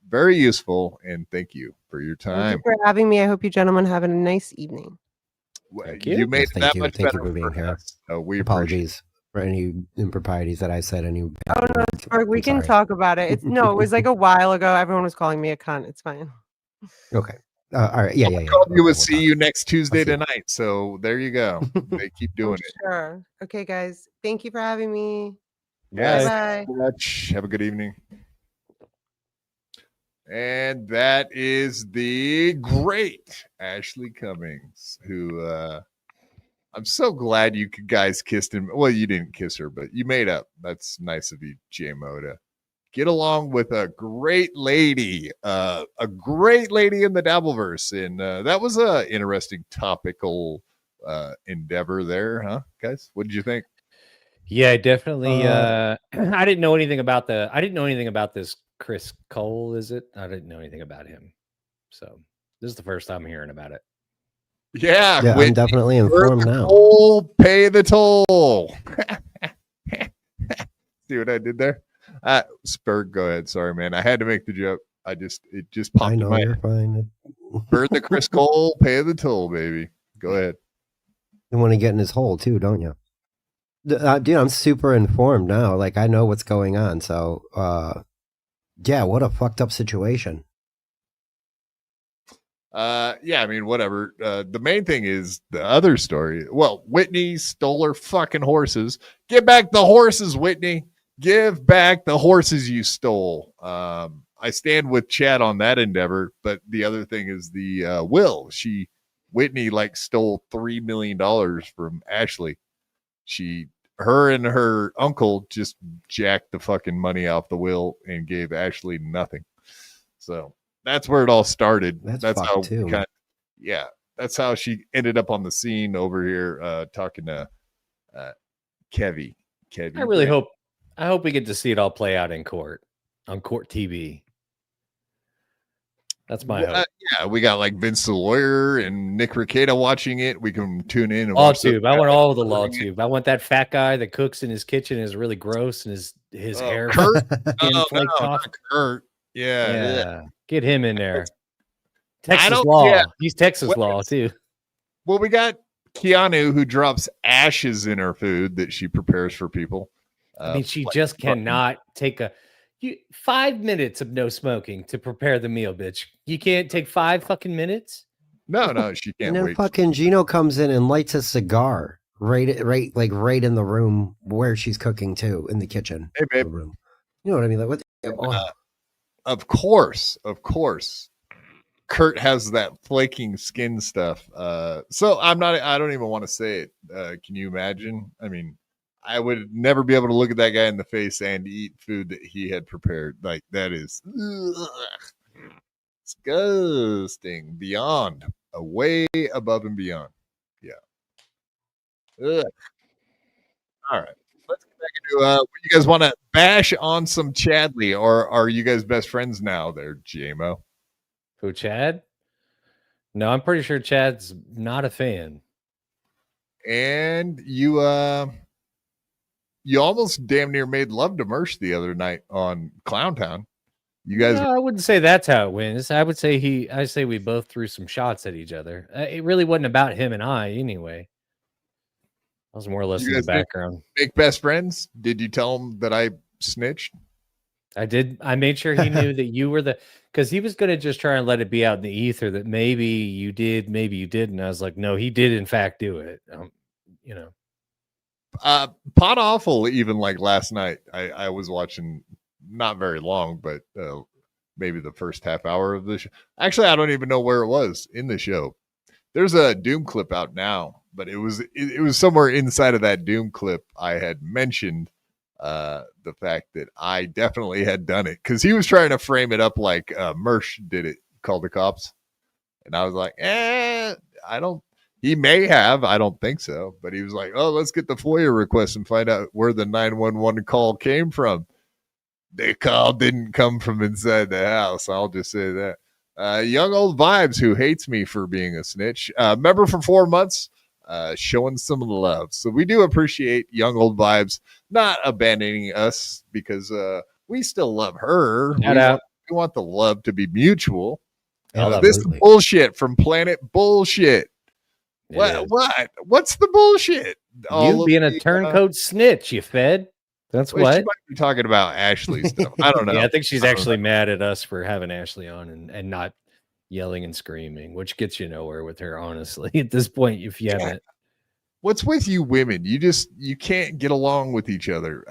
Very useful, and thank you for your Thank time. you for having me. I hope you gentlemen have a nice evening. Thank you. You made it that much Thank better you for being here. We Apologies for any improprieties that I said. Any Oh no, it's fine. We can talk about it. It was like a while ago. Everyone was calling me a cunt. It's fine. Okay. All right. Yeah. You will see you next Tuesday tonight. So there you go. They keep doing it. Sure. Okay, guys. Thank you for having me. Yes. Bye. Have a good evening. And that is the great Ashley Cummings, who I'm so glad you guys kissed him. Well, you didn't kiss her, but you made up. That's nice of you, JMO, to get along with a great lady in the Dabbleverse. And that was a interesting topical endeavor there, huh, guys? What did you think? Yeah, definitely. I didn't know anything about this Chris Cole, is it? I didn't know anything about him. So this is the first time hearing about it. Yeah, I'm definitely informed now. Pay the toll. See what I did there? Spurg, go ahead. Sorry, man. I had to make the joke. It just popped in my you're head. fine. Burn the Chris Cole, pay the toll, baby. Go ahead. You want to get in his hole too, don't you? Dude, I'm super informed now. Like, I know what's going on. So, yeah, what a fucked up situation. Yeah, I mean, whatever. The main thing is the other story. Well, Whitney stole her fucking horses. Give back the horses, Whitney. Give back the horses you stole. I stand with Chad on that endeavor, but the other thing is the will. Whitney stole $3 million from Ashley. Her and her uncle just jacked the fucking money off the will and gave Ashley nothing. So that's where it all started. That's how too. That's how she ended up on the scene over here talking to Kevy. I hope we get to see it all play out in court, on court TV. That's my hope. Yeah, we got like Vince the Lawyer and Nick Rekieta watching it. We can tune in and Law watch tube. I want all of the law tube. I want that fat guy that cooks in his kitchen and is really gross and his hair Kurt. flaked off. Kurt. Yeah. Get him in there. Texas law. Yeah. He's Texas law too. Well, we got Keanu who drops ashes in her food that she prepares for people. I mean, she just cannot take 5 minutes of no smoking to prepare the meal, bitch. You can't take 5 fucking minutes. No, she can't. And then wait. fucking Gino comes in and lights a cigar right in the room where she's cooking too, in the kitchen. Hey, babe. Room. You know what I mean? Like what? Of course. Kurt has that flaking skin stuff. So I don't even want to say it. Can you imagine? I mean, I would never be able to look at that guy in the face and eat food that he had prepared. Like that is disgusting. Beyond, way above and beyond. Yeah. Ugh. All right. Let's get back into you guys want to bash on some Chadley, or are you guys best friends now there, JMO? Who, Chad? No, I'm pretty sure Chad's not a fan. And you almost damn near made love to Mersh the other night on Clowntown. You guys, no, I wouldn't say that's how it wins. I would say I say we both threw some shots at each other. It really wasn't about him and I anyway. I was more or less in the background. Make best friends? Did you tell him that I snitched? I did. I made sure he knew that you were because he was going to just try and let it be out in the ether that maybe you did, maybe you didn't. I was like, no, he did in fact do it. You know. Pot Awful, even like last night, I was watching not very long, but maybe the first half hour of the show. Actually, I don't even know where it was in the show. There's a Doom clip out now, but it was somewhere inside of that Doom clip I had mentioned the fact that I definitely had done it because he was trying to frame it up like Mersh did it, called the cops, and I was like, he may have, I don't think so, but he was like, oh, let's get the FOIA request and find out where the 911 call came from. The call didn't come from inside the house. I'll just say that. Young Old Vibes, who hates me for being a snitch, member for 4 months, showing some of the love. So we do appreciate Young Old Vibes not abandoning us because we still love her. We want the love to be mutual. This is bullshit from Planet Bullshit. What's the bullshit? You being a turncoat snitch, you fed. That's what. She might be talking about Ashley stuff. I don't know. Yeah, I think she's actually mad at us for having Ashley on and not yelling and screaming, which gets you nowhere with her, honestly. At this point, if you haven't. What's with you women? You can't get along with each other.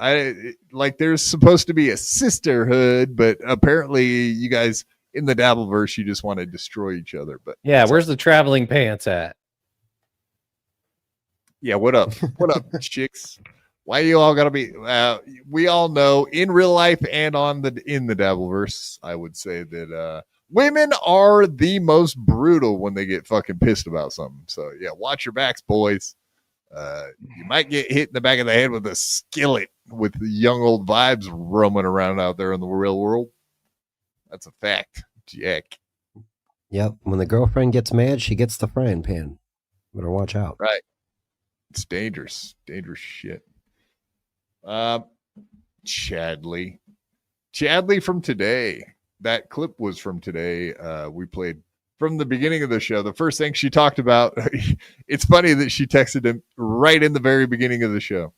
There's supposed to be a sisterhood, but apparently you guys in the Dabbleverse, you just want to destroy each other. But yeah, where's the traveling pants at? Yeah, what up? What up, chicks? Why you all gotta be? We all know in real life and in the Dabbleverse, I would say that women are the most brutal when they get fucking pissed about something. So yeah, watch your backs, boys. You might get hit in the back of the head with a skillet with the Young Old Vibes roaming around out there in the real world. That's a fact, Jack. Yep. When the girlfriend gets mad, she gets the frying pan. Better watch out. Right. It's dangerous shit. Chadley from today. That clip was from today. We played from the beginning of the show. The first thing she talked about, it's funny that she texted him right in the very beginning of the show.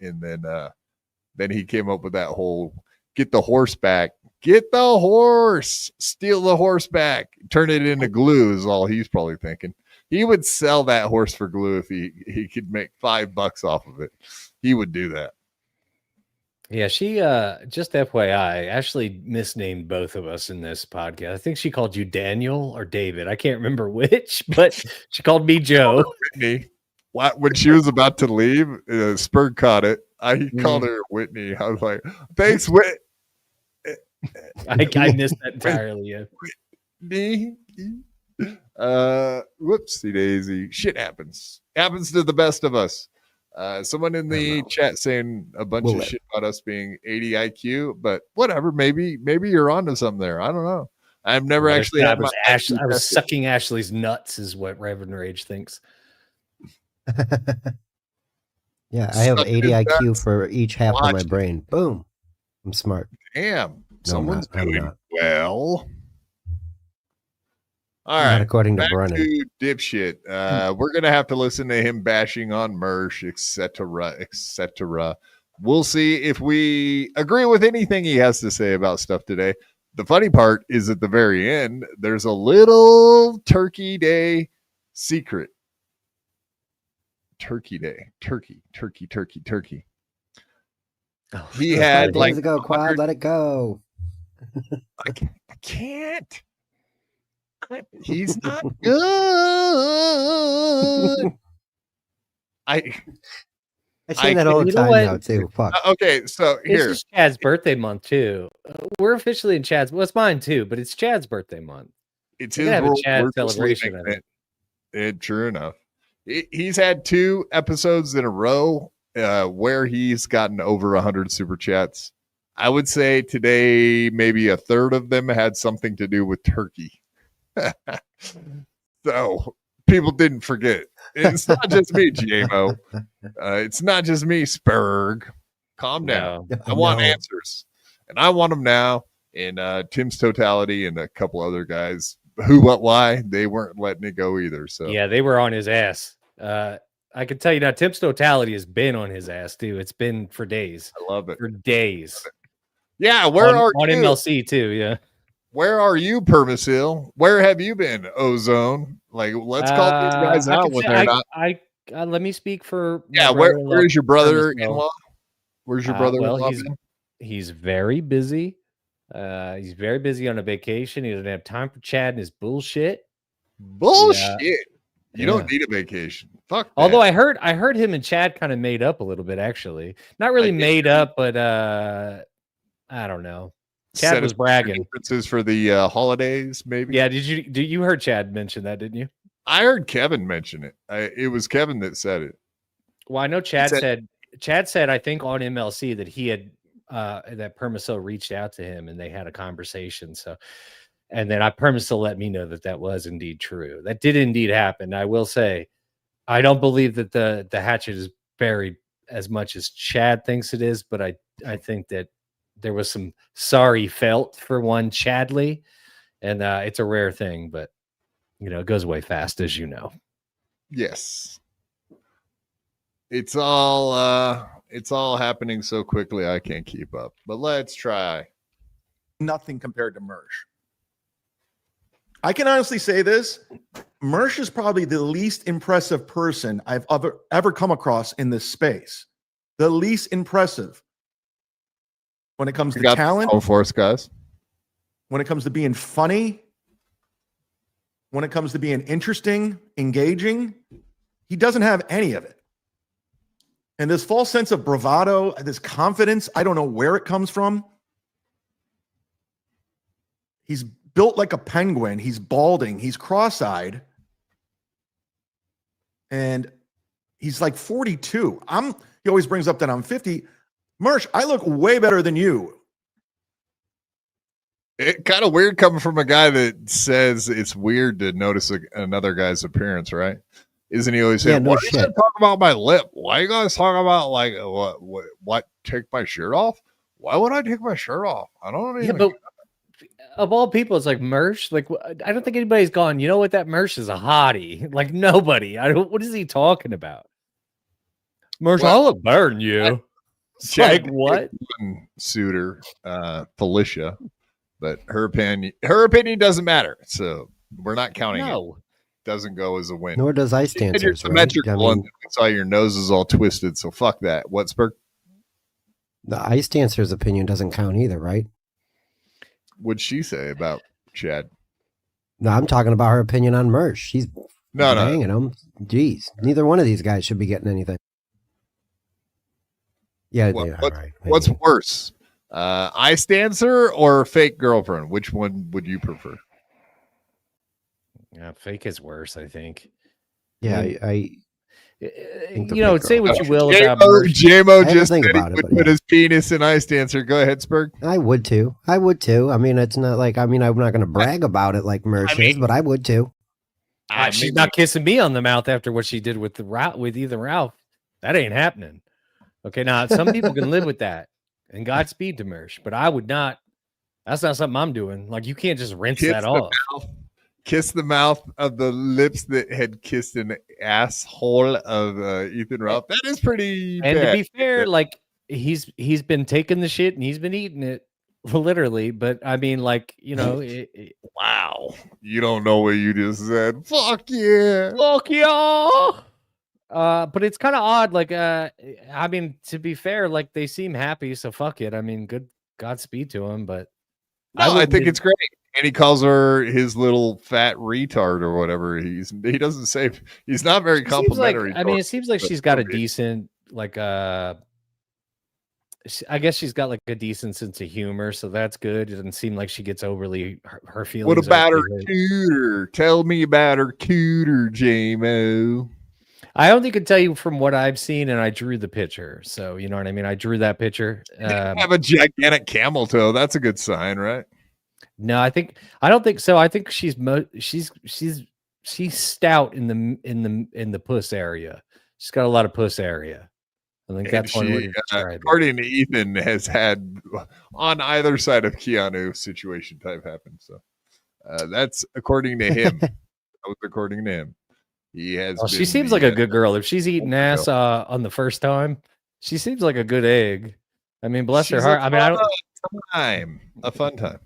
And then he came up with that whole get the horse back. Get the horse. Steal the horse back. Turn it into glue is all he's probably thinking. He would sell that horse for glue if he could make $5 off of it. He would do that. Yeah, she just FYI, Ashley misnamed both of us in this podcast. I think she called you Daniel or David. I can't remember which, but she called me Joe. Whitney. When she was about to leave, Spurg caught it. I called her Whitney. I was like, thanks, Whit. I missed that entirely. Yeah. Whitney. Whoopsie daisy. Shit happens to the best of us. Someone in the chat saying a bunch of shit about us being 80 IQ, but whatever, maybe you're onto something there. I don't know. I've never actually had my I was sucking Ashley's nuts, is what Reverend Rage thinks. Yeah, I have 80 IQ for each half of my brain. Boom. I'm smart. Damn. No, Someone's I'm doing not. well. All Not right. according to Back Brennan. to dipshit. We're gonna have to listen to him bashing on Mersh, etc., etc. We'll see if we agree with anything he has to say about stuff today. The funny part is at the very end, there's a little Turkey Day secret. Turkey Day. Turkey. Oh, he had like let it go, Quad. Let it go. I can't. He's not good. I say that all the time now too. Fuck. Okay, so here. This is Chad's birthday month too. We're officially in Chad's. Well, it's mine too, but it's Chad's birthday month. It's We're his gonna have a world. Chad We're just celebration. leaving it. True enough. He's had 2 episodes in a row where he's gotten over 100 super chats. I would say today maybe a third of them had something to do with turkey. So people didn't forget. It's not just me, GMO. It's not just me, Spurg. Calm down. No. I want answers, and I want them now. And Tim's Totality and a couple other guys, who, what, why, they weren't letting it go either. So Yeah, they were on his ass. I can tell you now, Tim's Totality has been on his ass too. It's been for days. I love it. For days. Yeah, where are on you? MLC too? Yeah. Where are you, Permasil? Where have you been, Ozone? Like, let's call these guys out when they're not. Let me speak for. Yeah, where is your brother-in-law? Where's your brother-in-law? Well, he's very busy. He's very busy on a vacation. He doesn't have time for Chad and his bullshit. Bullshit. Yeah. You don't need a vacation. Fuck that. Although I heard him and Chad kind of made up a little bit, actually. Not really made up, but I don't know. Chad was bragging. Differences for the holidays, maybe. Yeah, you heard Chad mention that, didn't you? I heard Kevin mention it. It was Kevin that said it. Well, I know Chad said I think on MLC that he had that Permisil reached out to him and they had a conversation. So, and then Permisil let me know that was indeed true. That did indeed happen. I will say, I don't believe that the hatchet is buried as much as Chad thinks it is, but I think that there was some sorry felt for one Chadley, and it's a rare thing, but it goes away fast, as you know. Yes. It's all happening so quickly I can't keep up. But let's try. Nothing compared to Mersh. I can honestly say this. Mersh is probably the least impressive person I've ever come across in this space. The least impressive. When it comes to talent. Oh, force guys. When it comes to being funny. When it comes to being interesting, engaging. He doesn't have any of it. And this false sense of bravado, this confidence, I don't know where it comes from. He's built like a penguin. He's balding. He's cross-eyed. And he's like 42. He always brings up that I'm 50. Mersh, I look way better than you. It kind of weird coming from a guy that says it's weird to notice another guy's appearance, right? Isn't he always saying, "Why are you guys talking about my lip? Why are you guys talking about like what? Take my shirt off? Why would I take my shirt off? I don't even." Yeah, but of all people, it's like Mersh. Like, I don't think anybody's gone. You know what? That Mersh is a hottie. Like nobody. What is he talking about? Mersh, I look better than you. Like what? Suitor, Felicia, but her opinion doesn't matter. So we're not counting it. Doesn't go as a win. Nor does ice dancers. You're symmetrical, and I saw your nose is all twisted. So fuck that. What, Spurg? The ice dancer's opinion doesn't count either, right? What'd she say about Chad? No, I'm talking about her opinion on Mersh. She's banging him. Jeez, neither one of these guys should be getting anything. Yeah, what's worse, ice dancer or fake girlfriend? Which one would you prefer? Yeah, fake is worse, I think. Yeah, say what you will about Mersh. JMO just said he would put his penis in Ice Dancer. Go ahead, Spurg. I would too. I mean, it's not like, I'm not going to brag about it like Mersh is, but I would too. She's not kissing me on the mouth after what she did with Ethan Ralph. That ain't happening. Okay, now some people can live with that, and Godspeed to Mersh, but I would not. That's not something I'm doing. Like, you can't just rinse that off. Kiss the mouth of the lips that had kissed an asshole of Ethan Ralph. That is pretty And bad. to be fair, like he's been taking the shit and he's been eating it, literally. But I mean, like, wow, you don't know what you just said. Fuck yeah, fuck yeah. But it's kind of odd. Like, I mean, to be fair, like they seem happy, so fuck it. I mean, Godspeed to him. But I think it's great. And he calls her his little fat retard or whatever. He doesn't say, he's not very complimentary. It seems like she's got a decent, like, I guess she's got like a decent sense of humor, so that's good. It doesn't seem like she gets overly her feelings. What about her cooter? Tell me about her cooter, JMO. I only can tell you from what I've seen, and I drew the picture, so you know what I mean. I drew that picture. Have a gigantic camel toe. That's a good sign, right? No, I don't think so. I think she's stout in the puss area. She's got a lot of puss area. I think that's one way to describe it. According to Ethan, has had on either side of Keanu situation type happen. So that's according to him. That was according to him. He has. She seems like a good girl. If she's eating ass on the first time, she seems like a good egg. I mean, bless her heart. I mean, a fun time.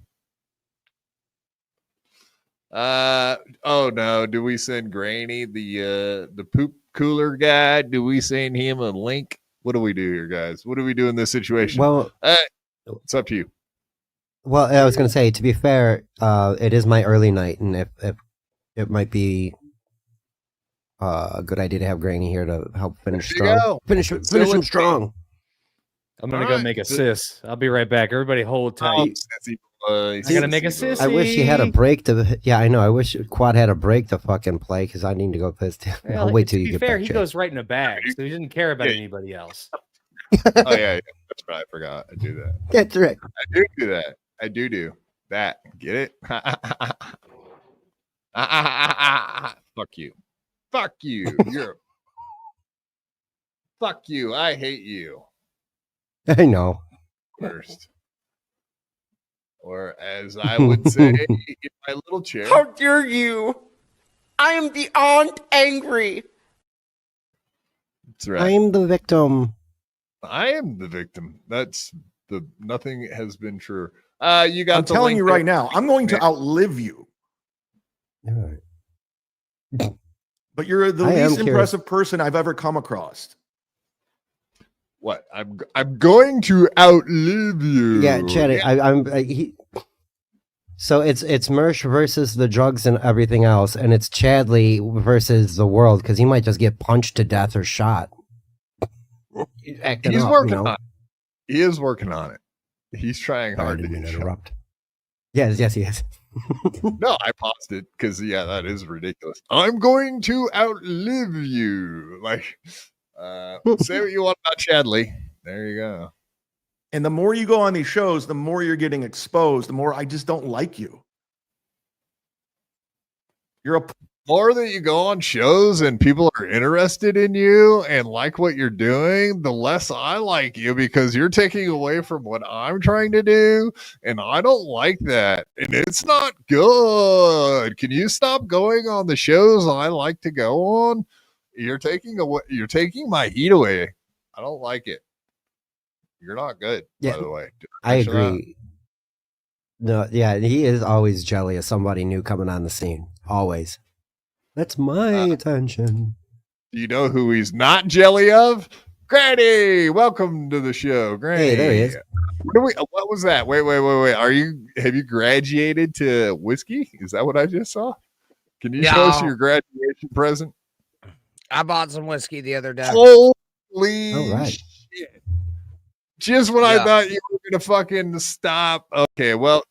Oh no, do we send Granny the poop cooler guy? Do we send him a link? What do we do here, guys? What do we do in this situation? Well, it's up to you. Well, I was going to say, to be fair, it is my early night, and if it might be a good idea to have Granny here to help finish strong. Finish him strong. I'm gonna go make a sis. I'll be right back. Everybody hold tight. I gotta make a sissy. I wish he had a break to. Yeah, I know. I wish Quad had a break to fucking play because I need to go piss. I'll wait till you get back. He goes right in a bag, so he doesn't care about anybody else. Oh yeah, that's right. I forgot. I do that. That's right. I do that. I do that. Get it? Fuck you. Fuck you. You're. Fuck you. I hate you. I know. First. Or as I would say in my little chair. How dare you? I am beyond angry. That's right. I'm the victim. I am the victim. That's nothing has been true. You got. I'm telling you right now, I'm going to outlive you. All right. But you're the least impressive person I've ever come across. What? I'm going to outlive you. Yeah, Chad. So it's Mersh versus the drugs and everything else, and it's Chadley versus the world because he might just get punched to death or shot. He's working on it. He is working on it. He's trying hard to interrupt. Yes, he is. No, I paused it because that is ridiculous. I'm going to outlive you. Like, say what you want about Chadley. There you go. And the more you go on these shows, the more you're getting exposed. The more I just don't like you. More that you go on shows and people are interested in you and like what you're doing, the less I like you because you're taking away from what I'm trying to do. And I don't like that. And it's not good. Can you stop going on the shows I like to go on? You're taking my heat away. I don't like it. You're not good, by the way. I agree. No, yeah, he is always jelly of somebody new coming on the scene. Always. That's my attention. Do you know who he's not jelly of? Granny! Welcome to the show, Granny. Hey, there he is. What was that? Wait. Have you graduated to whiskey? Is that what I just saw? Can you show us your graduation present? I bought some whiskey the other day. Holy shit. Just when I thought you were going to fucking stop. Okay, well,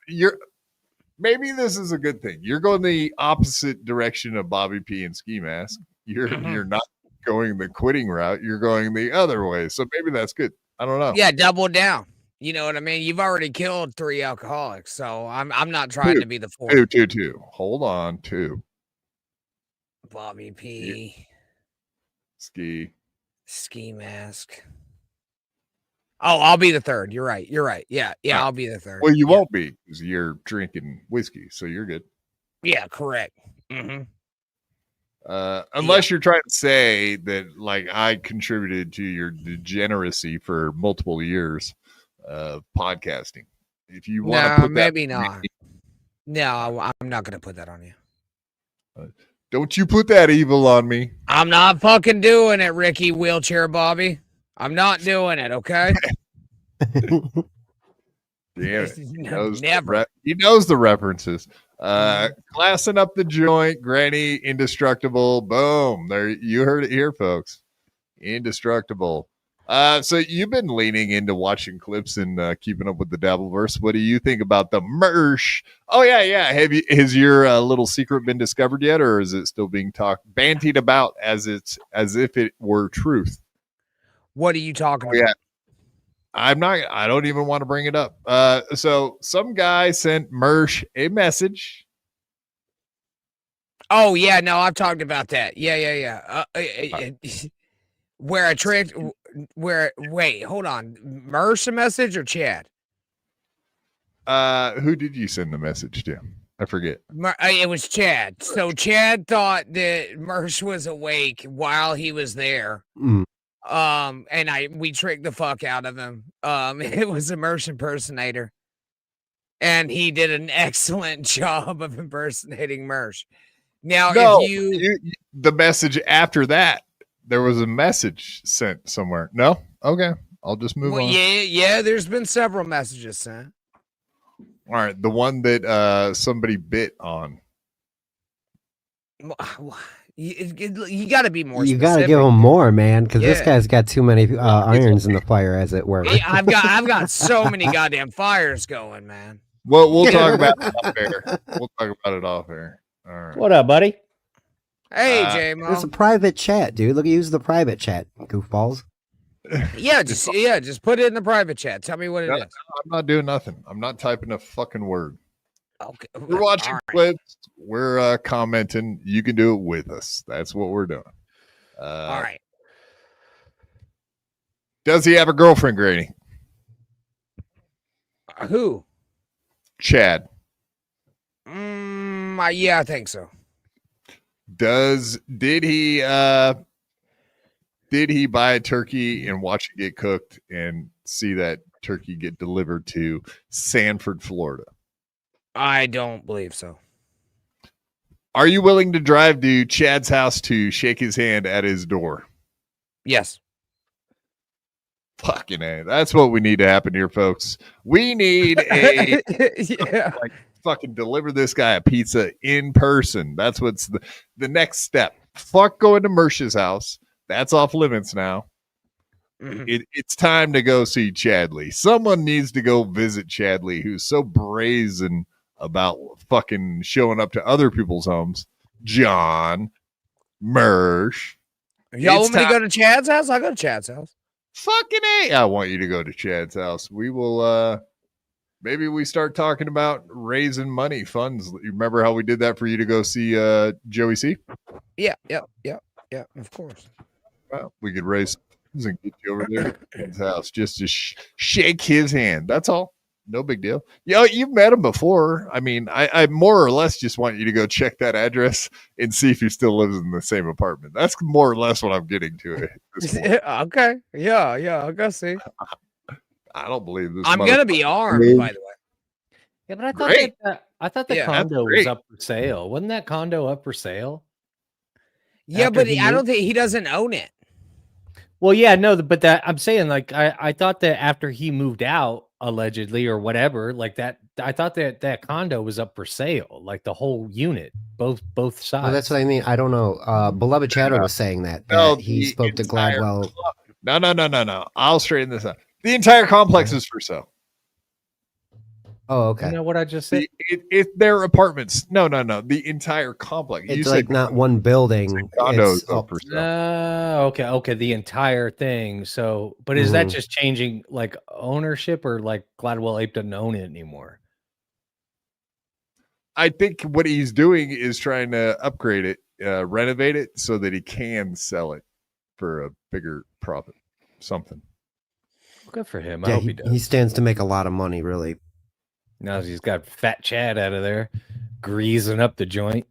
maybe this is a good thing. You're going the opposite direction of Bobby P and Ski Mask. You're not going the quitting route. You're going the other way. So maybe that's good. I don't know. Yeah, double down. You know what I mean? You've already killed 3 alcoholics, so I'm not trying to be the 4th. Two. Hold on, 2. Bobby P. Ski mask. Oh, I'll be the 3rd. You're right. Yeah, I'll be the 3rd. Well, you won't be because you're drinking whiskey, so you're good. Yeah, correct. Mm-hmm. Unless you're trying to say that, like, I contributed to your degeneracy for multiple years of podcasting. If you want to put maybe not. No, I'm not going to put that on you. Don't you put that evil on me. I'm not fucking doing it, Ricky Wheelchair Bobby. I'm not doing it, okay? Damn it. Never. He knows the references. Glassing up the joint, Granny, indestructible. Boom. There, you heard it here, folks. Indestructible. So you've been leaning into watching clips and keeping up with the Dabbleverse. What do you think about the Mersh? Oh yeah. Has your little secret been discovered yet, or is it still being bantied about as if it were truth? What are you talking about? Yeah. I don't even want to bring it up. So some guy sent Mersh a message. Oh yeah, no, I've talked about that. Yeah. Wait, hold on. Mersh a message or Chad? Who did you send the message to? I forget. It was Chad. So Chad thought that Mersh was awake while he was there. And we tricked the fuck out of him. It was a Mersh impersonator. And he did an excellent job of impersonating Mersh. Now, the message after that, there was a message sent somewhere. No? Okay. I'll just move on. Yeah, there's been several messages sent. All right. The one that somebody bit on. You got to be more You specific. got to give him more, man, because this guy's got too many irons in the fire, as it were. I've got so many goddamn fires going, man. Well, we'll talk about it off air. We'll talk about it off air. All right. What up, buddy? Hey, J-Mo. It's a private chat, dude. Look, use the private chat, goofballs. Yeah, just put it in the private chat. Tell me what it is. I'm not doing nothing. I'm not typing a fucking word. Okay. We're watching clips. We're commenting. You can do it with us. That's what we're doing. All right. Does he have a girlfriend, Granny? Who? Chad. Yeah, I think so. Did he buy a turkey and watch it get cooked and see that turkey get delivered to Sanford, Florida? I don't believe so. Are you willing to drive to Chad's house to shake his hand at his door? Yes. Fucking A. That's what we need to happen here, folks. We need a fucking deliver this guy a pizza in person. That's what's the next step. Fuck going to Mersh's house. That's off limits now. It's time to go see Chadley. Someone needs to go visit Chadley, who's so brazen about fucking showing up to other people's homes. John Mersh. Y'all want me to go to Chad's house? I'll go to Chad's house. Fucking A. I want you to go to Chad's house. We will maybe we start talking about raising money funds. You remember how we did that for you to go see Joey C? Yeah, of course. Well, we could raise funds and get you over there to his house just to shake his hand. That's all. No big deal. You've met him before. I mean, I more or less just want you to go check that address and see if he still lives in the same apartment. That's more or less what I'm getting to. Okay. Yeah. I'll go see. I don't believe this. I'm gonna be armed, by the way. Yeah, but I thought the condo was up for sale. Wasn't that condo up for sale? Yeah, but I don't think he doesn't own it. Well, yeah, no, but I'm saying, like, I thought that after he moved out, allegedly, or whatever, like that, I thought that condo was up for sale, like the whole unit, both sides. Well, that's what I mean. I don't know. Beloved Chatter was saying that he spoke to Gladwell. No. I'll straighten this out. The entire complex is for sale. Oh, okay. You know what I just said? It's their apartments. No. The entire complex. It's like not one building. Condos. Okay. The entire thing. So, but is that just changing like ownership, or like Gladwell Ape doesn't own it anymore? I think what he's doing is trying to upgrade it, renovate it so that he can sell it for a bigger profit. Something. Good for him. Yeah, I hope he does. He stands to make a lot of money, really. Now he's got Fat Chad out of there, greasing up the joint.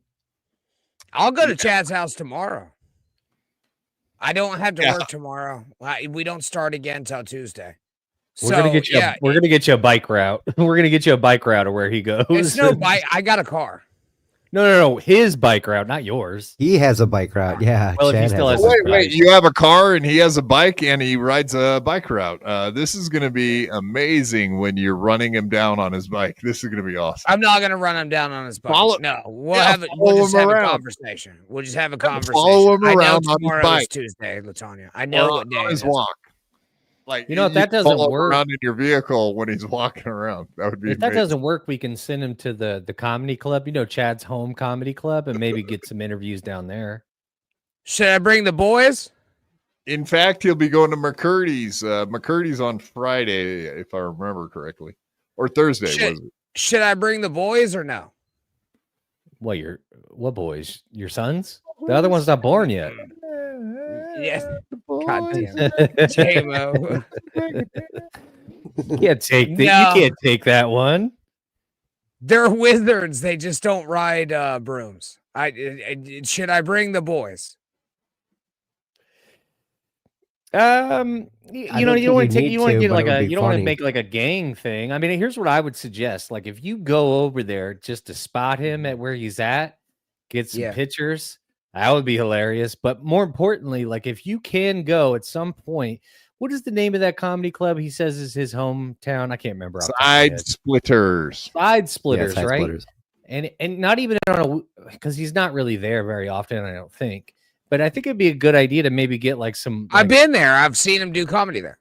I'll go to Chad's house tomorrow. I don't have to work tomorrow. We don't start again till Tuesday. We're gonna get you. We're gonna get you a bike route. We're gonna get you a bike route of where he goes. It's no bike. I got a car. No. His bike route, not yours. He has a bike route. Yeah. Well, if he still has wait. You have a car and he has a bike and he rides a bike route. This is going to be amazing when you're running him down on his bike. This is going to be awesome. I'm not going to run him down on his bike. No, we'll just have a conversation. We'll just have a conversation. Follow him around on his tomorrow bike. Is Tuesday, Latonya. I know what day on his it is. walk. Like, you know, if that doesn't work around in your vehicle when he's walking around, that would be. If that doesn't work, we can send him to the comedy club. You know, Chad's home comedy club, and maybe get some interviews down there. Should I bring the boys? In fact, he'll be going to McCurdy's. McCurdy's on Friday, if I remember correctly, or Thursday. Was it? Should I bring the boys or no? What boys? Your sons? The other one's not born yet. Yes. God damn it. J-Mo. You can't take that. You can't take that one. They're wizards. They just don't ride brooms. Should I bring the boys? You don't want to make like a gang thing. I mean, here's what I would suggest. Like, if you go over there just to spot him at where he's at, get some pictures, that would be hilarious. But more importantly, like, if you can go at some point, what is the name of that comedy club he says is his hometown? I can't remember. Side Splitters. Side Splitters, Side right? Splitters. And not even on because he's not really there very often, I don't think. But I think it'd be a good idea to maybe get like some. I've been there. I've seen him do comedy there.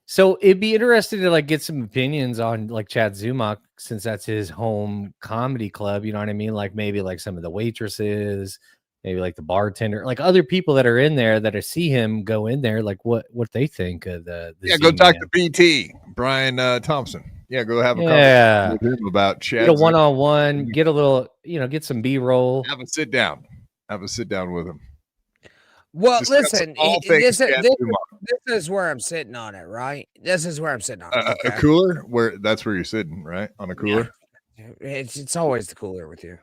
So it'd be interesting to like get some opinions on like Chad Zumock, since that's his home comedy club. You know what I mean? Like maybe like some of the waitresses, maybe like the bartender, like other people that are in there that see him go in there, like what they think of the go talk to BT Brian Thompson. Yeah, go have a conversation with him about Chad. Get a one-on-one, get a little, get some B-roll. Have a sit down with him. Well, listen, this is where I'm sitting on it, right? This is where I'm sitting on it. A cooler? That's where you're sitting, right? On a cooler? Yeah. It's always the cooler with you.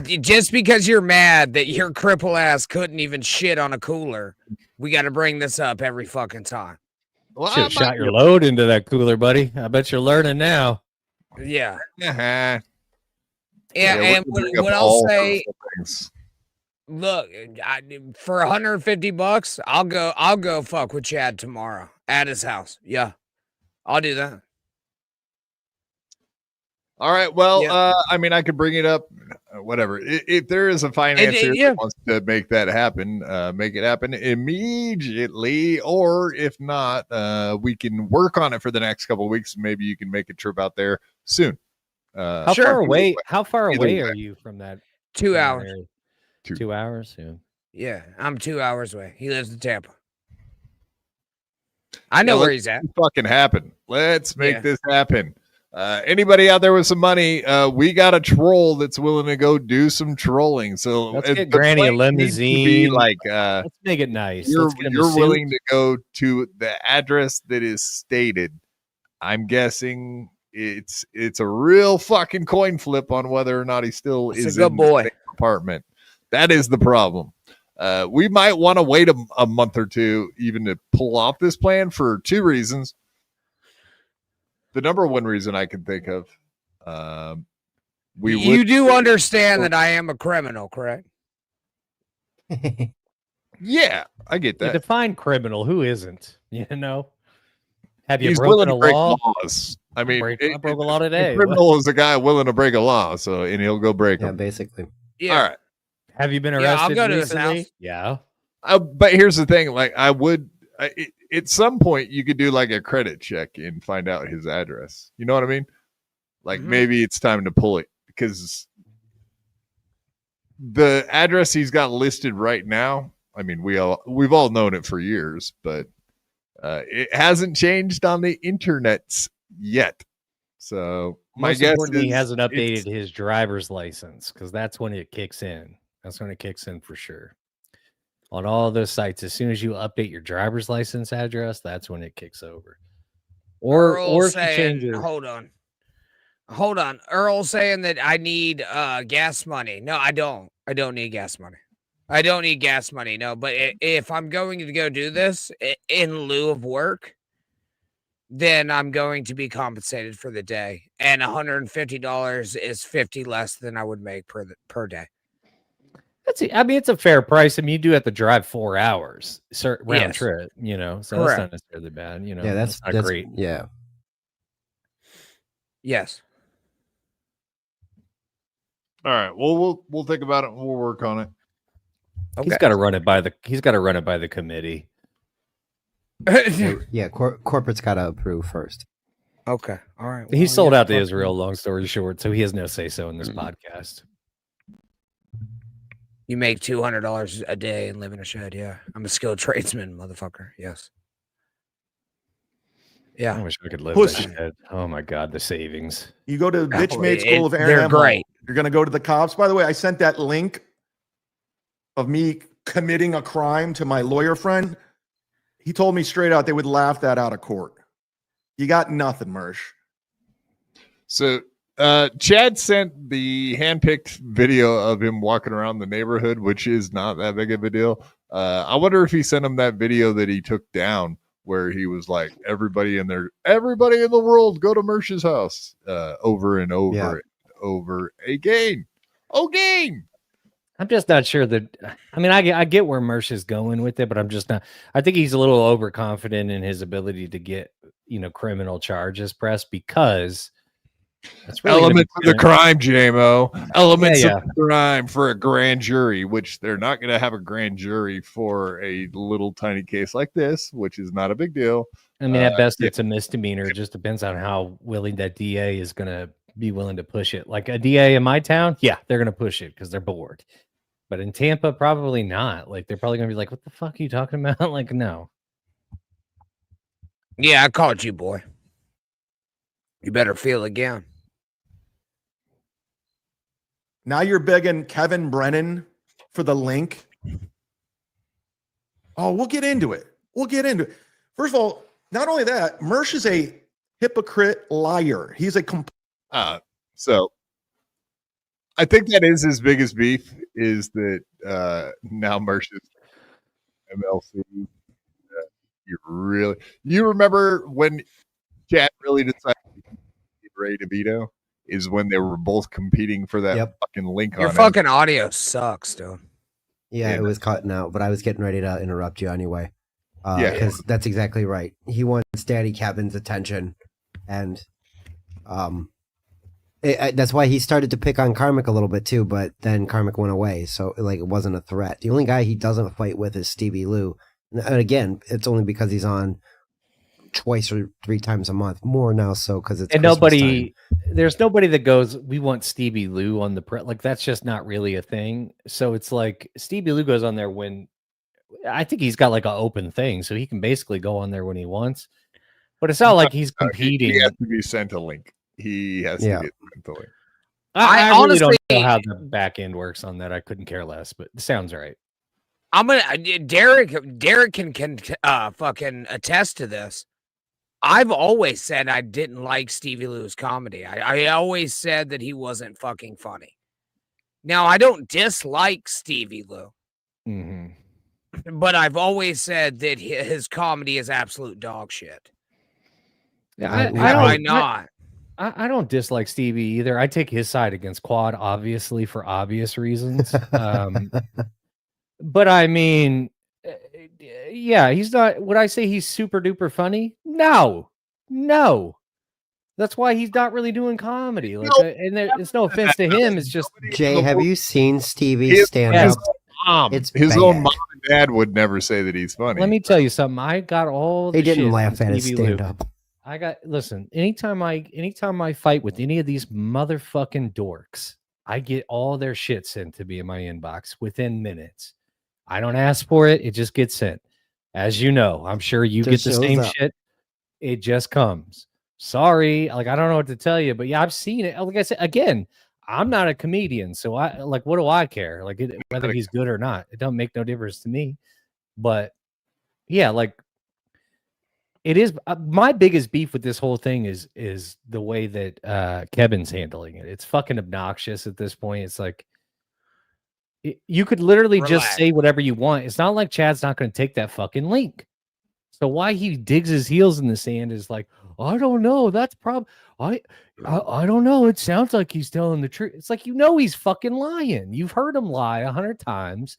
Just because you're mad that your cripple ass couldn't even shit on a cooler, we got to bring this up every fucking time. Well, should have shot your load into that cooler, buddy. I bet you're learning now. Yeah. Uh-huh. And what I'll say, look, for $150, I'll go fuck with Chad tomorrow at his house. Yeah, I'll do that. All right. Well, I mean, I could bring it up, whatever. If there is a financier that wants to make that happen, make it happen immediately. Or if not, we can work on it for the next couple of weeks. Maybe you can make a trip out there soon. How far away are you from that? 2 hours. 2 hours? Yeah, I'm 2 hours away. He lives in Tampa. I know where he's at. Fucking happen. Let's make this happen. Anybody out there with some money, we got a troll that's willing to go do some trolling. So let's get Granny a limousine. Let's make it nice. You're willing to go to the address that is stated. I'm guessing it's a real fucking coin flip on whether or not he still is in the apartment. That is the problem. We might want to wait a month or two even to pull off this plan for two reasons. The number one reason I can think of, you do understand that I am a criminal, correct? Yeah, I get that. Define criminal. Who isn't? Have you He's broken a break law? Laws. I mean, I broke a law today. A criminal is a guy willing to break a law, and he'll go break them. Yeah, basically. Yeah. All right. Have you been arrested? I'll go to recently? his house. Yeah. But here's the thing: like, I would. At some point, you could do like a credit check and find out his address. You know what I mean? Like maybe it's time to pull it, because the address he's got listed right now, I mean, we've all known it for years, but it hasn't changed on the internets yet. So my guess is he hasn't updated his driver's license, because that's when it kicks in. That's when it kicks in for sure. On all those sites, as soon as you update your driver's license address, that's when it kicks over. Or if you change your... Hold on. Earl saying that I need gas money. No, I don't. I don't need gas money. I don't need gas money. No, but if I'm going to go do this in lieu of work, then I'm going to be compensated for the day. And $150 is $50 less than I would make per day. I mean, it's a fair price. I mean, you do have to drive 4 hours round trip, you know, so that's not necessarily bad. You know, yeah, that's not great. Yeah. Yes. All right. Well, we'll think about it. We'll work on it. Okay. He's got to run it by the committee. Yeah, corporate's got to approve first. Okay. All right. Well, he sold out to Israel, long story short, so he has no say-so in this podcast. You make $200 a day and live in a shed. Yeah. I'm a skilled tradesman, motherfucker. Yes. Yeah. I wish I could live in a shed. Oh my God, the savings. You go to Bitch Made School of Aaron. They're great. You're going to go to the cops. By the way, I sent that link of me committing a crime to my lawyer friend. He told me straight out they would laugh that out of court. You got nothing, Mersh. So Chad sent the handpicked video of him walking around the neighborhood, which is not that big of a deal. I wonder if he sent him that video that he took down where he was like, everybody in the world go to Mersh's house over and over and over again. I'm just not sure that. I mean, I get where Mersh is going with it, but I'm just not. I think he's a little overconfident in his ability to get, criminal charges pressed, because that's really elements of the crime, JMO. Elements of the crime for a grand jury, which they're not going to have a grand jury for a little tiny case like this, which is not a big deal. I mean, at best, it's a misdemeanor. It just depends on how willing that DA is going to be willing to push it. Like a DA in my town, yeah, they're going to push it because they're bored. But in Tampa, probably not. Like, they're probably going to be like, what the fuck are you talking about? Like, no. Yeah, I called you, boy. You better feel again. Now you're begging Kevin Brennan for the link. Oh, we'll get into it. First of all, not only that, Mersh is a hypocrite liar. He's a so I think that is his biggest beef, is that now Mersh's MLC. You remember when Chad really decided to get Ray DeVito? Is when they were both competing for that fucking link. Your fucking audio sucks, dude. Yeah, it was cutting out, but I was getting ready to interrupt you anyway. Because that's exactly right. He wants Daddy Kevin's attention, and that's why he started to pick on Karmic a little bit too. But then Karmic went away, so it wasn't a threat. The only guy he doesn't fight with is Stevie Lou, and again, it's only because he's on twice or 3 times a month, more now, so because it's and there's nobody that goes, we want Stevie Lou on the like, that's just not really a thing. So it's like Stevie Lou goes on there when I think he's got like an open thing, so he can basically go on there when he wants, but it's not like he's competing. He has to be sent a link. He has to get sent a link. I honestly really don't know how the back end works on that. I couldn't care less, but it sounds right. I'm gonna Derek can fucking attest to this. I've always said I didn't like Stevie Lou's comedy. I always said that he wasn't fucking funny. Now, I don't dislike Stevie Lou. But I've always said that his comedy is absolute dog shit. Yeah, I don't dislike Stevie either. I take his side against Quad, obviously, for obvious reasons. But I mean... yeah, he's not. Would I say he's super duper funny? No. That's why he's not really doing comedy. Like, it's no offense to him. It's just Jay. Have you seen Stevie stand up? His own mom and dad would never say that he's funny. Let me tell you something. I got all. They didn't laugh at his stand up. listen, anytime I fight with any of these motherfucking dorks, I get all their shit sent to me in my inbox within minutes. I don't ask for it. It just gets sent. As you know, I'm sure you get the same shit. It just comes. Sorry. Like, I don't know what to tell you, but yeah, I've seen it. Like I said, again, I'm not a comedian. So what do I care? Like whether he's good or not, it don't make no difference to me. But yeah, like it is my biggest beef with this whole thing is the way that Kevin's handling it. It's fucking obnoxious at this point. It's like you could literally just say whatever you want. It's not like Chad's not going to take that fucking link. So why he digs his heels in the sand is like, I don't know. That's I don't know. It sounds like he's telling the truth. It's like, he's fucking lying. You've heard him lie 100 times.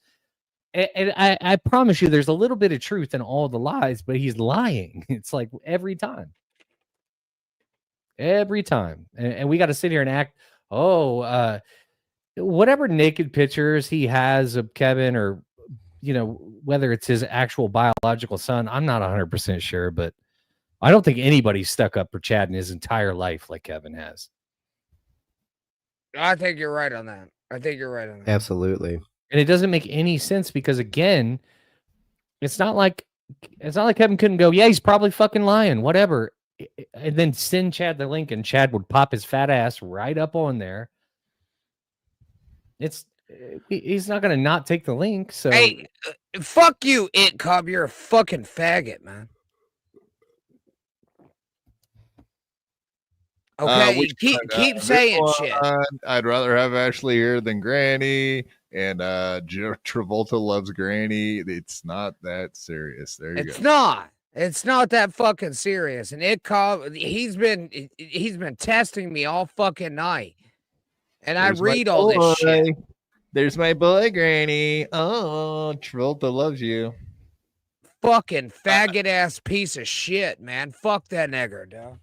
And I promise you, there's a little bit of truth in all the lies, but he's lying. It's like every time. And we got to sit here and act, whatever naked pictures he has of Kevin or, whether it's his actual biological son, I'm not 100% sure, but I don't think anybody's stuck up for Chad in his entire life like Kevin has. I think you're right on that. Absolutely. And it doesn't make any sense because, again, it's not like Kevin couldn't go, yeah, he's probably fucking lying, whatever. And then send Chad the link and Chad would pop his fat ass right up on there. He's not going to not take the link. So hey, fuck you, It Cub. You're a fucking faggot, man. Okay, keep saying shit. I'd rather have Ashley here than Granny, and Travolta loves Granny. It's not that serious. There you go. It's not that fucking serious. And It Cub, he's been testing me all fucking night, and I read all this shit. There's my boy, Granny. Oh, Travolta loves you. Fucking faggot ass piece of shit, man. Fuck that nigger, dog.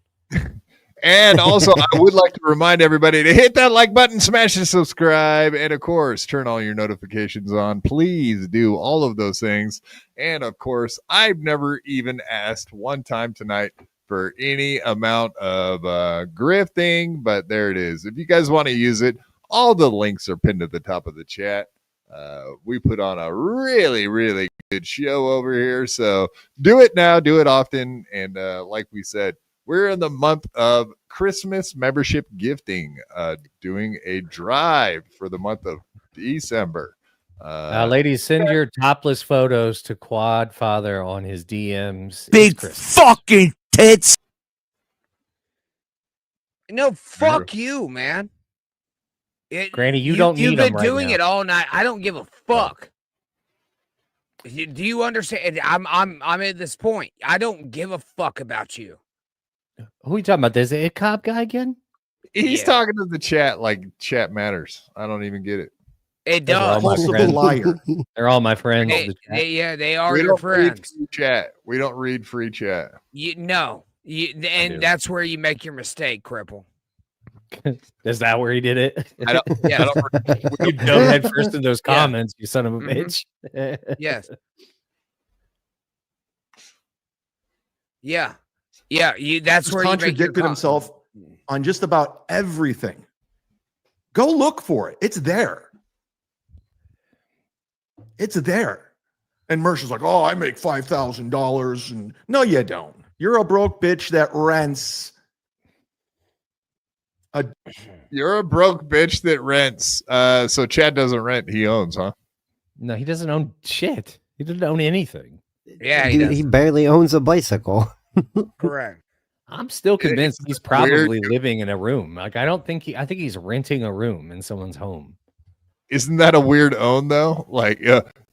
And also, I would like to remind everybody to hit that like button, smash the subscribe, and of course, turn all your notifications on. Please do all of those things. And of course, I've never even asked one time tonight for any amount of grifting, but there it is. If you guys want to use it, all the links are pinned at the top of the chat. We put on a really, really good show over here. So do it now, do it often. And like we said, we're in the month of Christmas membership gifting, doing a drive for the month of December. Ladies, send your topless photos to Quad Father on his DMs. Big fucking tits. No, fuck you, man. Granny, you don't need them right now. You've been doing it all night. I don't give a fuck. Do you understand? I'm at this point. I don't give a fuck about you. Who are you talking about? There's a cop guy again? He's talking to the chat like chat matters. I don't even get it. It does. They're all my friends. They are your friends. We don't read free chat. And that's where you make your mistake, cripple. Is that where he did it? I don't. You dove head first in those comments, you son of a bitch. Yes. Yeah. Yeah. That's where he contradicted himself on just about everything. Go look for it. It's there. It's there. And Mersh is like, oh, I make $5,000. And no, you don't. You're a broke bitch that rents. You're a broke bitch that rents. So Chad doesn't rent. He owns, huh? No, he doesn't own shit. He doesn't own anything. Yeah, he barely owns a bicycle. Correct. I'm still convinced he's probably living in a room. Like, I think he's renting a room in someone's home. Isn't that a weird own though? Like,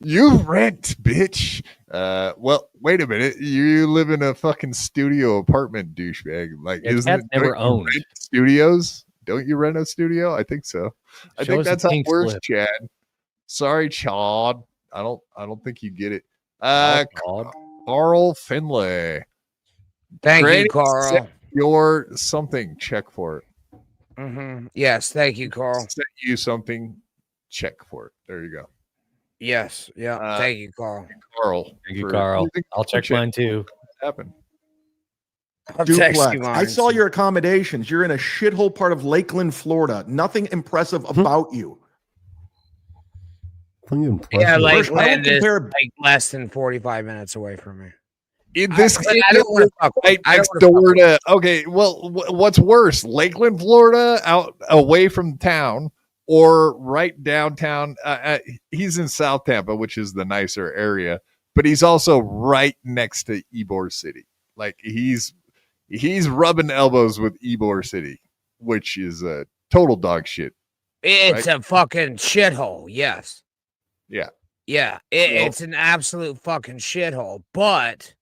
you rent, bitch. Well, wait a minute. You live in a fucking studio apartment, douchebag. Like, isn't it never owned studios? Don't you rent a studio? I think so. I think that's how it works, Chad. Sorry, Chad. I don't think you get it. Carl Finlay. Thank you, Carl. Your something. Check for it. Yes, thank you, Carl. Sent you something. Check for it. There you go. Yes. Yeah. Thank you, Carl. Carl. Thank you, Carl. I'll check mine too. What happened? I'll text you Duplex. I mine. saw your accommodations. You're in a shithole part of Lakeland, Florida. Nothing impressive about you. Yeah, like Mersh, I would compare. like less than 45 minutes away from me. I don't want to fuck with right next door to. Okay, well, what's worse, Lakeland, Florida, out away from town, or right downtown? He's in South Tampa, which is the nicer area, but he's also right next to Ybor City. Like he's rubbing elbows with Ybor City, which is a total dog shit. It's a fucking shithole. Yes. Yeah. Yeah. It's an absolute fucking shithole. But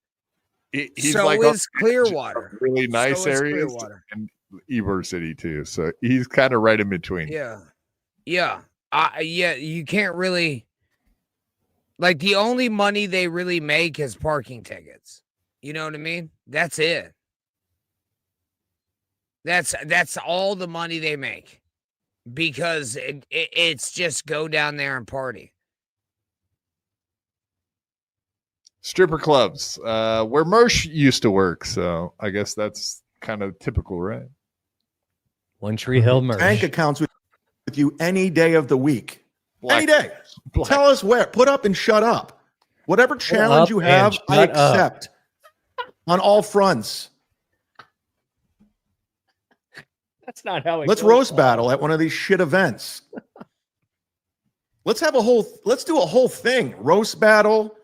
he's so like is Clearwater. Really nice So is areas, Clearwater. and Ybor City too. So he's kind of right in between. Yeah. Yeah. Yeah. You can't really. Like the only money they really make is parking tickets. You know what I mean? That's it. That's all the money they make, because it's just go down there and party. Stripper clubs, where Mersh used to work. So I guess that's kind of typical, right? One Tree Hill Mersh. Bank accounts with you any day of the week. Any day. Tell us where. Put up and shut up. Whatever challenge you have, I accept. On all fronts. That's not how it Let's goes, roast Paul. battle at one of these shit events. Let's do a whole thing. Roast battle,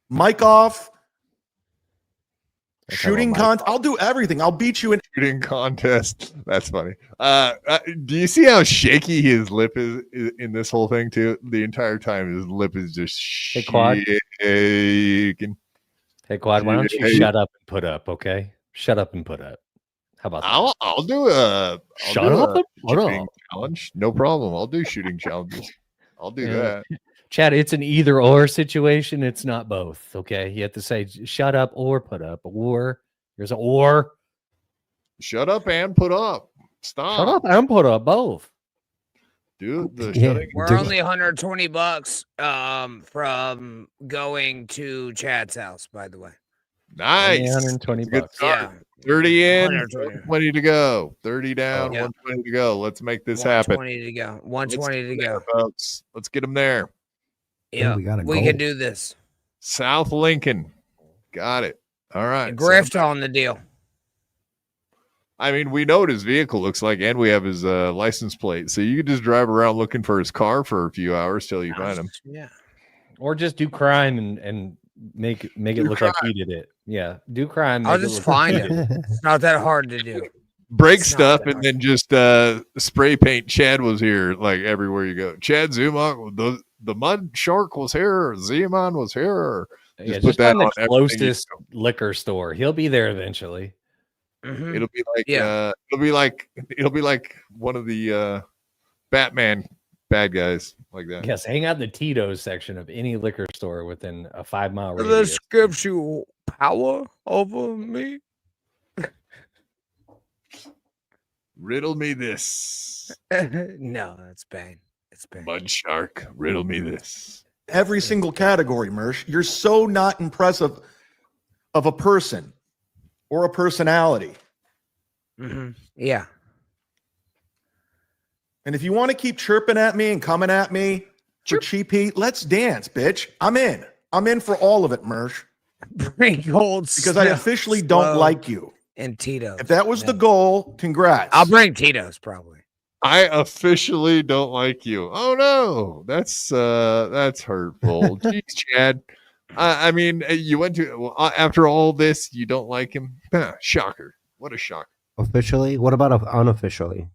mic off, shooting contest. I'll do everything. I'll beat you in shooting contest. That's funny. Do you see how shaky his lip is in this whole thing too? The entire time his lip is just shaking. Hey, Quad, why don't you shut up and put up, okay? Shut up and put up. How about that? I'll do a Shut up and put shooting up. challenge. No problem. I'll do shooting challenges. I'll do that. Chad, it's an either or situation. It's not both, okay? You have to say shut up or put up, or there's an or. Shut up and put up. Stop. Shut up and put up, both. Dude, We're only $120 from going to Chad's house, by the way. Nice. $120. Good start. Yeah. 30 in, 120. 120 to go. 30 down, 120 to go. Let's make this happen. 120 to go. 120 to go. Folks. Let's get them there. Yeah, we can do this. South Lincoln. Got it. All right. Grift on the deal. I mean, we know what his vehicle looks like, and we have his license plate. So you could just drive around looking for his car for a few hours till you find him. Yeah. Or just do crime and make it look like he did it. Yeah. Do crime. I'll just find him. It's not that hard to do. Break stuff and then just spray paint Chad was here like everywhere you go. Chad Zumock, the mud shark was here, Zeman was here. Just put that on the closest liquor store. He'll be there eventually. Mm-hmm. It'll be like it'll be like one of the Batman bad guys like that. Yes, hang out in the Tito's section of any liquor store within a 5-mile radius. This gives you power over me. Riddle me this. No, that's bad. It's bad. Mud shark, riddle me this. every single category, Mersh. You're so not impressive of a person or a personality. Mm-hmm. Yeah. And if you want to keep chirping at me and coming at me for cheap heat, let's dance, bitch. I'm in. I'm in for all of it, Mersh. Bring gold because I officially don't like you. And Tito's. If that was the goal, congrats. I'll bring Tito's probably. I officially don't like you. Oh no, that's hurtful. Jeez, Chad. I mean, you went to after all this, you don't like him. Shocker! What a shocker. Officially? What about unofficially?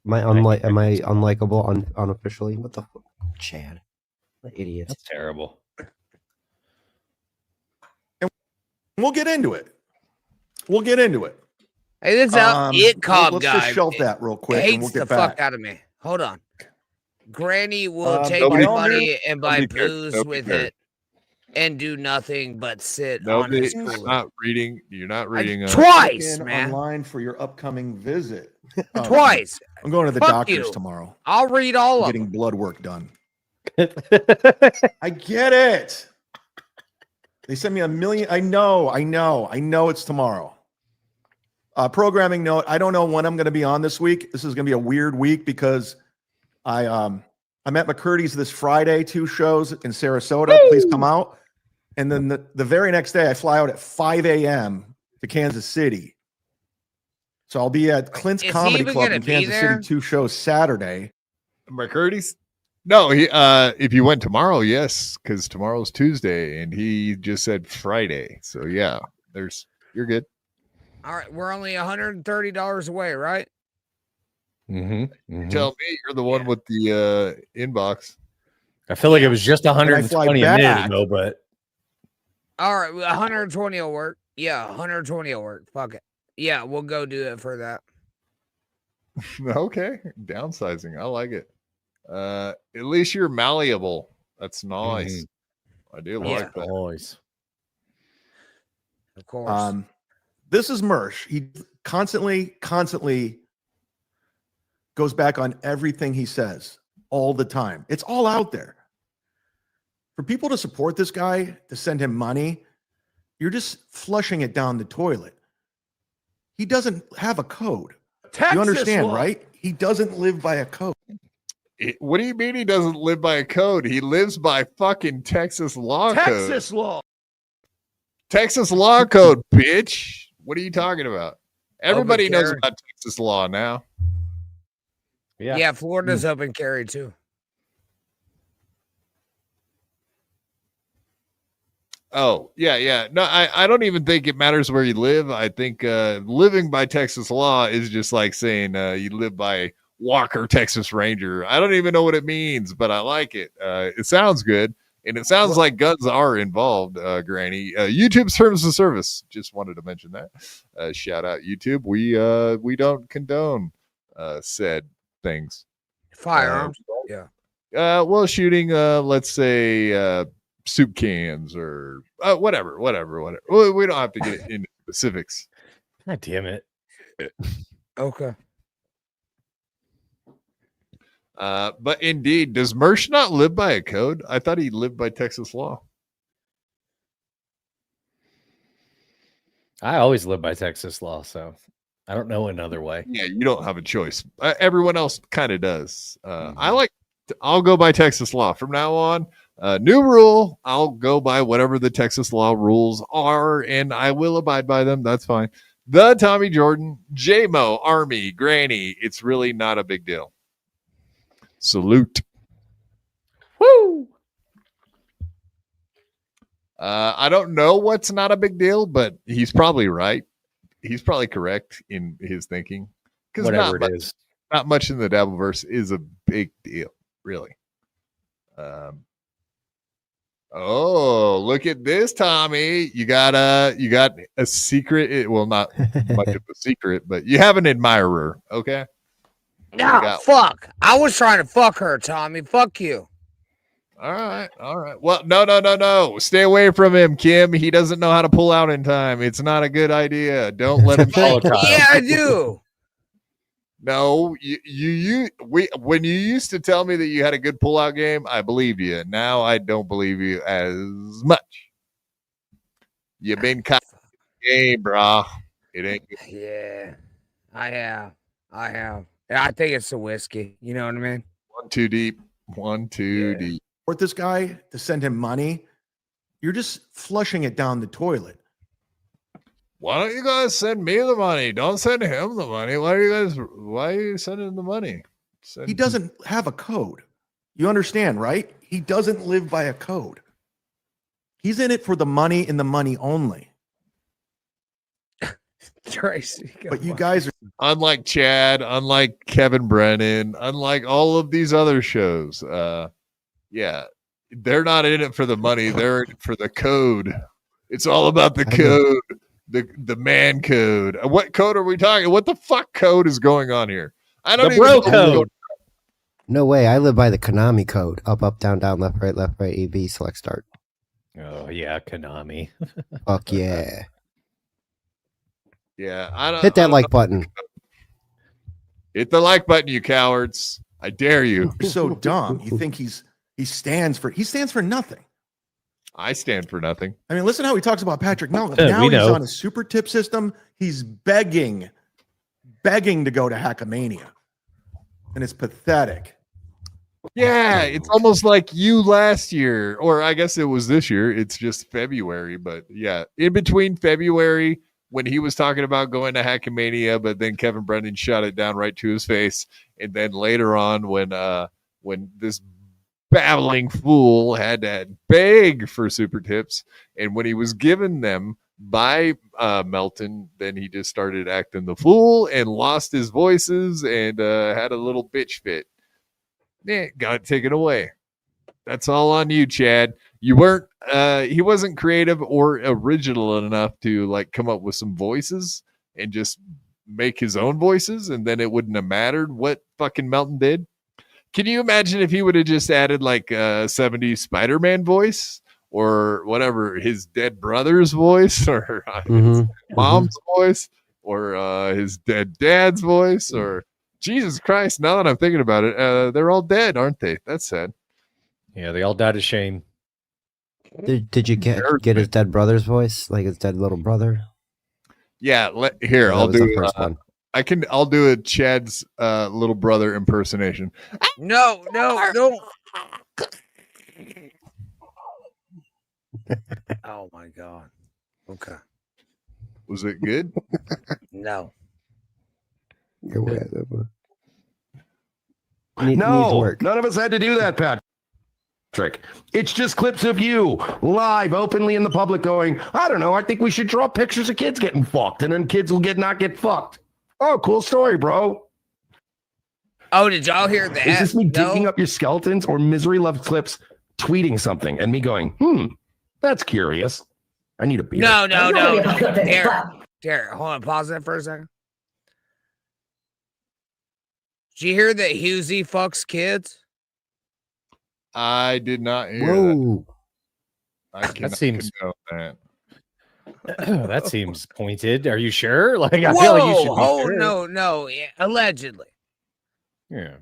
Am I unlikable unofficially? What the fuck? Chad, what idiot. That's terrible. And we'll get into it. Hey, this it cop let's guy. Let's just shelf that real quick. Hates and we'll get the back. fuck out of me. Hold on. Granny will take nobody- your money and buy nobody cares. booze Nobody with cares. it and do nothing but sit Nobody, on his you're cooler. not reading. You're not reading. Twice, In man. Online for your upcoming visit. Twice. I'm going to the Fuck doctor's you. tomorrow. I'll read all of Getting them. blood work done. I get it. They sent me 1 million. I know it's tomorrow. Programming note: I don't know when I'm going to be on this week. This is going to be a weird week because I'm at McCurdy's this Friday, 2 shows in Sarasota. Woo! Please come out. And then the very next day, I fly out at 5 a.m. to Kansas City. So I'll be at Clint's Comedy Club in Kansas City, 2 shows Saturday. McCurdy's? No, he if you went tomorrow, yes, because tomorrow's Tuesday, and he just said Friday. So yeah, you're good. All right, we're only $130 away, right? Mm-hmm. Tell me, you're the one with the inbox. I feel like it was just 120 a minute ago, but all right, 120 will work. Yeah, 120 will work. Fuck it. Yeah, we'll go do it for that. Okay, downsizing. I like it. At least you're malleable. That's nice. I do like that. Nice. Of course. This is Mersh. He constantly goes back on everything he says all the time. It's all out there. For people to support this guy, to send him money, you're just flushing it down the toilet. He doesn't have a code. Texas you understand, law. right? He doesn't live by a code. What do you mean he doesn't live by a code? He lives by fucking Texas law code. Texas law. Texas law code, bitch. What are you talking about? Everybody knows about Texas law now. Yeah, Florida's open carry too. Oh, yeah. No, I don't even think it matters where you live. I think living by Texas law is just like saying you live by Walker, Texas Ranger. I don't even know what it means, but I like it. It sounds good. And it sounds like guns are involved, Granny. YouTube's terms of service. Just wanted to mention that. Shout out YouTube. We don't condone said things. Firearms. Yeah. Well, shooting, let's say, soup cans or whatever. We don't have to get into specifics. God damn it. Okay. But indeed, does Mersh not live by a code? I thought he lived by Texas law. I always live by Texas law, so I don't know another way. Yeah, you don't have a choice. Everyone else kind of does. I'll go by Texas law from now on. New rule, I'll go by whatever the Texas law rules are, and I will abide by them. That's fine. The Tommy Jordan, J-Mo, Army, Granny. It's really not a big deal. Salute. Woo! I don't know what's not a big deal, but he's probably right. He's probably correct in his thinking. Because not much in the Dabbleverse is a big deal, really. Oh, look at this, Tommy. You got a secret. Well, not much of a secret, but you have an admirer, okay? No, fuck. I was trying to fuck her, Tommy. Fuck you. All right. Well, no. Stay away from him, Kim. He doesn't know how to pull out in time. It's not a good idea. Don't let him fall. Yeah, I do. No, when you used to tell me that you had a good pullout game, I believed you. Now I don't believe you as much. You've been kind of game, brah. It ain't good. Yeah, I have. I think it's the whiskey. You know what I mean? One too deep. Deep. Support this guy, to send him money, you're just flushing it down the toilet. Why don't you guys send me the money? Don't send him the money. Why are you sending the money? He doesn't have a code. You understand, right? He doesn't live by a code. He's in it for the money and the money only. Tracy, but you guys are unlike Chad, unlike Kevin Brennan, unlike all of these other shows. Yeah, they're not in it for the money. They're in it for the code. It's all about the code, the man code. What code are we talking? What the fuck code is going on here? I don't the bro code. No way. I live by the Konami code. Up, down, left, right, A, B, select, start. Oh yeah, Konami. Fuck yeah. Yeah, I don't hit that like button. Hit the like button, you cowards! I dare you. You're so dumb. You think he stands for nothing. I stand for nothing. I mean, listen how he talks about Patrick Melton. Now he's on a super tip system. He's begging to go to Hackamania. And it's pathetic. Yeah, it's almost like you last year, or I guess it was this year. It's just February, but yeah, in between February when he was talking about going to Hackamania, but then Kevin Brennan shot it down right to his face, and then later on when this babbling fool had to beg for super tips, and when he was given them by Melton, then he just started acting the fool and lost his voices and had a little bitch fit. Yeah, got it taken away. That's all on you, Chad. You weren't he wasn't creative or original enough to like come up with some voices and just make his own voices, and then it wouldn't have mattered what fucking Melton did. Can you imagine if he would have just added like a 70s Spider-Man voice or whatever, his dead brother's voice or his mom's voice or his dead dad's voice or Jesus Christ, now that I'm thinking about it, they're all dead, aren't they? That's sad. Yeah, they all died of shame. Did you get his dead brother's voice, like his dead little brother? Yeah, I'll do the first one. I'll do a Chad's little brother impersonation. No. Oh my God. Okay. Was it good? No. No, none of us had to do that, Patrick. It's just clips of you live, openly in the public going, I don't know, I think we should draw pictures of kids getting fucked, and then kids will not get fucked. Oh, cool story, bro. Oh, did y'all hear that? Is this me digging up your skeletons or Misery Loves Clips tweeting something and me going, that's curious. I need a beer. No. Derek, hold on, pause that for a second. Did you hear that Husey fucks kids? I did not hear that. I cannot condone that. That seems pointed. Are you sure? Like, I feel like you should. Oh, sure. No. Yeah, allegedly. Yeah.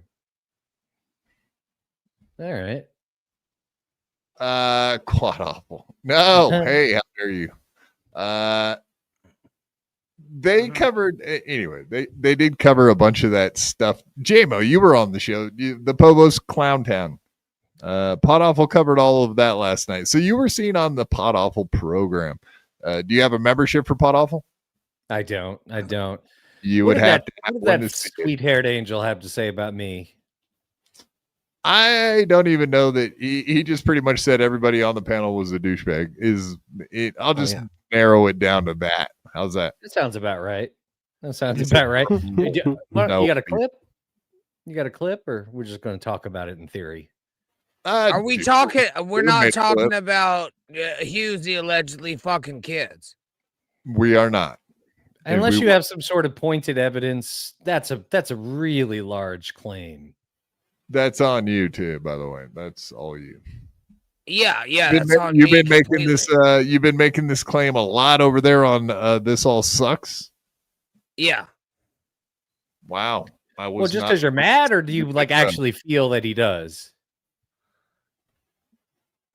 All right. Quite awful. No. Hey, how dare you? They covered anyway. They did cover a bunch of that stuff. JMO, you were on the show. The Povos Clown Town. Pot Awful covered all of that last night. So you were seen on the Pot Awful program. Do you have a membership for Pot Awful? I don't. You would have to. What did that sweet-haired angel have to say about me? I don't even know that he just pretty much said everybody on the panel was a douchebag. I'll just narrow it down to that. How's that? That sounds about right. You got a clip? You got a clip, or we're just going to talk about it in theory? Are we talking? We're not talking about Husey allegedly fucking kids. We are not. Unless you have some sort of pointed evidence, that's a really large claim. That's on you too, by the way. That's all you. Yeah. You've been making this. You've been making this claim a lot over there on This All Sucks. Yeah. Wow. Well, just because you're mad, or do you actually feel that he does?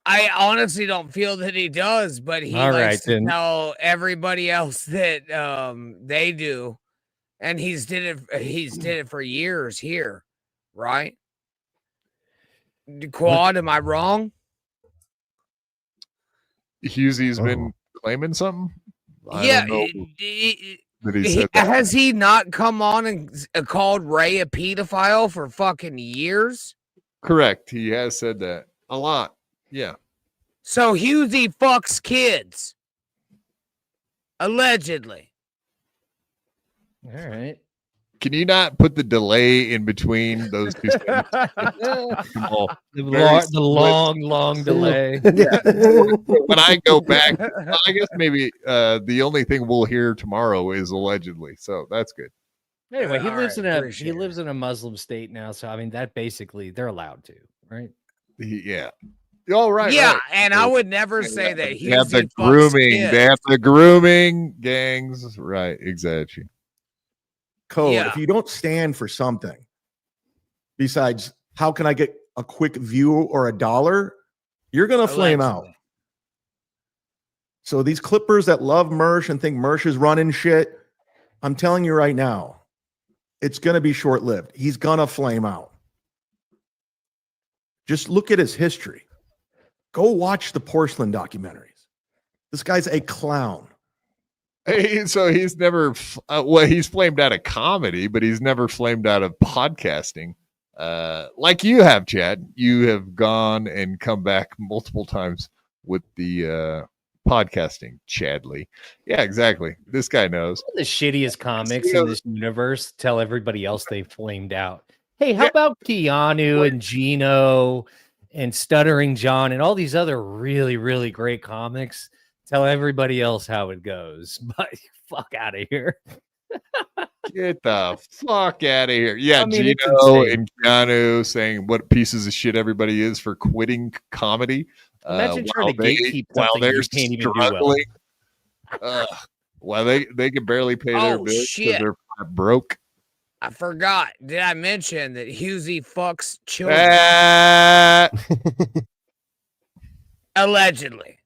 I honestly don't feel that he does, but he likes to tell everybody else that they do, and he's did it for years here, right? Quad, am I wrong? Husey's been claiming something. Has he not come on and called Ray a pedophile for fucking years? Correct. He has said that a lot. Yeah. So Husey fucks kids. Allegedly. All right. Can you not put the delay in between those two statements? The long delay. When I go back, I guess maybe the only thing we'll hear tomorrow is allegedly. So that's good. Anyway, he lives in a Muslim state now, so I mean that basically they're allowed to, right? Yeah. Oh, right. Yeah, right. And I would never say that he have the grooming. They have the grooming gangs. Right. Exactly. Code. If you don't stand for something besides how can I get a quick view or $1, you're gonna flame out. So these clippers that love Mersh and think Mersh is running shit, I'm telling you right now, it's going to be short-lived. He's going to flame out. Just look at his history. Go watch the porcelain documentaries. This guy's a clown. Hey, so he's never, he's flamed out of comedy, but he's never flamed out of podcasting. Like you have, Chad. You have gone and come back multiple times with the podcasting, Chadley. Yeah, exactly. This guy knows. The shittiest comics in this universe tell everybody else they flamed out. Hey, how about Keanu and Gino and Stuttering John and all these other really, really great comics? Tell everybody else how it goes. But fuck out of here. Get the fuck out of here. Yeah, I mean, Gino and Keanu saying what pieces of shit everybody is for quitting comedy. Imagine trying to gatekeep while something they're you can't even do struggling. While they can barely pay their bills because they're broke. I forgot. Did I mention that Husey fucks children? Allegedly.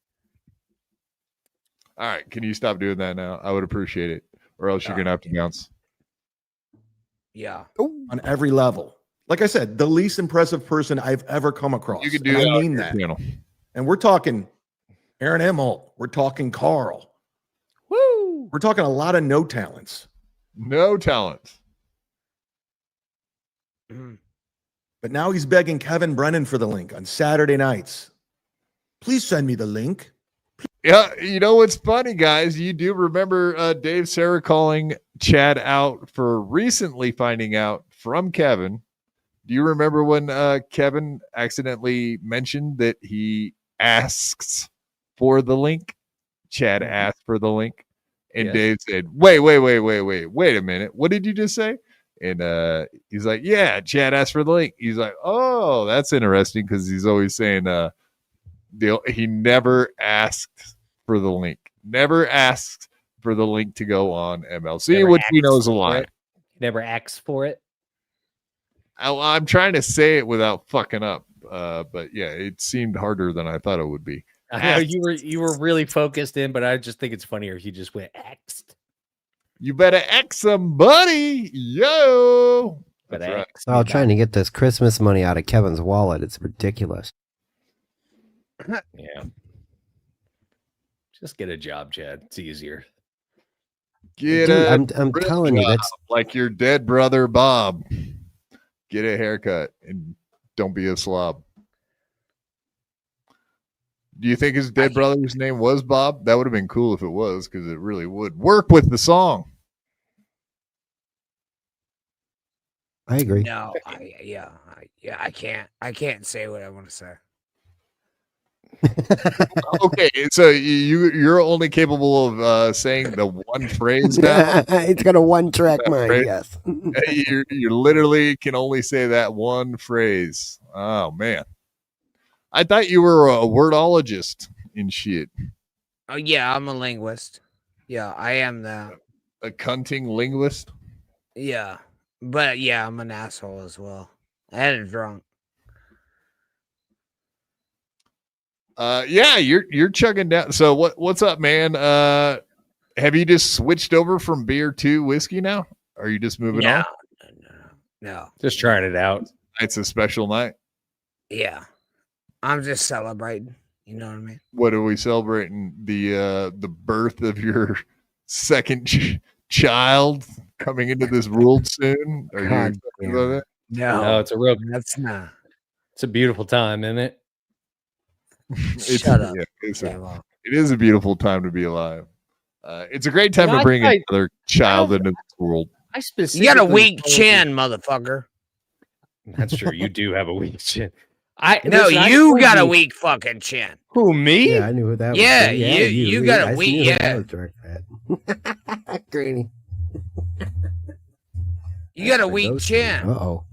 All right, can you stop doing that now? I would appreciate it, or else you're gonna have to bounce. Yeah, on every level. Like I said, the least impressive person I've ever come across. You can do And that. I mean that. And we're talking Aaron Emholt. We're talking Carl. Woo! We're talking a lot of no talents. No talent. But now he's begging Kevin Brennan for the link on Saturday nights. Please send me the link. Yeah, you know what's funny, guys? You do remember Dave Sarah calling Chad out for recently finding out from Kevin. Do you remember when Kevin accidentally mentioned that he asks for the link? Chad asked for the link. And Yes. Dave said, wait a minute. What did you just say? And he's like, yeah, Chad asked for the link. He's like, oh, that's interesting because he's always saying he never asked for the link. Never asked for the link to go on MLC, Never which he asks knows a for lie. it. Never asks for it. I'm trying to say it without fucking up. But yeah, it seemed harder than I thought it would be. I know you were really focused in, but I just think it's funnier. He just went axed. You better X somebody, yo. That's right. Oh, trying to get this Christmas money out of Kevin's wallet. It's ridiculous. Yeah. Just get a job, Chad. It's easier. Get Dude, a I'm real telling you, job, that's like your dead brother Bob. Get a haircut and don't be a slob. Do you think his dead brother's name was Bob? That would have been cool if it was, because it really would work with the song. I agree. No, I can't say what I want to say. Okay, so you're only capable of saying the one phrase now. It's got a one-track mind. Phrase? Yes. you literally can only say that one phrase. Oh man, I thought you were a wordologist and shit. Oh yeah, I'm a linguist. Yeah, I am that. A cunting linguist. Yeah, but yeah, I'm an asshole as well. And a drunk. Yeah, you're chugging down. So what's up, man? Have you just switched over from beer to whiskey now? Are you just moving on? No. Just trying it out. It's a special night. Yeah, I'm just celebrating. You know what I mean? What are we celebrating? The birth of your second child coming into this world soon? Are you God excited about that? No, it's a real. That's not. It's a beautiful time, isn't it? Shut up. Yeah, it is a beautiful time to be alive. It's a great time No, to bring I- another child into this world. I You specifically got a weak told chin, motherfucker. That's true. You do have a weak chin. No, Listen, I you told got a you- weak fucking chin. Who, me? Yeah, I knew what that Yeah, was. you got a I weak- knew what that yeah. was directed at. Granny. You got a weak chin. Uh-oh.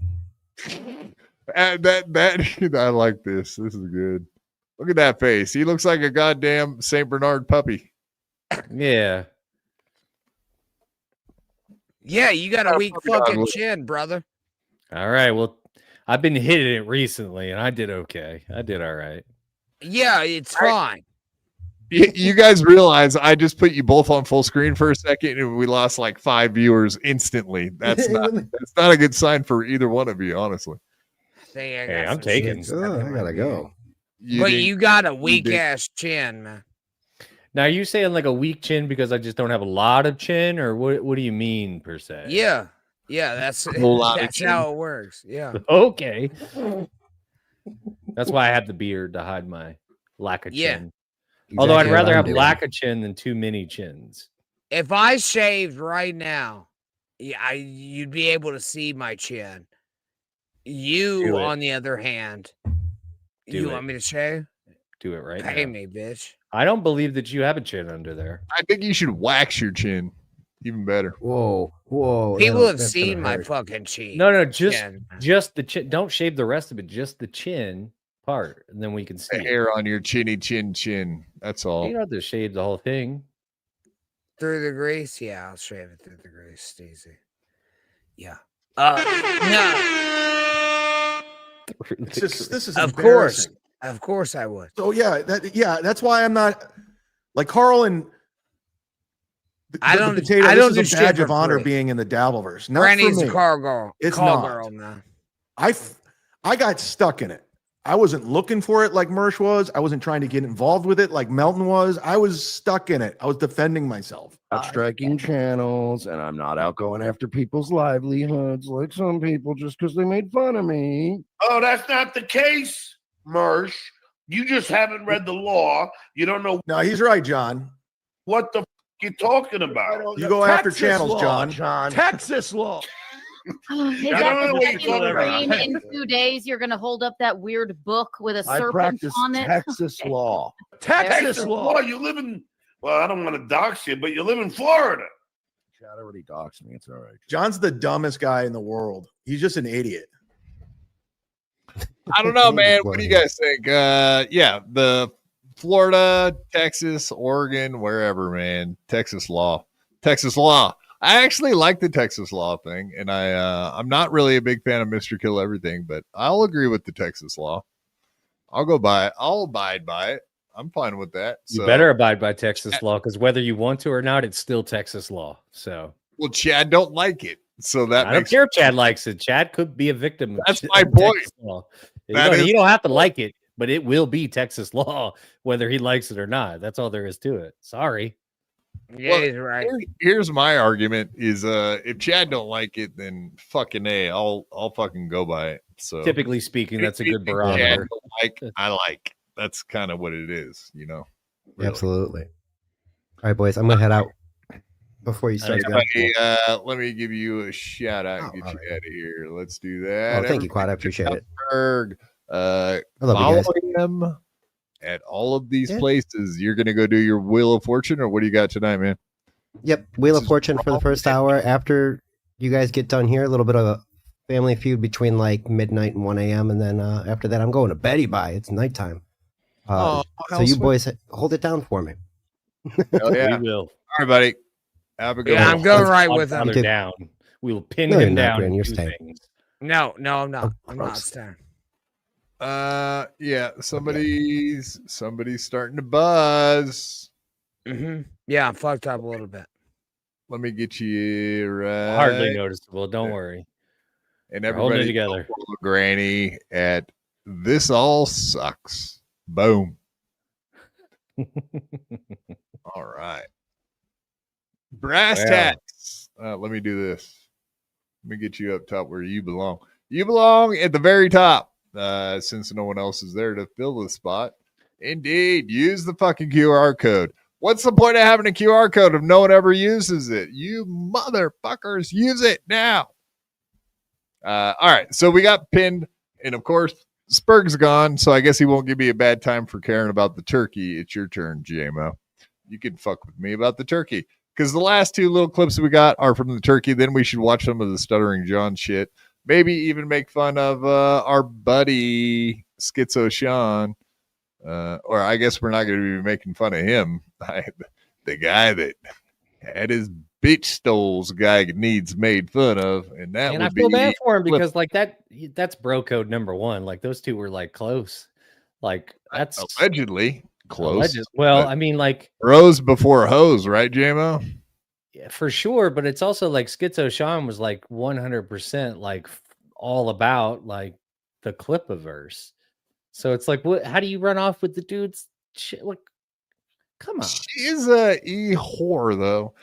That I like this. This is good. Look at that face. He looks like a goddamn Saint Bernard puppy. Yeah. Yeah, you got a weak fucking fucking ugly. chin, brother. All right. Well, I've been hitting it recently, and I did okay. I did all right. Yeah, it's fine. You guys realize I just put you both on full screen for a second and we lost like 5 viewers instantly. That's not a good sign for either one of you, honestly. Hey, I'm taking. I gotta go. But you got a weak ass chin, man. Now, are you saying like a weak chin because I just don't have a lot of chin, or what do you mean per se? Yeah. That's how it works. Yeah. Okay. That's why I have the beard to hide my lack of chin. Although I'd rather have lack of chin than too many chins. If I shaved right now, you'd be able to see my chin. You, on the other hand, want me to shave? Do it right now. Pay me, bitch. I don't believe that you have a chin under there. I think you should wax your chin. Even better. Whoa. People have seen my fucking cheek. No, just the chin. Don't shave the rest of it. Just the chin part, and then we can see the hair on your chinny chin. That's all. You don't have to shave the whole thing. Through the grease? Yeah, I'll shave it through the grease, Stacey. Yeah. No. This is of course I would. So that's why I'm not like Carl and I don't do do a shit badge for of honor free. being in the Dabbleverse. Not Granny's for a me. call girl. It's call not. girl now. I got stuck in it. I wasn't looking for it like Mersh was. I wasn't trying to get involved with it like Melton was. I was stuck in it. I was defending myself. Not striking channels, and I'm not out going after people's livelihoods like some people just because they made fun of me. Oh, that's not the case, Mersh. You just haven't read the law. You don't know. No, he's right, John. What the you talking about? You go after channels, John. Texas law. Is that the second stream in 2 days? You're going to hold up that weird book with a serpent on it? Texas law. Texas law. You live in, well, I don't want to dox you, but you live in Florida. Chad already doxed me. It's all right. John's the dumbest guy in the world. He's just an idiot. I don't know, man. What do you guys think? The Florida, Texas, Oregon, wherever, man. Texas law. I actually like the Texas law thing, and I'm not really a big fan of Mr. Kill Everything, but I'll agree with the Texas law. I'll go by it. I'll abide by it. I'm fine with that. You better abide by Texas law, because whether you want to or not, it's still Texas law. So, well, Chad don't like it, so that I don't care if Chad likes it. Chad could be a victim. That's my point. Law. You don't have to like it, but it will be Texas law, whether he likes it or not. That's all there is to it. Sorry. Yeah, he's right. Here's my argument: is if Chad don't like it, then fucking I'll fucking go by it. So typically speaking, that's a good barometer. I like. That's kind of what it is, you know. Really. Absolutely. All right, boys, I'm gonna head out before you start. Let me give you a shout out and get you out of here. Let's do that. Oh, thank you, Quad. I appreciate it. I love you guys. Him at all of these places. You're gonna go do your Wheel of Fortune, or what do you got tonight, man? Yep, Wheel of Fortune for the first hour. After you guys get done here, a little bit of a family feud between like midnight and 1 a.m. And then after that, I'm going to Betty Bye. It's nighttime. So you boys hold it down for me. Oh, yeah, we will. All right, buddy. Have a good one. I'm going right with him. Down. We will pin him down. You're staying. No, I'm not. I'm not staying. Yeah, somebody's starting to buzz. Yeah, I'm fucked up a little bit. Let me get you right. Hardly noticeable. Don't worry. And everybody together. Granny at This All Sucks. Boom. All right. Brass tacks. Let me do this. Let me get you up top where you belong. You belong at the very top. Since no one else is there to fill the spot. Indeed. Use the fucking QR code. What's the point of having a QR code if no one ever uses it? You motherfuckers, use it now. All right. So we got pinned. And of course, Spurg's gone. So I guess he won't give me a bad time for caring about the turkey. It's your turn, JMO. You can fuck with me about the turkey. Because the last two little clips we got are from the turkey. Then we should watch some of the Stuttering John shit. Maybe even make fun of our buddy Schizo Sean. Or I guess we're not going to be making fun of him. The guy that had his bitch stoles guy needs made fun of. And I feel bad for him because like that's bro code number one. Like those two were like close. Like that's allegedly. Close. Well, I mean, like Rose before hose, right, JMO? Yeah, for sure. But it's also like Schizo Sean was like 100% like all about like the Clipaverse. So it's like, what? How do you run off with the dude's shit? Like, come on. She is a whore though.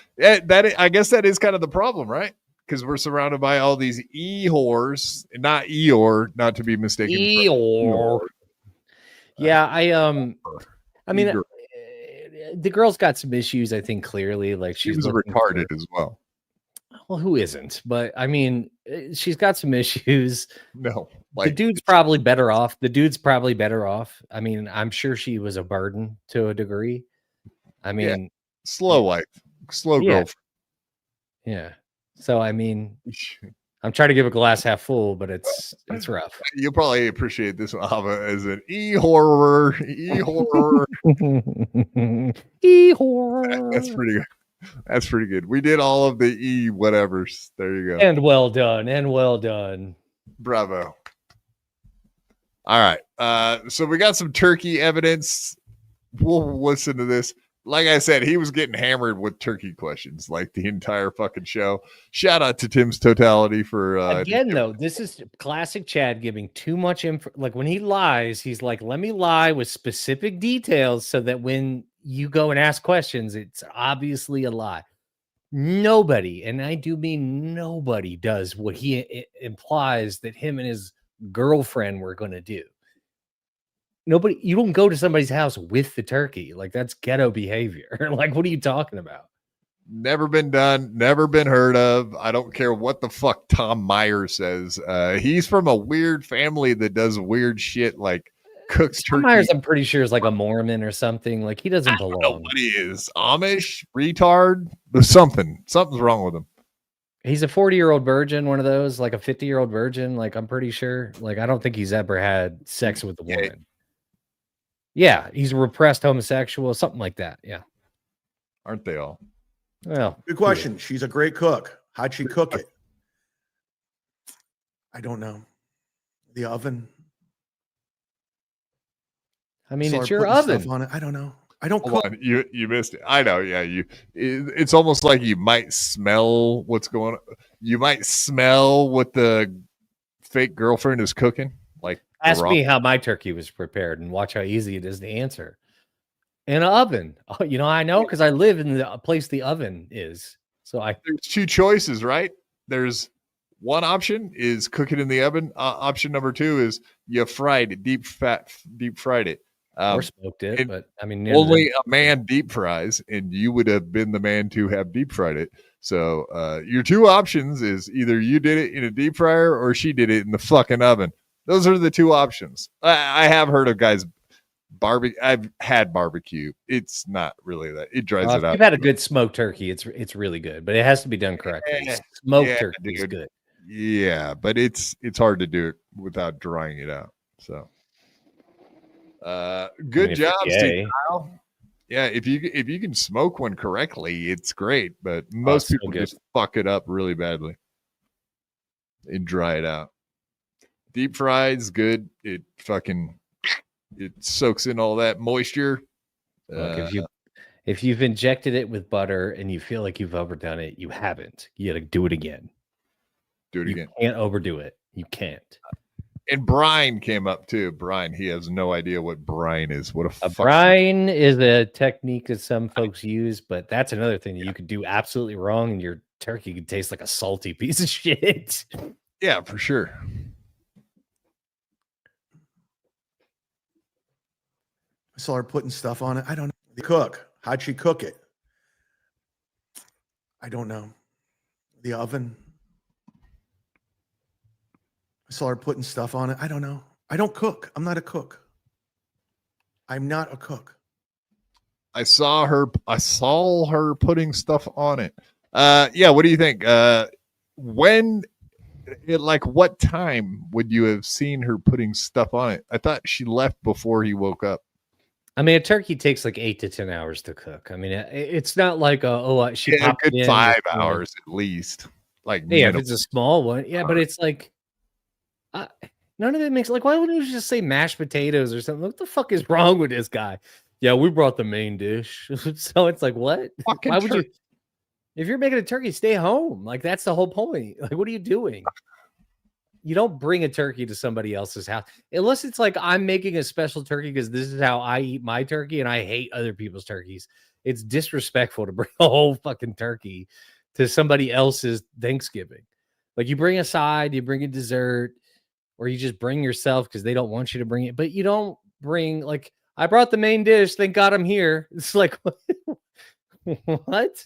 I guess that is kind of the problem, right? Because we're surrounded by all these whores, not Eeyore, not to be mistaken. Eeyore. Yeah, I mean, the girl's got some issues. I think clearly, like she was retarded as well. Well, who isn't? But I mean, she's got some issues. No, the dude's probably better off. I mean, I'm sure she was a burden to a degree. I mean, slow life, slow girlfriend. Yeah. So I mean, I'm trying to give a glass half full, but it's rough. You'll probably appreciate this Ava as an horror. Horror. That's pretty good. That's pretty good. We did all of the whatevers. There you go. And well done. Bravo. All right. So we got some turkey evidence. We'll listen to this. Like I said, he was getting hammered with turkey questions like the entire fucking show. Shout out to Tim's Totality for again though. This is classic Chad giving too much info. Like when he lies, he's like, "Let me lie with specific details so that when you go and ask questions, it's obviously a lie." Nobody, and I do mean nobody, does what he implies that him and his girlfriend were going to do. Nobody, you don't go to somebody's house with the turkey. Like that's ghetto behavior. Like, what are you talking about? Never been done, never been heard of. I don't care what the fuck Tom Meyer says. He's from a weird family that does weird shit like cooks turkey. Tom Myers, I'm pretty sure, is like a Mormon or something. Like he doesn't belong. I don't know what he is. Amish, retard. There's something's wrong with him. He's a 40-year-old virgin, one of those, like a 50-year-old virgin. Like I'm pretty sure. Like I don't think he's ever had sex with a woman. Yeah, he's a repressed homosexual, something like that. Yeah. Aren't they all? Well, good question. She's a great cook. How'd she cook it? I don't know. The oven. I mean, it's your oven. On it. I don't know. I don't cook. You missed it. I know. Yeah, it's almost like you might smell what's going on. You might smell what the fake girlfriend is cooking. Like, ask me how my turkey was prepared and watch how easy it is to answer. In an oven. Oh, you know, I know because I live in the place the oven is. So there's two choices, right? There's one option is cook it in the oven. Option number two is you fried it, deep fried it. Or smoked it, but I mean, only a man deep fries, and you would have been the man to have deep fried it. So your two options is either you did it in a deep fryer or she did it in the fucking oven. Those are the two options. I have heard of guys barbecue. I've had barbecue. It's not really that. It dries it out. You've had a good smoked turkey. It's really good, but it has to be done correctly. Smoked turkey is good. Yeah, but it's hard to do it without drying it out. So, good job, Steve Kyle. Yeah, if you can smoke one correctly, it's great. But most people just fuck it up really badly and dry it out. Deep fried's good. It soaks in all that moisture. Look, if you've injected it with butter and you feel like you've overdone it, you haven't. You got to do it again. You can't overdo it. You can't. And brine came up too. Brine. He has no idea what brine is. What a brine is a technique that some folks use, but that's another thing that you could do absolutely wrong, and your turkey could taste like a salty piece of shit. Yeah, for sure. I saw her putting stuff on it. I don't know. The cook. How'd she cook it? I don't know. The oven. I saw her putting stuff on it. I don't know. I don't cook. I'm not a cook. I'm not a cook. I saw her putting stuff on it. Yeah, what do you think? What time would you have seen her putting stuff on it? I thought she left before he woke up. I mean, a turkey takes like 8 to 10 hours to cook. I mean, it's not like she popped a good in 5 hours at least. Like, yeah, if it's a small one, yeah, but it's like none of it makes why wouldn't you just say mashed potatoes or something? What the fuck is wrong with this guy? Yeah, we brought the main dish. So it's like, what? Fucking Why would you? If you're making a turkey, stay home. Like, that's the whole point. Like, what are you doing? You don't bring a turkey to somebody else's house unless it's like I'm making a special turkey because this is how I eat my turkey and I hate other people's turkeys. It's disrespectful to bring a whole fucking turkey to somebody else's Thanksgiving. Like, you bring a side, you bring a dessert, or you just bring yourself because they don't want you to bring it. But you don't bring, like, I brought the main dish. Thank God I'm here. It's like, what?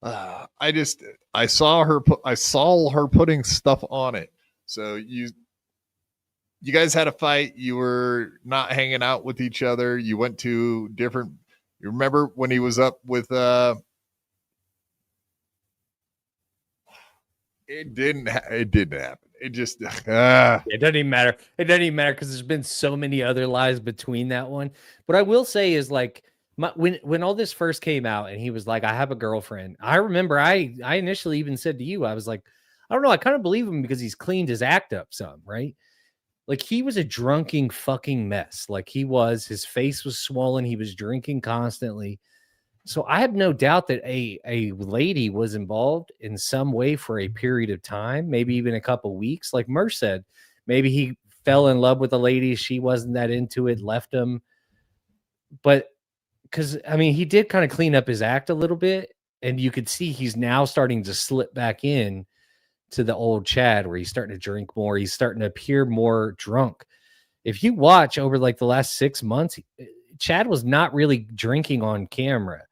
I saw her putting stuff on it. So you guys had a fight. You were not hanging out with each other. You went to different. You remember when he was up with it didn't happen. It just It doesn't even matter. It doesn't even matter because there's been so many other lies between that one. What I will say is, like, when all this first came out and he was like, I have a girlfriend. I remember I initially even said to you, I was like, I don't know. I kind of believe him because he's cleaned his act up some, right? Like, he was a drunken fucking mess. Like, his face was swollen. He was drinking constantly. So I have no doubt that a lady was involved in some way for a period of time, maybe even a couple weeks. Like Mersh said, maybe he fell in love with a lady. She wasn't that into it, left him. But because, I mean, he did kind of clean up his act a little bit. And you could see he's now starting to slip back in to the old Chad where he's starting to drink more. He's starting to appear more drunk. If you watch over like the last 6 months, Chad was not really drinking on camera.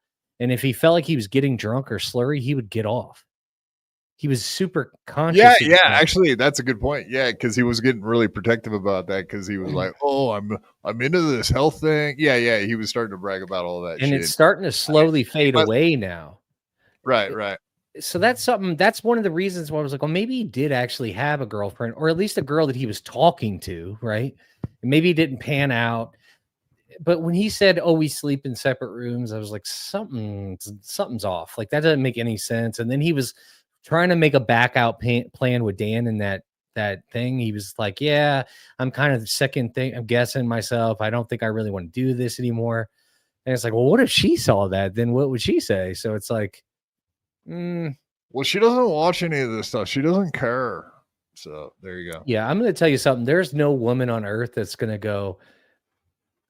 And if he felt like he was getting drunk or slurry, he would get off. He was super conscious. Yeah. Actually, that's a good point. Yeah, because he was getting really protective about that because he was like, "Oh, I'm into this health thing." Yeah. He was starting to brag about all that, and shit. It's starting to slowly fade away now. Right. So that's something. That's one of the reasons why I was like, well, maybe he did actually have a girlfriend, or at least a girl that he was talking to, right? And maybe he didn't pan out. But when he said, "Oh, we sleep in separate rooms," I was like, something's off. Like, that doesn't make any sense. And then he was trying to make a back out plan with Dan in that thing. He was like, "Yeah, I'm kind of I'm guessing myself. I don't think I really want to do this anymore." And it's like, well, what if she saw that? Then what would she say? So it's like, well, she doesn't watch any of this stuff. She doesn't care. So there you go. Yeah, I'm going to tell you something. There's no woman on earth that's going to go,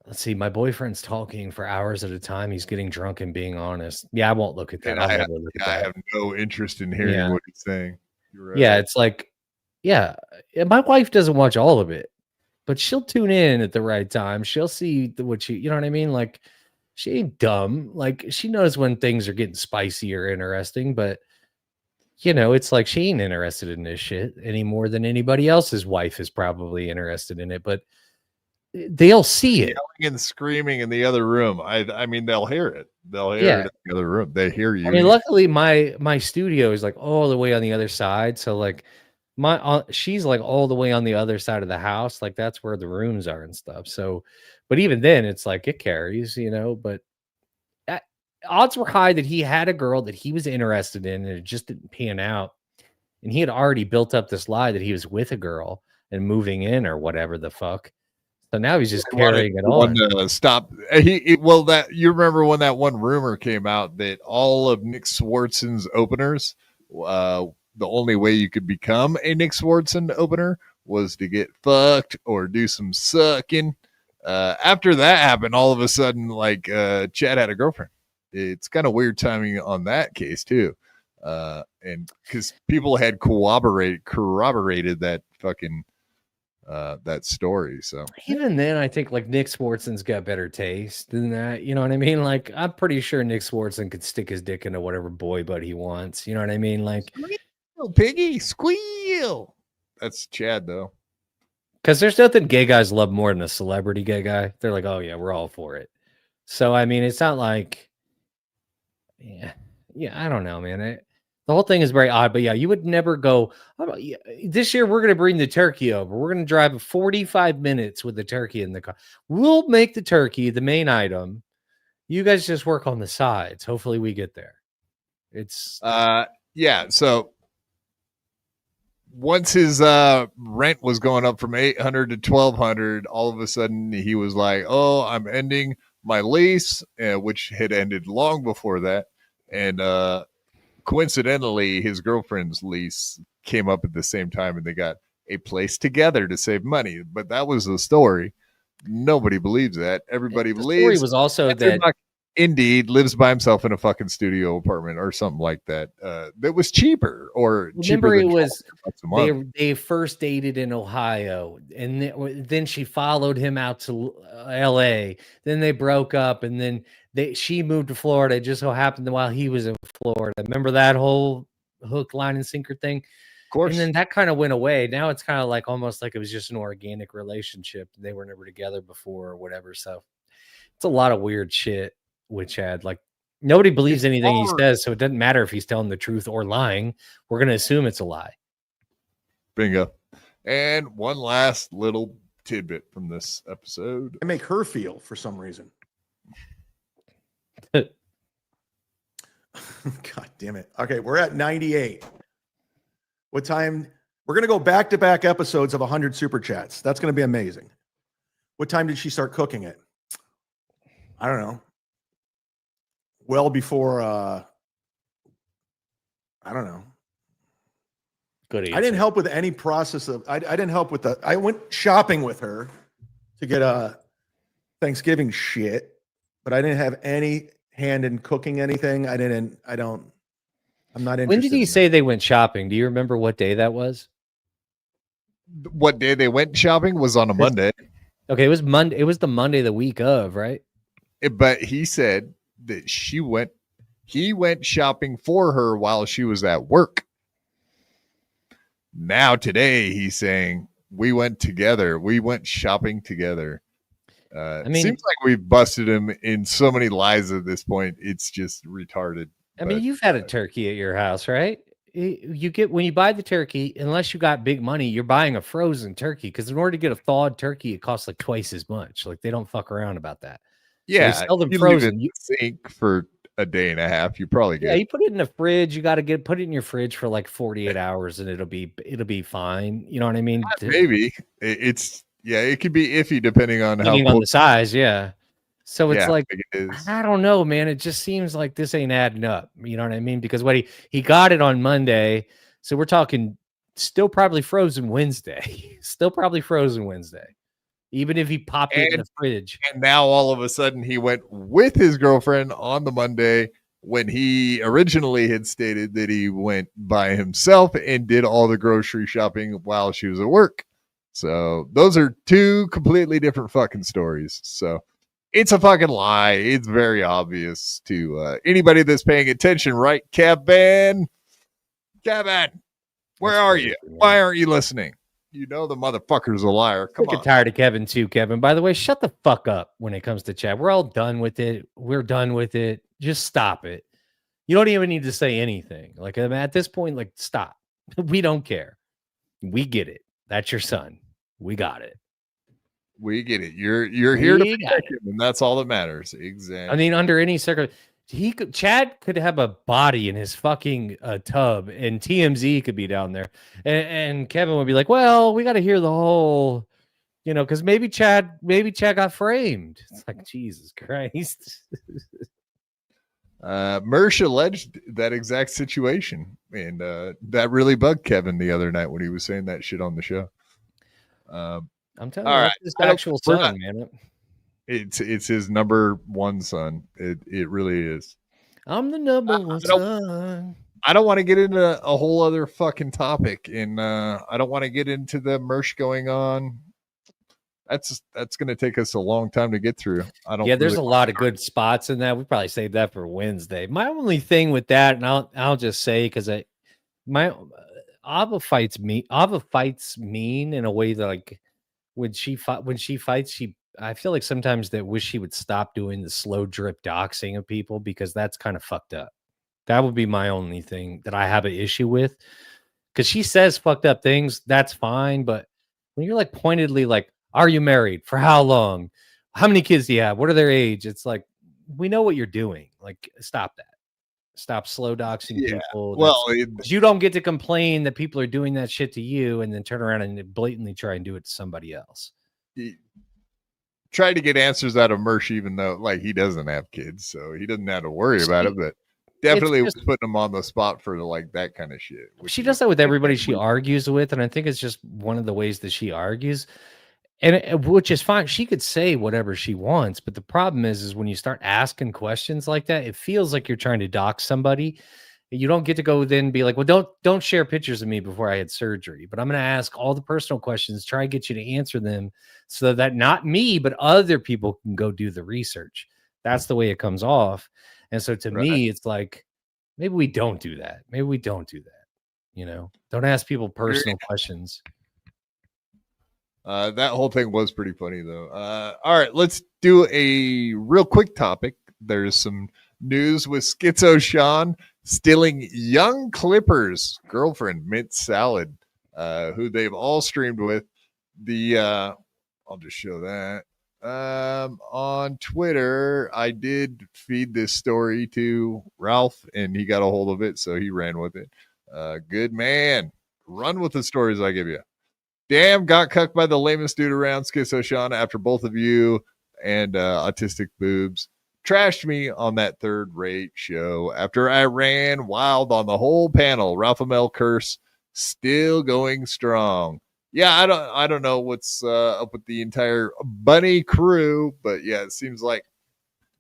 let's see, my boyfriend's talking for hours at a time. He's getting drunk and being honest. Yeah, I won't look at that. I have no interest in hearing what he's saying. You're right. Yeah, it's like, yeah, my wife doesn't watch all of it, but she'll tune in at the right time. She'll see what you know what I mean? Like, she ain't dumb. Like, she knows when things are getting spicy or interesting, but you know, it's like she ain't interested in this shit any more than anybody else's wife is probably interested in it, but they'll see it. Yelling and screaming in the other room. I mean, they'll hear it. They'll hear it in the other room. They hear you. I mean, luckily my studio is like all the way on the other side. So like she's like all the way on the other side of the house. Like, that's where the rooms are and stuff. So, but even then it's like it carries, you know, but odds were high that he had a girl that he was interested in and it just didn't pan out. And he had already built up this lie that he was with a girl and moving in or whatever the fuck. So now he's just carrying it on. Stop. That you remember when that one rumor came out that all of Nick Swartzen's openers, the only way you could become a Nick Swartzen opener was to get fucked or do some sucking. After that happened, all of a sudden, like Chad had a girlfriend. It's kind of weird timing on that case too, and because people had corroborated that fucking. That story. So even then, I think like Nick Swartzen's got better taste than that. You know what I mean? Like, I'm pretty sure Nick Swartzen could stick his dick into whatever boy butt he wants. You know what I mean? Like, squeal, piggy, squeal. That's Chad though. Because there's nothing gay guys love more than a celebrity gay guy. They're like, oh yeah, we're all for it. So I mean, it's not like, yeah, I don't know, man. The whole thing is very odd, but yeah, you would never go, this year we're going to bring the turkey over. We're going to drive 45 minutes with the turkey in the car. We'll make the turkey the main item. You guys just work on the sides. Hopefully we get there. It's yeah. So once his rent was going up from $800 to $1,200, all of a sudden he was like, "Oh, I'm ending my lease," which had ended long before that, and coincidentally, his girlfriend's lease came up at the same time, and they got a place together to save money. But that was the story. Nobody believes that. Everybody believes. The story was also that Indeed lives by himself in a fucking studio apartment or something like that. That was cheaper or cheaper. Remember, than it was $12 a month. they first dated in Ohio, and then she followed him out to L.A. Then they broke up, and then she moved to Florida. It just so happened that while he was in Florida, remember that whole hook, line, and sinker thing? Of course. And then that kind of went away. Now it's kind of like almost like it was just an organic relationship. They were never together before or whatever. So it's a lot of weird shit with Chad. Like, nobody believes anything he says, so it doesn't matter if he's telling the truth or lying. We're going to assume it's a lie. Bingo. And one last little tidbit from this episode. I make her feel for some reason. God damn it. Okay, we're at 98. What time? We're going to go back-to-back episodes of 100 Super Chats. That's going to be amazing. What time did she start cooking it? I don't know. Well before, I don't know. Good answer. I didn't help with any process of, I didn't help with I went shopping with her to get Thanksgiving shit, but I didn't have any hand in cooking anything. I'm not interested. When did he say they went shopping? Do you remember what day that was? What day they went shopping was on a Monday. Okay, it was Monday. It was the Monday the week of, right? But he said that he went shopping for her while she was at work. Now today he's saying we went together. We went shopping together. I mean, seems like we've busted him in so many lies at this point. It's just retarded. I mean, you've had a turkey at your house, right? You get, when you buy the turkey, unless you got big money, you're buying a frozen turkey, because in order to get a thawed turkey, it costs like twice as much. Like, they don't fuck around about that. Yeah, so they sell them you frozen. leave it in the sink for a day and a half. You probably get. Yeah, you put it in the fridge. You got to put it in your fridge for like 48 hours, and it'll be fine. You know what I mean? Maybe it's it could be iffy depending on Depending how on the size. Yeah. So it's like, big it is. I don't know, man. It just seems like this ain't adding up. You know what I mean? Because what he got it on Monday, so we're talking still probably frozen Wednesday. Still probably frozen Wednesday. Even if he popped it in the fridge. And now all of a sudden he went with his girlfriend on the Monday, when he originally had stated that he went by himself and did all the grocery shopping while she was at work. So those are two completely different fucking stories. So it's a fucking lie. It's very obvious to anybody that's paying attention, right? Kevin, where are you? Why aren't you listening? You know the motherfucker's a liar. Come on. I'm tired of Kevin too, Kevin. By the way, shut the fuck up when it comes to chat. We're all done with it. We're done with it. Just stop it. You don't even need to say anything. Like, at this point, like, stop. We don't care. We get it. That's your son. We got it. We get it. You're here to protect him, and that's all that matters. Exactly. I mean, under any circumstance, Chad could have a body in his fucking tub, and TMZ could be down there, and Kevin would be like, "Well, we got to hear the whole, because maybe Chad got framed." It's like, Jesus Christ. Mersh alleged that exact situation, and that really bugged Kevin the other night when he was saying that shit on the show. I'm telling you, it's his actual son, man. It's his number one son. It really is. I'm the number one son. I don't want to get into a whole other fucking topic, and I don't want to get into the Mersh going on. That's going to take us a long time to get through. Yeah, there's a lot of good spots in that. We probably saved that for Wednesday. My only thing with that, and I'll just say, because Ava fights mean in a way that, like, when she fights, I feel like sometimes that wish she would stop doing the slow drip doxing of people, because that's kind of fucked up. That would be my only thing that I have an issue with, because she says fucked up things. That's fine. But when you're like pointedly like, are you married? For how long? How many kids do you have? What are their age? It's like, we know what you're doing. Like, stop that. Stop slow doxing people. Well, you don't get to complain that people are doing that shit to you and then turn around and blatantly try and do it to somebody else. Tried to get answers out of Mersh, even though like he doesn't have kids, so he doesn't have to worry about it. But definitely was putting him on the spot for like that kind of shit. She does that with everybody she argues with, and I think it's just one of the ways that she argues, and which is fine. She could say whatever she wants, but the problem is when you start asking questions like that, it feels like you're trying to dox somebody. You don't get to go then and be like, well, don't share pictures of me before I had surgery, but I'm going to ask all the personal questions, try and get you to answer them so that not me, but other people can go do the research. That's the way it comes off. And so to me, it's like, maybe we don't do that. Maybe we don't do that. You know, don't ask people personal questions. That whole thing was pretty funny though. All right, let's do a real quick topic. There's some news with Schizo Sean stealing young Clippers girlfriend Mint Salad, who they've all streamed with. I'll just show that on Twitter. I did feed this story to Ralph and he got a hold of it, so he ran with it. Good man, run with the stories I give you. Damn, got cucked by the lamest dude around, Schizo Sean, after both of you and Autistic Boobs trashed me on that third-rate show after I ran wild on the whole panel. Ralph Amel curse still going strong. Yeah, I don't know what's up with the entire bunny crew, but yeah, it seems like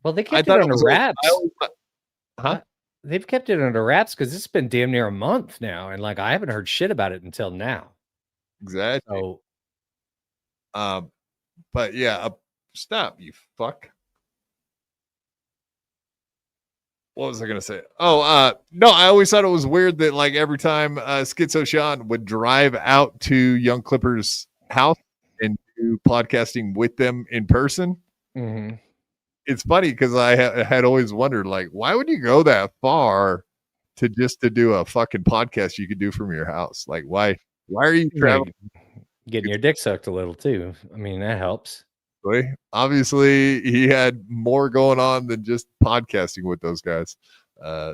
they kept it under wraps. They've kept it under wraps because it's been damn near a month now, and like I haven't heard shit about it until now. Exactly. So, but yeah, stop, you fuck. What was I gonna say? Oh, no, I always thought it was weird that like every time Schizo Sean would drive out to Young Clippers' house and do podcasting with them in person. Mm-hmm. It's funny because I had always wondered, like, why would you go that far to do a fucking podcast you could do from your house? Like, why are you traveling? Getting your dick sucked a little too. I mean, that helps. Obviously, he had more going on than just podcasting with those guys.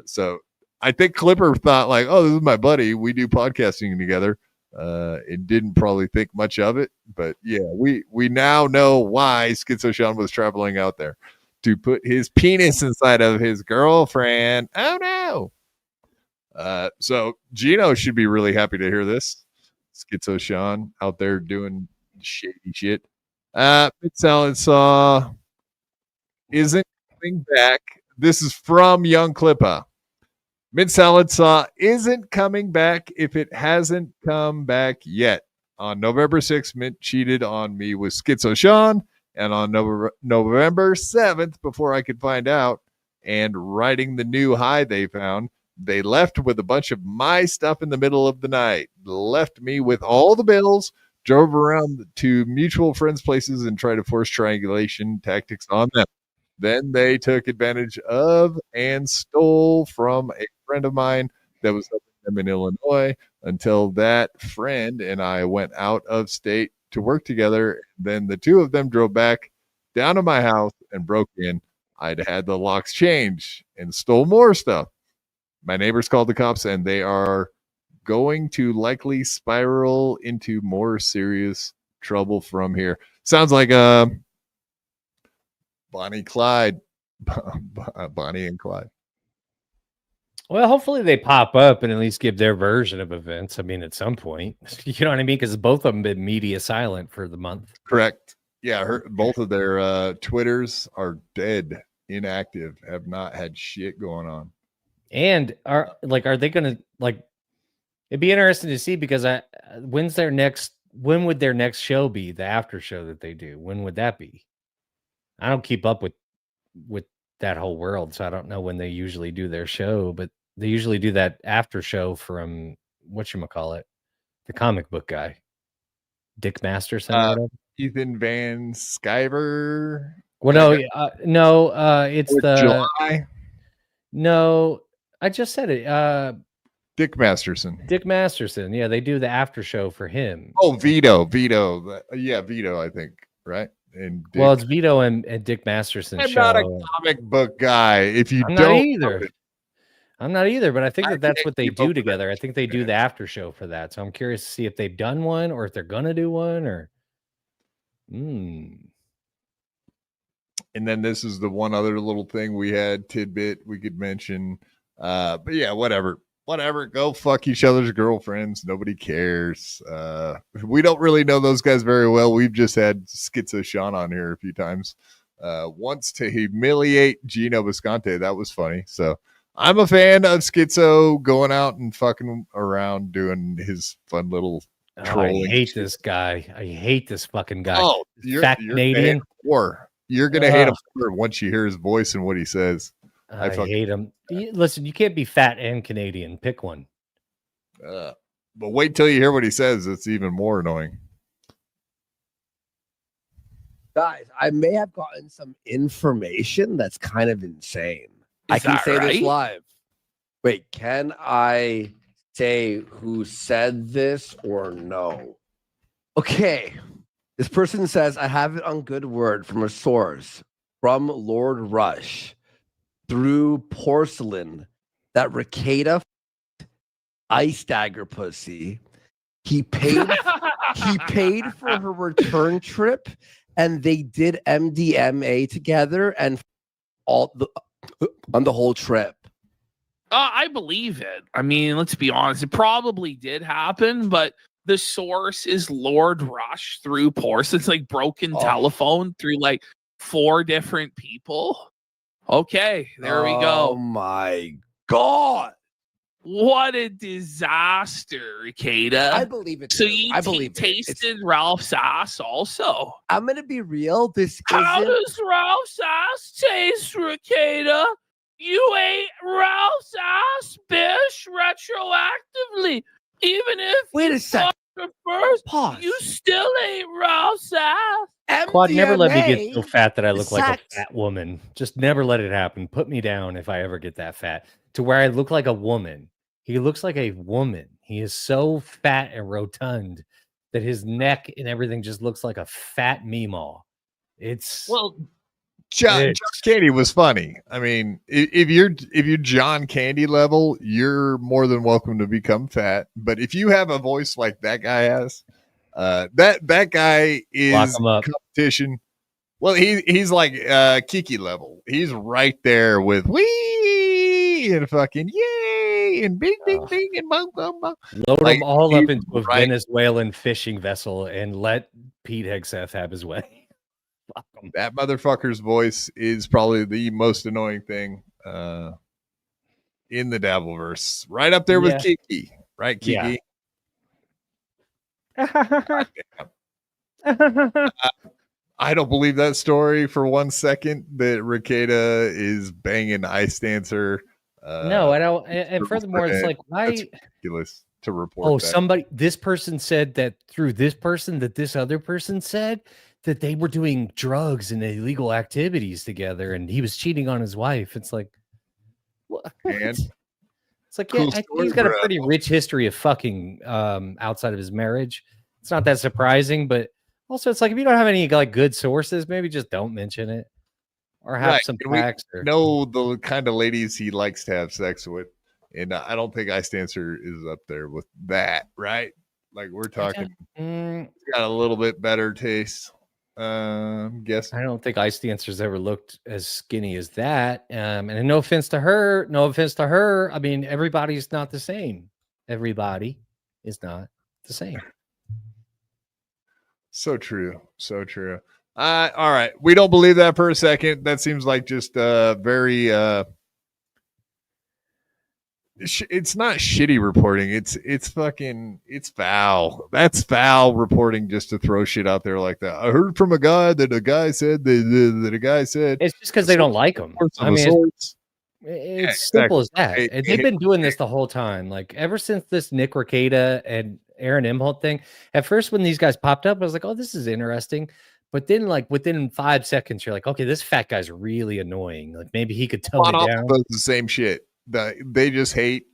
So I think Clipper thought like, oh, this is my buddy. We do podcasting together. And didn't probably think much of it. But yeah, we now know why Schizo Sean was traveling out there to put his penis inside of his girlfriend. Oh no. So Gino should be really happy to hear this. Schizo Sean out there doing shady shit. Salad Saw isn't coming back. This is from Young Clippa. Mid Salad Saw isn't coming back if it hasn't come back yet. On November 6th, Mint cheated on me with Schizo Sean, and on November 7th, before I could find out, and writing the new high they found, they left with a bunch of my stuff in the middle of the night, left me with all the bills, drove around to mutual friends' places and tried to force triangulation tactics on them. Then they took advantage of and stole from a friend of mine that was helping them in Illinois until that friend and I went out of state to work together. Then the two of them drove back down to my house and broke in. I'd had the locks changed and stole more stuff. My neighbors called the cops and they are going to likely spiral into more serious trouble from here. Sounds like Bonnie and Clyde. Well, hopefully they pop up and at least give their version of events. I mean, at some point, you know what I mean? Because both of them been media silent for the month. Correct. Yeah, both of their Twitters are dead, inactive, have not had shit going on. And are they gonna like? It'd be interesting to see because when would their next show be? The after show that they do. When would that be? I don't keep up with that whole world, so I don't know when they usually do their show, but they usually do that after show from whatchamacallit, the comic book guy, Dick Masterson. Ethan Van Sciver. Well, no, it's July. No, I just said it. Dick Masterson. Dick Masterson. Yeah, they do the after show for him. Oh, Vito. Yeah, Vito, I think, right? And Dick. Well, it's Vito and Dick Masterson. I'm not a comic book guy. If you I'm don't not either. I'm not either, but I think that that's can't what they keep up do with together. I think they do the after show for that. So I'm curious to see if they've done one or if they're gonna do one or. And then this is the one other little thing we had tidbit we could mention. But yeah, whatever. Go fuck each other's girlfriends. Nobody cares. We don't really know those guys very well. We've just had Schizo Sean on here a few times. Once to humiliate Gino Visconti. That was funny. So I'm a fan of Schizo going out and fucking around doing his fun little trolling. I hate this guy. I hate this fucking guy. Oh, fat Canadian. You're gonna hate him once you hear his voice and what he says. I hate him. Listen, you can't be fat and Canadian. Pick one. But wait till you hear what he says. It's even more annoying. Guys, I may have gotten some information that's kind of insane. I can say this live. Wait, can I say who said this or no? Okay. This person says, I have it on good word from a source from Lord Rush through porcelain that Rekieta ice dagger pussy. He paid for her return trip and they did MDMA together and on the whole trip. I believe it. I mean, let's be honest. It probably did happen, but the source is Lord Rush through porcelain. It's like broken telephone through like 4 different people. Okay, there we go. Oh my God. What a disaster, Rekieta. I believe it. So you tasted Ralph's ass also. I'm going to be real. How does Ralph's ass taste, Rekieta? You ate Ralph's ass, bitch, retroactively. Even if wait a second. First, pause. You still ate Ralph's ass. Claude, never let me get so fat that I look like a fat woman. Just never let it happen. Put me down if I ever get that fat to where I look like a woman. He looks like a woman. He is so fat and rotund that his neck and everything just looks like a fat meemaw. It's John Candy was funny. I mean, if you're John Candy level, you're more than welcome to become fat. But if you have a voice like that guy has, that guy is competition. Well, he's like Kiki level. He's right there with wee and fucking yay and bing bing bing and bong bong bong. Load them all up into a Venezuelan fishing vessel and let Pete Hegseth have his way. That motherfucker's voice is probably the most annoying thing in the Dabbleverse. Right up there with Kiki. Right, Kiki? Yeah. I don't believe that story for 1 second that Rekieta is banging Ice Dancer. No, I don't. And furthermore, it's like, why? That's ridiculous to report this person said that through this person that this other person said that they were doing drugs and illegal activities together and he was cheating on his wife. It's like, what? It's like, cool he's got a pretty rich history of fucking outside of his marriage. It's not that surprising, but also it's like, if you don't have any like good sources, maybe just don't mention it or have some facts. Know the kind of ladies he likes to have sex with. And I don't think Ice Dancer is up there with that, right? Like we're talking, he's got a little bit better taste. Guess I don't think Ice Dancer's ever looked as skinny as that. And no offense to her. I mean, everybody's not the same. Everybody is not the same. So true. All right. We don't believe that for a second. That seems like just very it's not shitty reporting. It's foul. That's foul reporting just to throw shit out there like that. I heard from a guy that a guy said that a guy said. It's just because they don't like him. I mean, it's simple as that. They've been doing this the whole time. Like ever since this Nick Rekieta and Aaron Imholt thing. At first, when these guys popped up, I was like, oh, this is interesting. But then, like within 5 seconds, you're like, okay, this fat guy's really annoying. Like maybe he could tone it down. The same shit. They just hate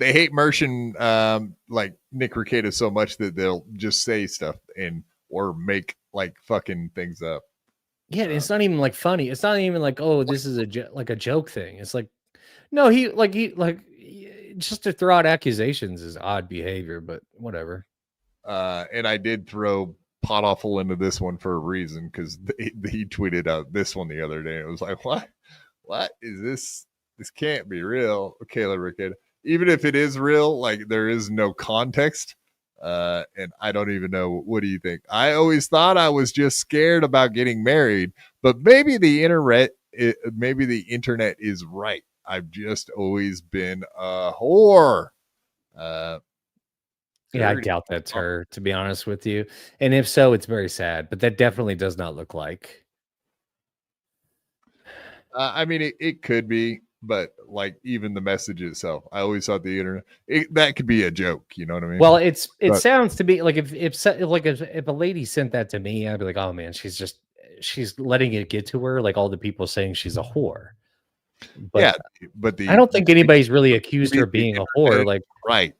Mersh and like Nick Rekieta so much that they'll just say stuff or make like fucking things up. Yeah, it's not even like funny. It's not even like, oh, this is a joke thing. It's like, No, he just to throw out accusations is odd behavior, but whatever. And I did throw Pot Awful into this one for a reason, because he tweeted out this one the other day. It was like, what is this? This can't be real. Kayla Rickett. Even if it is real, like there is no context. And I don't even know. What do you think? I always thought I was just scared about getting married, but maybe the internet is right. I've just always been a whore. Yeah, I doubt that's her, to be honest with you. And if so, it's very sad, but that definitely does not look like. I mean, it could be, but like even the message itself, I always thought the internet that could be a joke. You know what I mean? Well, it sounds to be like if a lady sent that to me, I'd be like, oh man, she's letting it get to her, like all the people saying she's a whore. But yeah, but I don't think anybody's really accused her of being a whore. Like, right.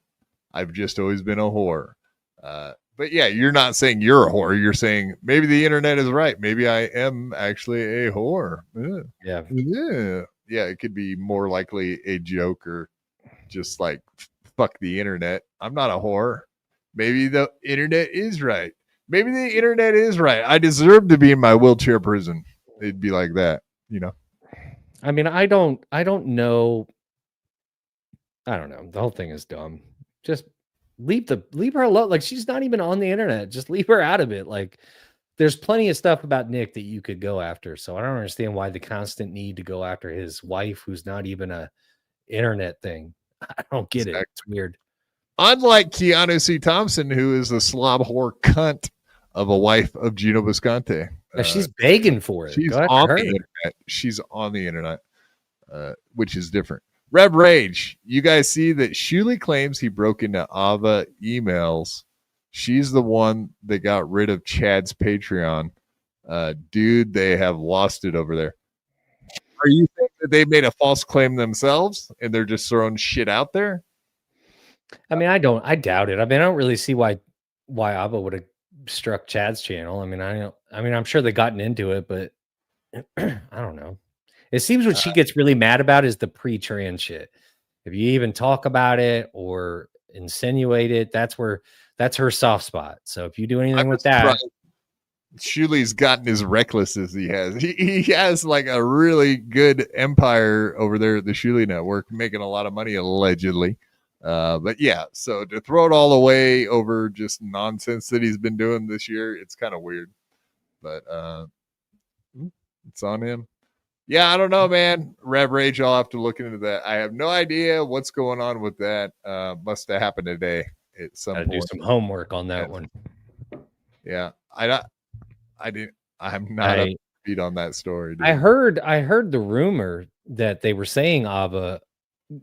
I've just always been a whore. But yeah, you're not saying you're a whore. You're saying maybe the internet is right. Maybe I am actually a whore. Yeah. Yeah. It could be more likely a joke or just like, fuck the internet. I'm not a whore. Maybe the internet is right. Maybe the internet is right. I deserve to be in my wheelchair prison. It'd be like that, you know? I mean, I don't know. I don't know. The whole thing is dumb. Just leave her alone. Like, she's not even on the internet. Just leave her out of it. Like, there's plenty of stuff about Nick that you could go after. So I don't understand why the constant need to go after his wife, who's not even a internet thing. I don't get it. It's weird. Unlike Keanu C. Thompson, who is a slob whore cunt of a wife of Gino Visconti. She's begging for it. She's on the internet. She's on the internet, which is different. Rev Rage, you guys see that Shuley claims he broke into Ava emails. She's the one that got rid of Chad's Patreon. Dude, they have lost it over there. Are you saying that they made a false claim themselves and they're just throwing shit out there? I mean, I doubt it. I mean, I don't really see why Ava would have struck Chad's channel. I mean, I'm sure they've gotten into it, but I don't know. It seems what she gets really mad about is the pre-trans shit. If you even talk about it or insinuate it, that's her soft spot. So if you do anything with that, Shuley's gotten as reckless as he has. He has like a really good empire over there at the Shuley Network, making a lot of money allegedly. But yeah, so to throw it all away over just nonsense that he's been doing this year, it's kind of weird. But it's on him. Yeah, I don't know, man. Rev Rage, I'll have to look into that. I have no idea what's going on with that. Must have happened today at some point. Do some homework on that one. Yeah, I'm not up to speed on that story. Dude. I heard the rumor that they were saying Ava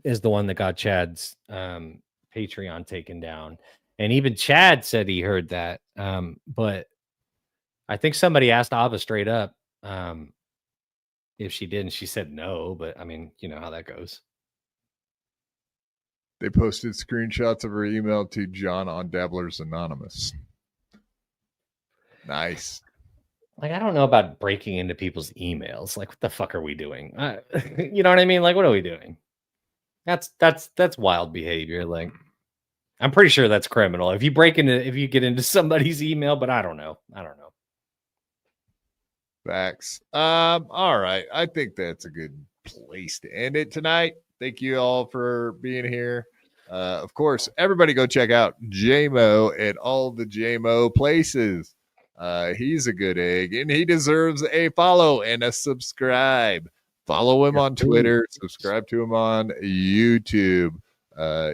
is the one that got Chad's Patreon taken down, and even Chad said he heard that. But I think somebody asked Ava straight up if she did, and she said no. But I mean, you know how that goes. They posted screenshots of her email to John on Dabblers Anonymous. Nice. Like, I don't know about breaking into people's emails. Like, what the fuck are we doing? You know what I mean? Like, what are we doing? That's wild behavior. Like, I'm pretty sure that's criminal. If you get into somebody's email, but I don't know. Facts. All right. I think that's a good place to end it tonight. Thank you all for being here. Of course, everybody go check out JMO at all the JMO places. He's a good egg and he deserves a follow and a subscribe. Follow him on Twitter, subscribe to him on YouTube.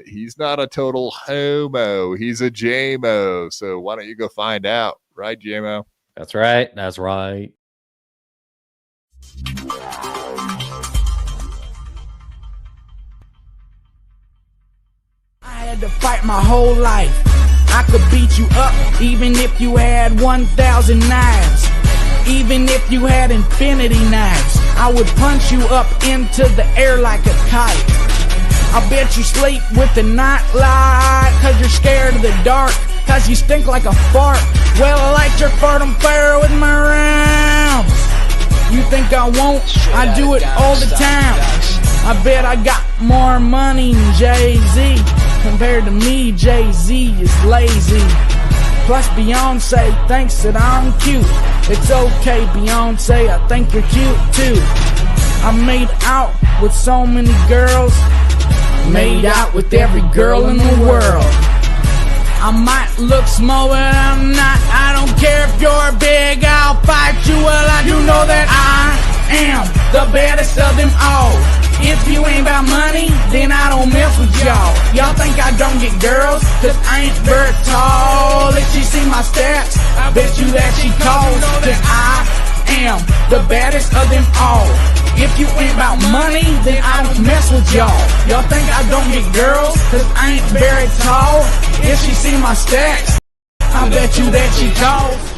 He's not a total homo. He's a JMO. So why don't you go find out, right, JMO? That's right. That's right. I had to fight my whole life. I could beat you up even if you had 1,000 knives. Even if you had infinity knives, I would punch you up into the air like a kite. I bet you sleep with the night light, cause you're scared of the dark, cause you stink like a fart. Well, I light your fart on fire with my rounds. You think I won't? I do it all the time. I bet I got more money than Jay-Z. Compared to me, Jay-Z is lazy. Plus Beyonce thinks that I'm cute. It's okay, Beyonce, I think you're cute too. I made out with so many girls. Made out with every girl in the world. I might look small, but I'm not. I don't care if you're big, I'll fight you. Well, I do know that I am the baddest of them all. If you ain't about money, then I don't mess with y'all. Y'all think I don't get girls, cause I ain't very tall. If she see my stats, I bet you that she calls. Cause I am the baddest of them all. If you ain't about money, then I don't mess with y'all. Y'all think I don't get girls, cause I ain't very tall. If she see my stats, I bet you that she calls.